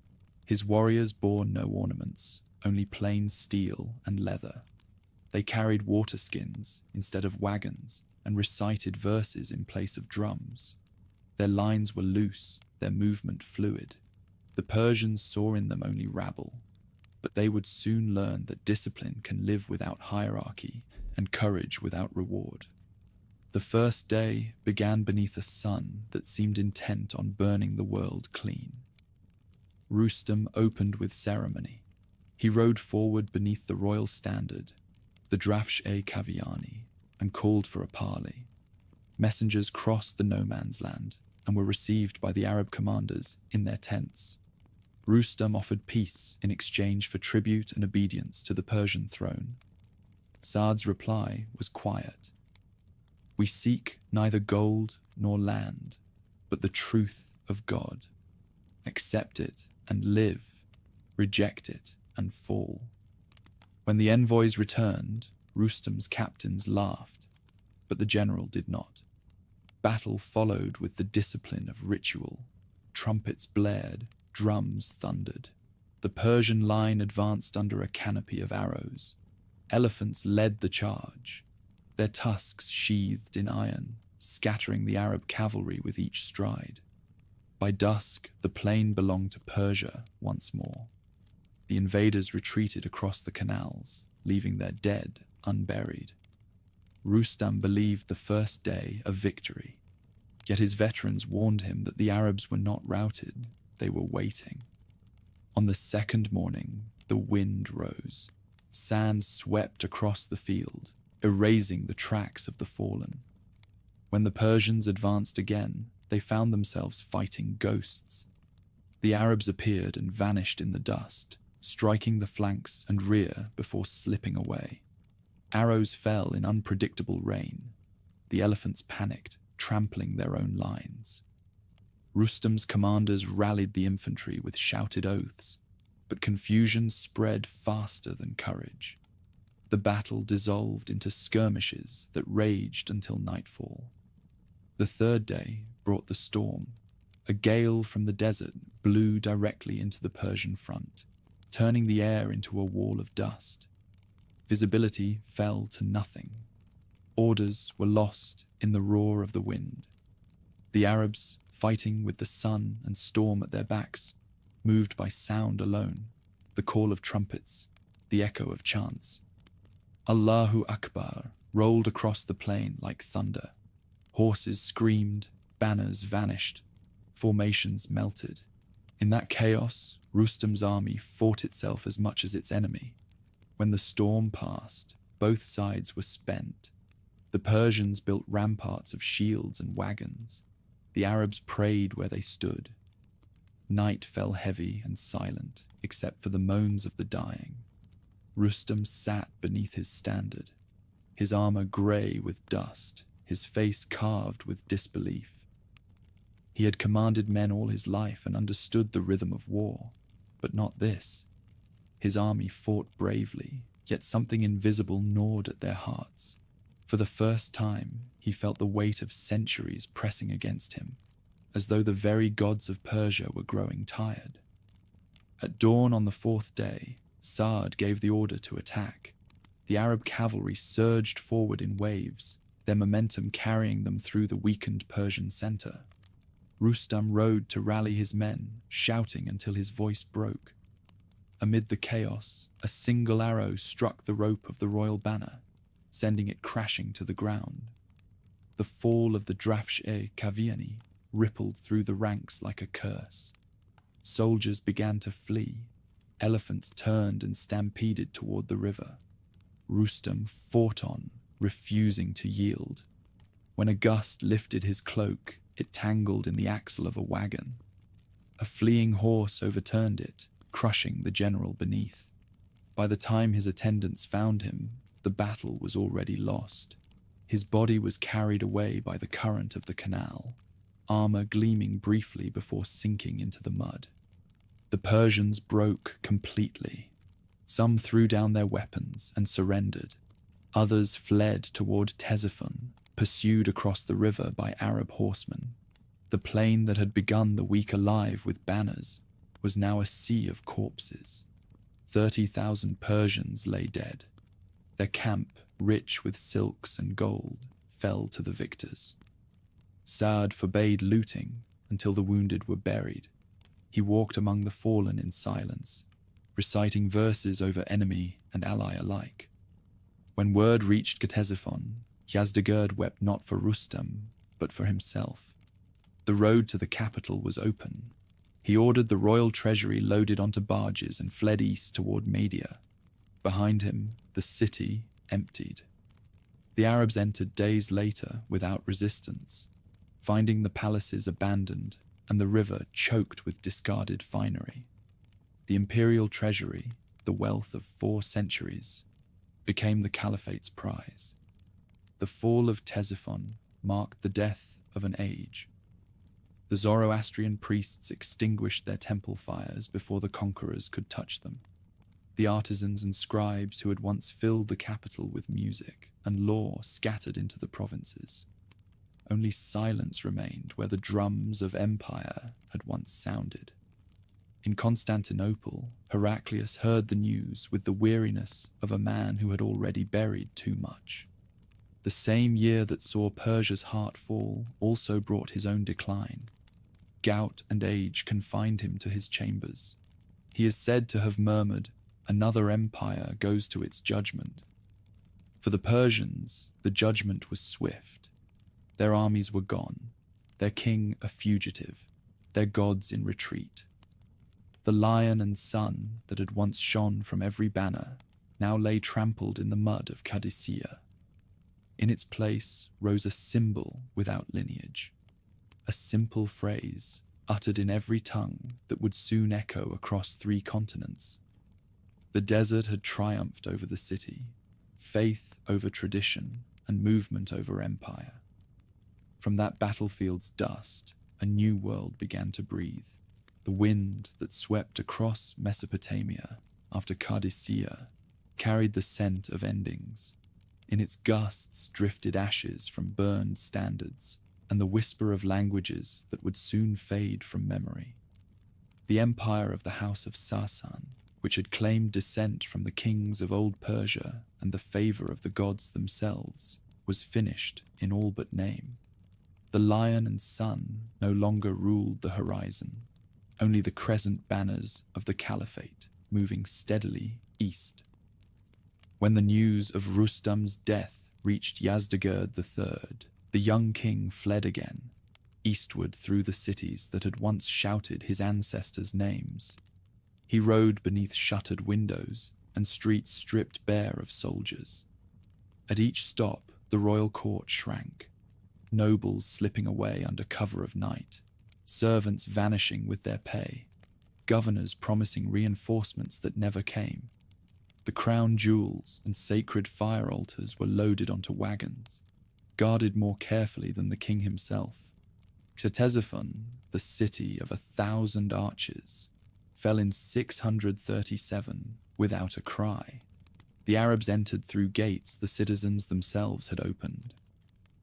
His warriors bore no ornaments, only plain steel and leather. They carried water skins instead of wagons and recited verses in place of drums. Their lines were loose, their movement fluid. The Persians saw in them only rabble, but they would soon learn that discipline can live without hierarchy and courage without reward. The first day began beneath a sun that seemed intent on burning the world clean. Rustam opened with ceremony. He rode forward beneath the royal standard, the Drafsh-e-Kaviani, and called for a parley. Messengers crossed the no-man's land and were received by the Arab commanders in their tents. Rustam offered peace in exchange for tribute and obedience to the Persian throne. Sa'd's reply was quiet. "We seek neither gold nor land, but the truth of God. Accept it and live, reject it and fall." When the envoys returned, Rustam's captains laughed, but the general did not. Battle followed with the discipline of ritual. Trumpets blared, drums thundered. The Persian line advanced under a canopy of arrows. Elephants led the charge, their tusks sheathed in iron, scattering the Arab cavalry with each stride. By dusk, the plain belonged to Persia once more. The invaders retreated across the canals, leaving their dead unburied. Rustam believed the first day a victory, yet his veterans warned him that the Arabs were not routed, they were waiting. On the second morning, the wind rose. Sand swept across the field, erasing the tracks of the fallen. When the Persians advanced again, they found themselves fighting ghosts. The Arabs appeared and vanished in the dust, striking the flanks and rear before slipping away. Arrows fell in unpredictable rain. The elephants panicked, trampling their own lines. Rustam's commanders rallied the infantry with shouted oaths, but confusion spread faster than courage. The battle dissolved into skirmishes that raged until nightfall. The third day brought the storm. A gale from the desert blew directly into the Persian front, turning the air into a wall of dust. Visibility fell to nothing. Orders were lost in the roar of the wind. The Arabs, fighting with the sun and storm at their backs, moved by sound alone, the call of trumpets, the echo of chants. Allahu Akbar rolled across the plain like thunder. Horses screamed, banners vanished, formations melted. In that chaos, Rustam's army fought itself as much as its enemy. When the storm passed, both sides were spent. The Persians built ramparts of shields and wagons. The Arabs prayed where they stood. Night fell heavy and silent, except for the moans of the dying. Rustam sat beneath his standard, his armor grey with dust, his face carved with disbelief. He had commanded men all his life and understood the rhythm of war, but not this. His army fought bravely, yet something invisible gnawed at their hearts. For the first time, he felt the weight of centuries pressing against him, as though the very gods of Persia were growing tired. At dawn on the fourth day, Sa'd gave the order to attack. The Arab cavalry surged forward in waves, their momentum carrying them through the weakened Persian center. Rustam rode to rally his men, shouting until his voice broke. Amid the chaos, a single arrow struck the rope of the royal banner, sending it crashing to the ground. The fall of the Drafsh-e-Kaviani rippled through the ranks like a curse. Soldiers began to flee. Elephants turned and stampeded toward the river. Rustam fought on, refusing to yield. When a gust lifted his cloak, it tangled in the axle of a wagon. A fleeing horse overturned it, crushing the general beneath. By the time his attendants found him, the battle was already lost. His body was carried away by the current of the canal, armor gleaming briefly before sinking into the mud. The Persians broke completely. Some threw down their weapons and surrendered. Others fled toward Ctesiphon, pursued across the river by Arab horsemen. The plain that had begun the week alive with banners was now a sea of corpses. 30,000 Persians lay dead. Their camp, rich with silks and gold, fell to the victors. Saad forbade looting until the wounded were buried. He walked among the fallen in silence, reciting verses over enemy and ally alike. When word reached Ctesiphon, Yazdegerd wept not for Rustam, but for himself. The road to the capital was open. He ordered the royal treasury loaded onto barges and fled east toward Media. Behind him, the city emptied. The Arabs entered days later without resistance, finding the palaces abandoned and the river choked with discarded finery. The imperial treasury, the wealth of 4 centuries, became the caliphate's prize. The fall of Ctesiphon marked the death of an age. The Zoroastrian priests extinguished their temple fires before the conquerors could touch them. The artisans and scribes who had once filled the capital with music and law scattered into the provinces. Only silence remained where the drums of empire had once sounded. In Constantinople, Heraclius heard the news with the weariness of a man who had already buried too much. The same year that saw Persia's heart fall also brought his own decline. Gout and age confined him to his chambers. He is said to have murmured, "Another empire goes to its judgment." For the Persians, the judgment was swift. Their armies were gone, their king a fugitive, their gods in retreat. The lion and sun that had once shone from every banner now lay trampled in the mud of Qadisiyah. In its place rose a symbol without lineage, a simple phrase uttered in every tongue that would soon echo across 3 continents. The desert had triumphed over the city, faith over tradition, and movement over empire. From that battlefield's dust, a new world began to breathe. The wind that swept across Mesopotamia after Qadisiyah carried the scent of endings. In its gusts drifted ashes from burned standards and the whisper of languages that would soon fade from memory. The empire of the House of Sasan, which had claimed descent from the kings of old Persia and the favor of the gods themselves, was finished in all but name. The lion and sun no longer ruled the horizon, only the crescent banners of the caliphate moving steadily east. When the news of Rustam's death reached Yazdegerd III, the young king fled again, eastward through the cities that had once shouted his ancestors' names. He rode beneath shuttered windows and streets stripped bare of soldiers. At each stop, the royal court shrank, nobles slipping away under cover of night, servants vanishing with their pay, governors promising reinforcements that never came. The crown jewels and sacred fire altars were loaded onto wagons, guarded more carefully than the king himself. Ctesiphon, the city of 1,000 archers, fell in 637 without a cry. The Arabs entered through gates the citizens themselves had opened.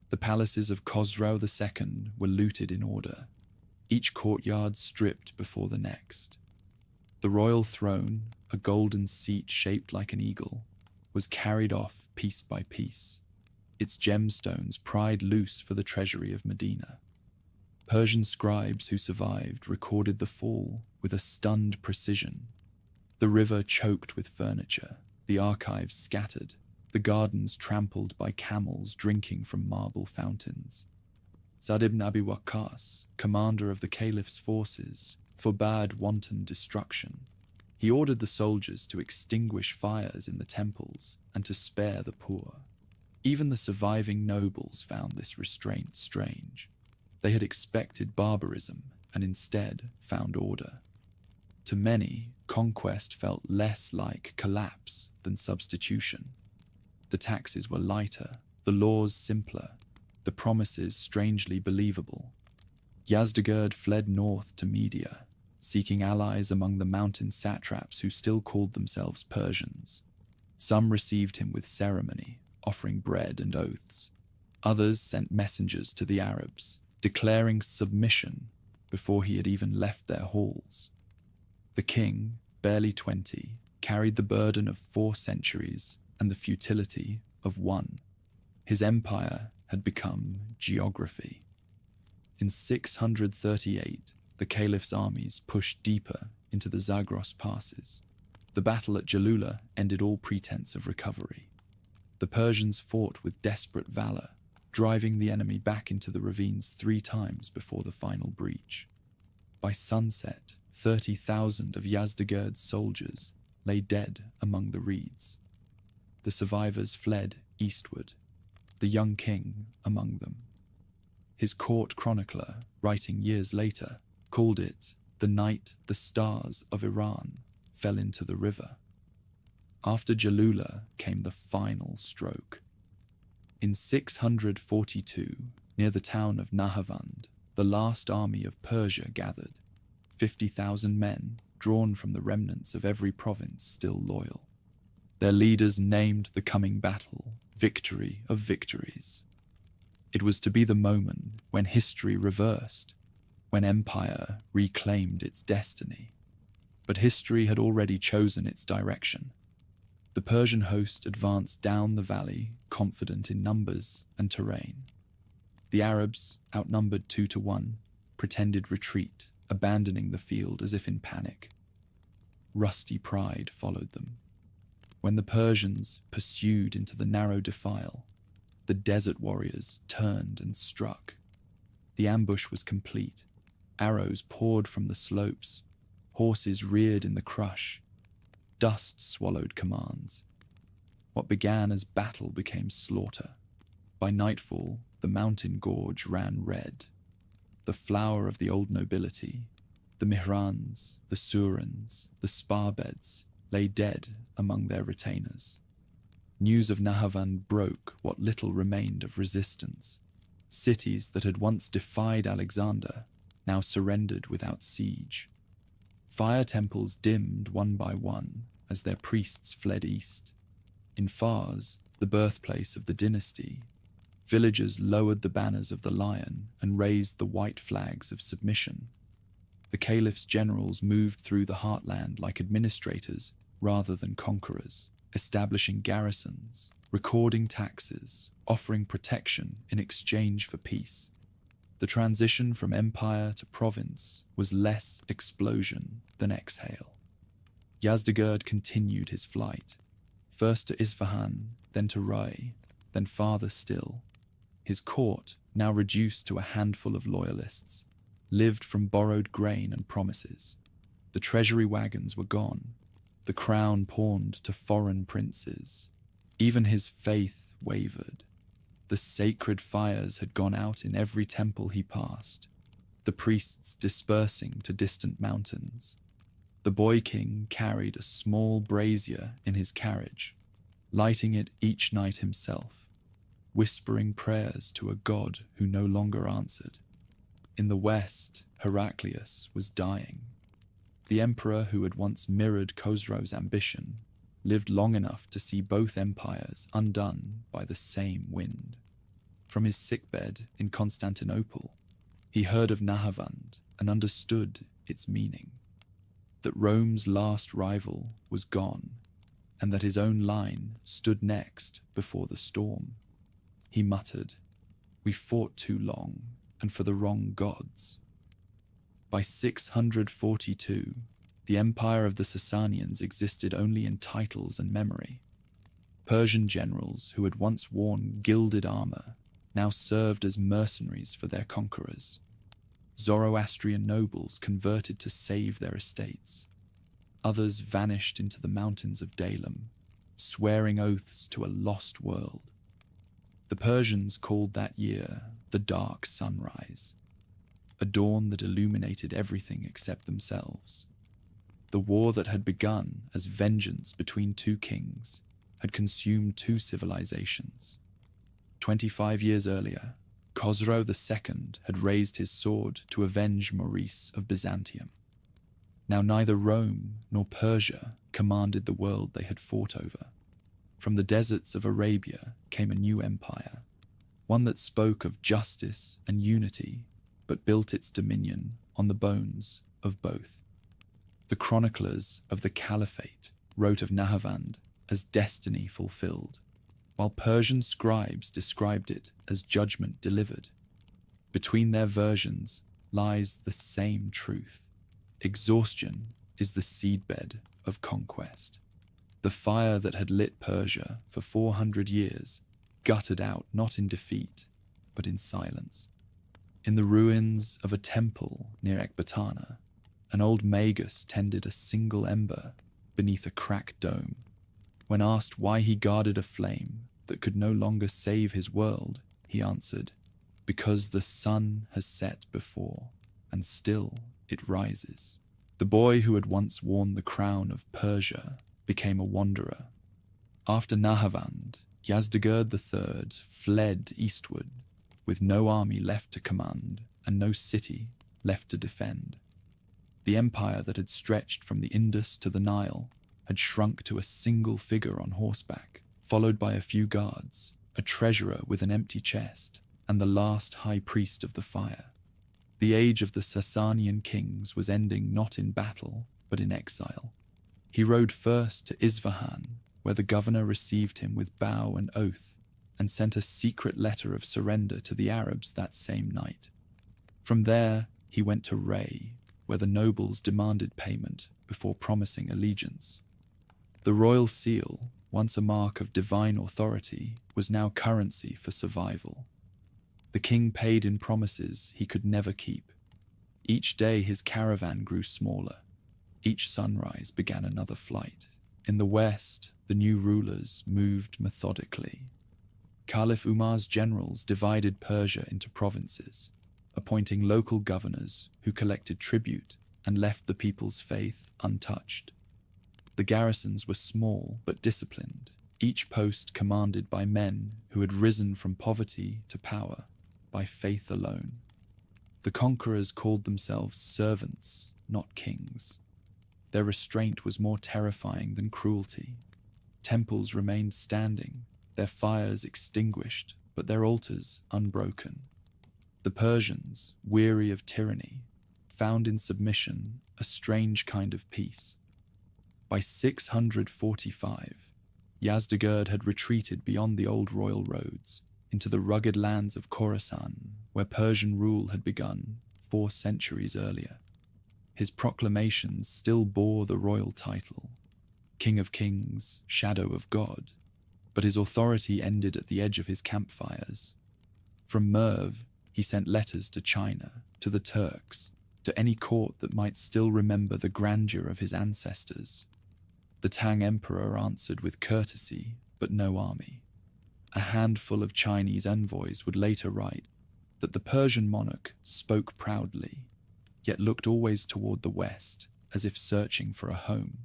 The palaces of Khosrau II were looted in order, each courtyard stripped before the next. The royal throne, a golden seat shaped like an eagle, was carried off piece by piece, its gemstones pried loose for the treasury of Medina. Persian scribes who survived recorded the fall with a stunned precision. The river choked with furniture, the archives scattered, the gardens trampled by camels drinking from marble fountains. Sa'd ibn Abi Waqqas, commander of the caliph's forces, forbade wanton destruction. He ordered the soldiers to extinguish fires in the temples and to spare the poor. Even the surviving nobles found this restraint strange. They had expected barbarism and instead found order. To many, conquest felt less like collapse than substitution. The taxes were lighter, the laws simpler, the promises strangely believable. Yazdegerd fled north to Media, seeking allies among the mountain satraps who still called themselves Persians. Some received him with ceremony, offering bread and oaths. Others sent messengers to the Arabs, declaring submission before he had even left their halls. The king, barely 20, carried the burden of 4 centuries and the futility of 1. His empire had become geography. In 638, the caliph's armies pushed deeper into the Zagros passes. The battle at Jalula ended all pretense of recovery. The Persians fought with desperate valor, driving the enemy back into the ravines 3 times before the final breach. By sunset, 30,000 of Yazdegerd's soldiers lay dead among the reeds. The survivors fled eastward, the young king among them. His court chronicler, writing years later, called it the night the stars of Iran fell into the river. After Jalula came the final stroke. In 642, near the town of Nahavand, the last army of Persia gathered, 50,000 men drawn from the remnants of every province still loyal. Their leaders named the coming battle Victory of Victories. It was to be the moment when history reversed, when empire reclaimed its destiny. But history had already chosen its direction. The Persian host advanced down the valley, confident in numbers and terrain. The Arabs, outnumbered 2 to 1, pretended retreat, abandoning the field as if in panic. Rusty pride followed them. When the Persians pursued into the narrow defile, the desert warriors turned and struck. The ambush was complete. Arrows poured from the slopes. Horses reared in the crush. Dust swallowed commands. What began as battle became slaughter. By nightfall, the mountain gorge ran red. The flower of the old nobility, the Mihrans, the Surans, the sparbeds, lay dead among their retainers. News of Nahavand broke what little remained of resistance. Cities that had once defied Alexander now surrendered without siege. Fire temples dimmed one by one as their priests fled east. In Fars, the birthplace of the dynasty, villagers lowered the banners of the lion and raised the white flags of submission. The caliph's generals moved through the heartland like administrators rather than conquerors, establishing garrisons, recording taxes, offering protection in exchange for peace. The transition from empire to province was less explosion than exhale. Yazdegerd continued his flight, first to Isfahan, then to Rai, then farther still. His court, now reduced to a handful of loyalists, lived from borrowed grain and promises. The treasury wagons were gone, the crown pawned to foreign princes. Even his faith wavered. The sacred fires had gone out in every temple he passed, the priests dispersing to distant mountains. The boy king carried a small brazier in his carriage, lighting it each night himself, whispering prayers to a god who no longer answered. In the west, Heraclius was dying. The emperor who had once mirrored Khosrow's ambition lived long enough to see both empires undone by the same wind. From his sickbed in Constantinople, he heard of Nahavand and understood its meaning, that Rome's last rival was gone, and that his own line stood next before the storm. He muttered, "We fought too long, and for the wrong gods." By 642, The empire of the Sasanians existed only in titles and memory. Persian generals who had once worn gilded armor now served as mercenaries for their conquerors. Zoroastrian nobles converted to save their estates. Others vanished into the mountains of Dalam, swearing oaths to a lost world. The Persians called that year the Dark Sunrise, a dawn that illuminated everything except themselves. The war that had begun as vengeance between two kings had consumed two civilizations. 25 years earlier, Khosrow II had raised his sword to avenge Maurice of Byzantium. Now neither Rome nor Persia commanded the world they had fought over. From the deserts of Arabia came a new empire, one that spoke of justice and unity, but built its dominion on the bones of both. The chroniclers of the Caliphate wrote of Nahavand as destiny fulfilled, while Persian scribes described it as judgment delivered. Between their versions lies the same truth. Exhaustion is the seedbed of conquest. The fire that had lit Persia for 400 years guttered out not in defeat, but in silence. In the ruins of a temple near Ecbatana, an old magus tended a single ember beneath a cracked dome. When asked why he guarded a flame that could no longer save his world, he answered, "Because the sun has set before, and still it rises." The boy who had once worn the crown of Persia became a wanderer. After Nahavand, Yazdegerd III fled eastward, with no army left to command and no city left to defend. The empire that had stretched from the Indus to the Nile had shrunk to a single figure on horseback, followed by a few guards, a treasurer with an empty chest, and the last high priest of the fire. The age of the Sasanian kings was ending not in battle, but in exile. He rode first to Isfahan, where the governor received him with bow and oath, and sent a secret letter of surrender to the Arabs that same night. From there, he went to Ray, where the nobles demanded payment before promising allegiance. The royal seal, once a mark of divine authority, was now currency for survival. The king paid in promises he could never keep. Each day his caravan grew smaller. Each sunrise began another flight. In the west, the new rulers moved methodically. Caliph Umar's generals divided Persia into provinces, appointing local governors who collected tribute and left the people's faith untouched. The garrisons were small but disciplined, each post commanded by men who had risen from poverty to power by faith alone. The conquerors called themselves servants, not kings. Their restraint was more terrifying than cruelty. Temples remained standing, their fires extinguished, but their altars unbroken. The Persians, weary of tyranny, found in submission a strange kind of peace. By 645, Yazdegerd had retreated beyond the old royal roads into the rugged lands of Khorasan, where Persian rule had begun 4 centuries earlier. His proclamations still bore the royal title, King of Kings, Shadow of God, but his authority ended at the edge of his campfires. From Merv, he sent letters to China, to the Turks, to any court that might still remember the grandeur of his ancestors. The Tang emperor answered with courtesy, but no army. A handful of Chinese envoys would later write that the Persian monarch spoke proudly, yet looked always toward the west, as if searching for a home.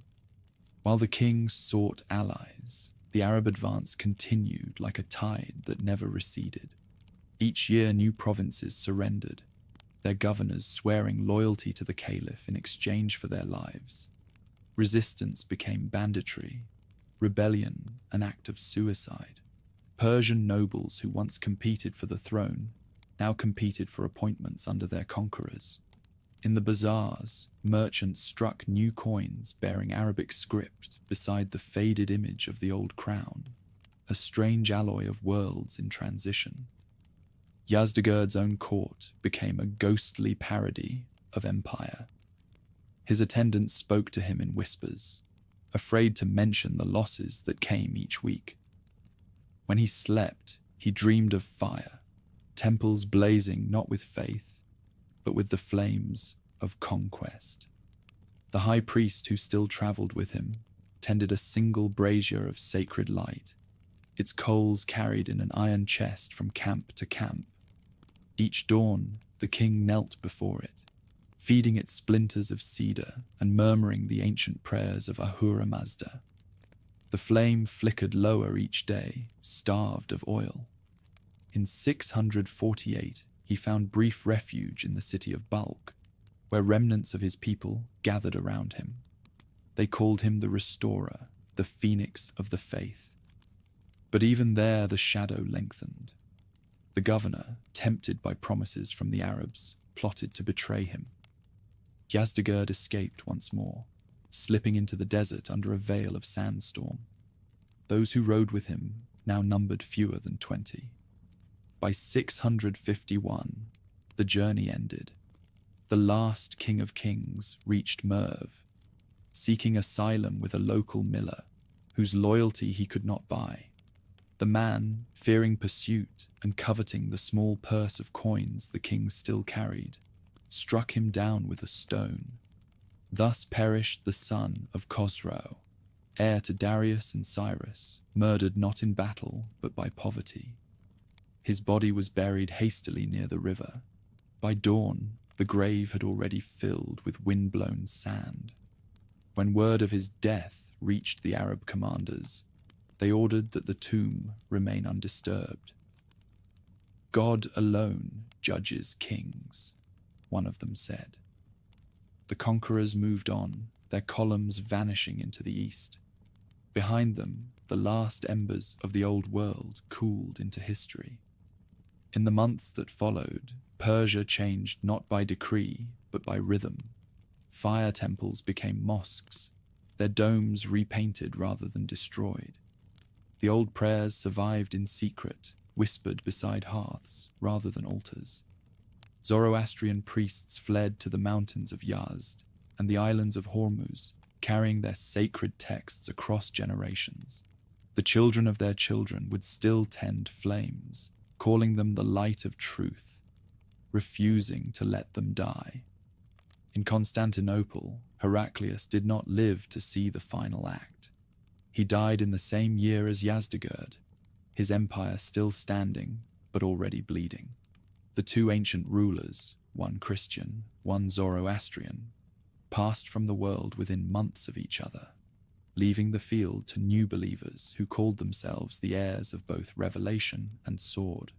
While the king sought allies, the Arab advance continued like a tide that never receded. Each year new provinces surrendered, their governors swearing loyalty to the caliph in exchange for their lives. Resistance became banditry, rebellion an act of suicide. Persian nobles who once competed for the throne now competed for appointments under their conquerors. In the bazaars, merchants struck new coins bearing Arabic script beside the faded image of the old crown, a strange alloy of worlds in transition. Yazdegerd's own court became a ghostly parody of empire. His attendants spoke to him in whispers, afraid to mention the losses that came each week. When he slept, he dreamed of fire, temples blazing not with faith, but with the flames of conquest. The high priest who still traveled with him tended a single brazier of sacred light, its coals carried in an iron chest from camp to camp. Each dawn, the king knelt before it, feeding it splinters of cedar and murmuring the ancient prayers of Ahura Mazda. The flame flickered lower each day, starved of oil. In 648, he found brief refuge in the city of Balk, where remnants of his people gathered around him. They called him the Restorer, the Phoenix of the Faith. But even there the shadow lengthened. The governor, tempted by promises from the Arabs, plotted to betray him. Yazdegerd escaped once more, slipping into the desert under a veil of sandstorm. Those who rode with him now numbered fewer than 20. By 651, the journey ended. The last king of kings reached Merv, seeking asylum with a local miller whose loyalty he could not buy. The man, fearing pursuit and coveting the small purse of coins the king still carried, struck him down with a stone. Thus perished the son of Khosrau, heir to Darius and Cyrus, murdered not in battle but by poverty. His body was buried hastily near the river. By dawn, the grave had already filled with wind-blown sand. When word of his death reached the Arab commanders, they ordered that the tomb remain undisturbed. "God alone judges kings," one of them said. The conquerors moved on, their columns vanishing into the east. Behind them, the last embers of the old world cooled into history. In the months that followed, Persia changed not by decree, but by rhythm. Fire temples became mosques, their domes repainted rather than destroyed. The old prayers survived in secret, whispered beside hearths rather than altars. Zoroastrian priests fled to the mountains of Yazd and the islands of Hormuz, carrying their sacred texts across generations. The children of their children would still tend flames, calling them the light of truth, refusing to let them die. In Constantinople, Heraclius did not live to see the final act. He died in the same year as Yazdegerd, his empire still standing, but already bleeding. The two ancient rulers, one Christian, one Zoroastrian, passed from the world within months of each other, leaving the field to new believers who called themselves the heirs of both revelation and sword.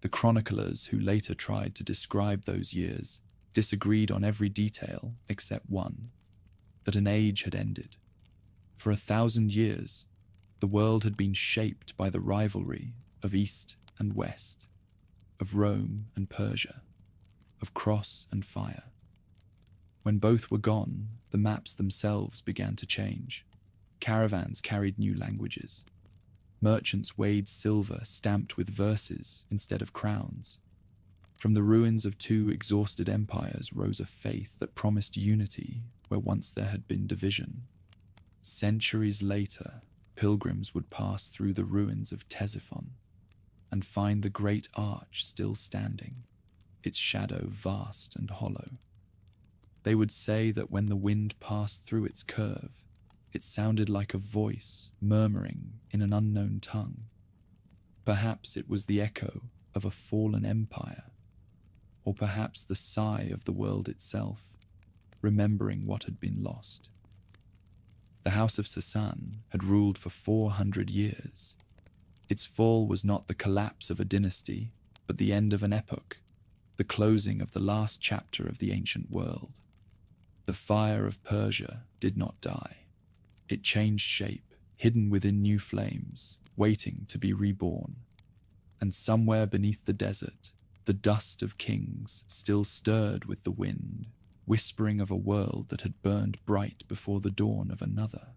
The chroniclers who later tried to describe those years disagreed on every detail except one, that an age had ended. For 1,000 years, the world had been shaped by the rivalry of East and West, of Rome and Persia, of cross and fire. When both were gone, the maps themselves began to change. Caravans carried new languages. Merchants weighed silver stamped with verses instead of crowns. From the ruins of two exhausted empires rose a faith that promised unity where once there had been division. Centuries later, pilgrims would pass through the ruins of Ctesiphon and find the great arch still standing, its shadow vast and hollow. They would say that when the wind passed through its curve, it sounded like a voice murmuring in an unknown tongue. Perhaps it was the echo of a fallen empire, or perhaps the sigh of the world itself, remembering what had been lost. The House of Sasan had ruled for 400 years. Its fall was not the collapse of a dynasty, but the end of an epoch, the closing of the last chapter of the ancient world. The fire of Persia did not die. It changed shape, hidden within new flames, waiting to be reborn. And somewhere beneath the desert, the dust of kings still stirred with the wind, whispering of a world that had burned bright before the dawn of another.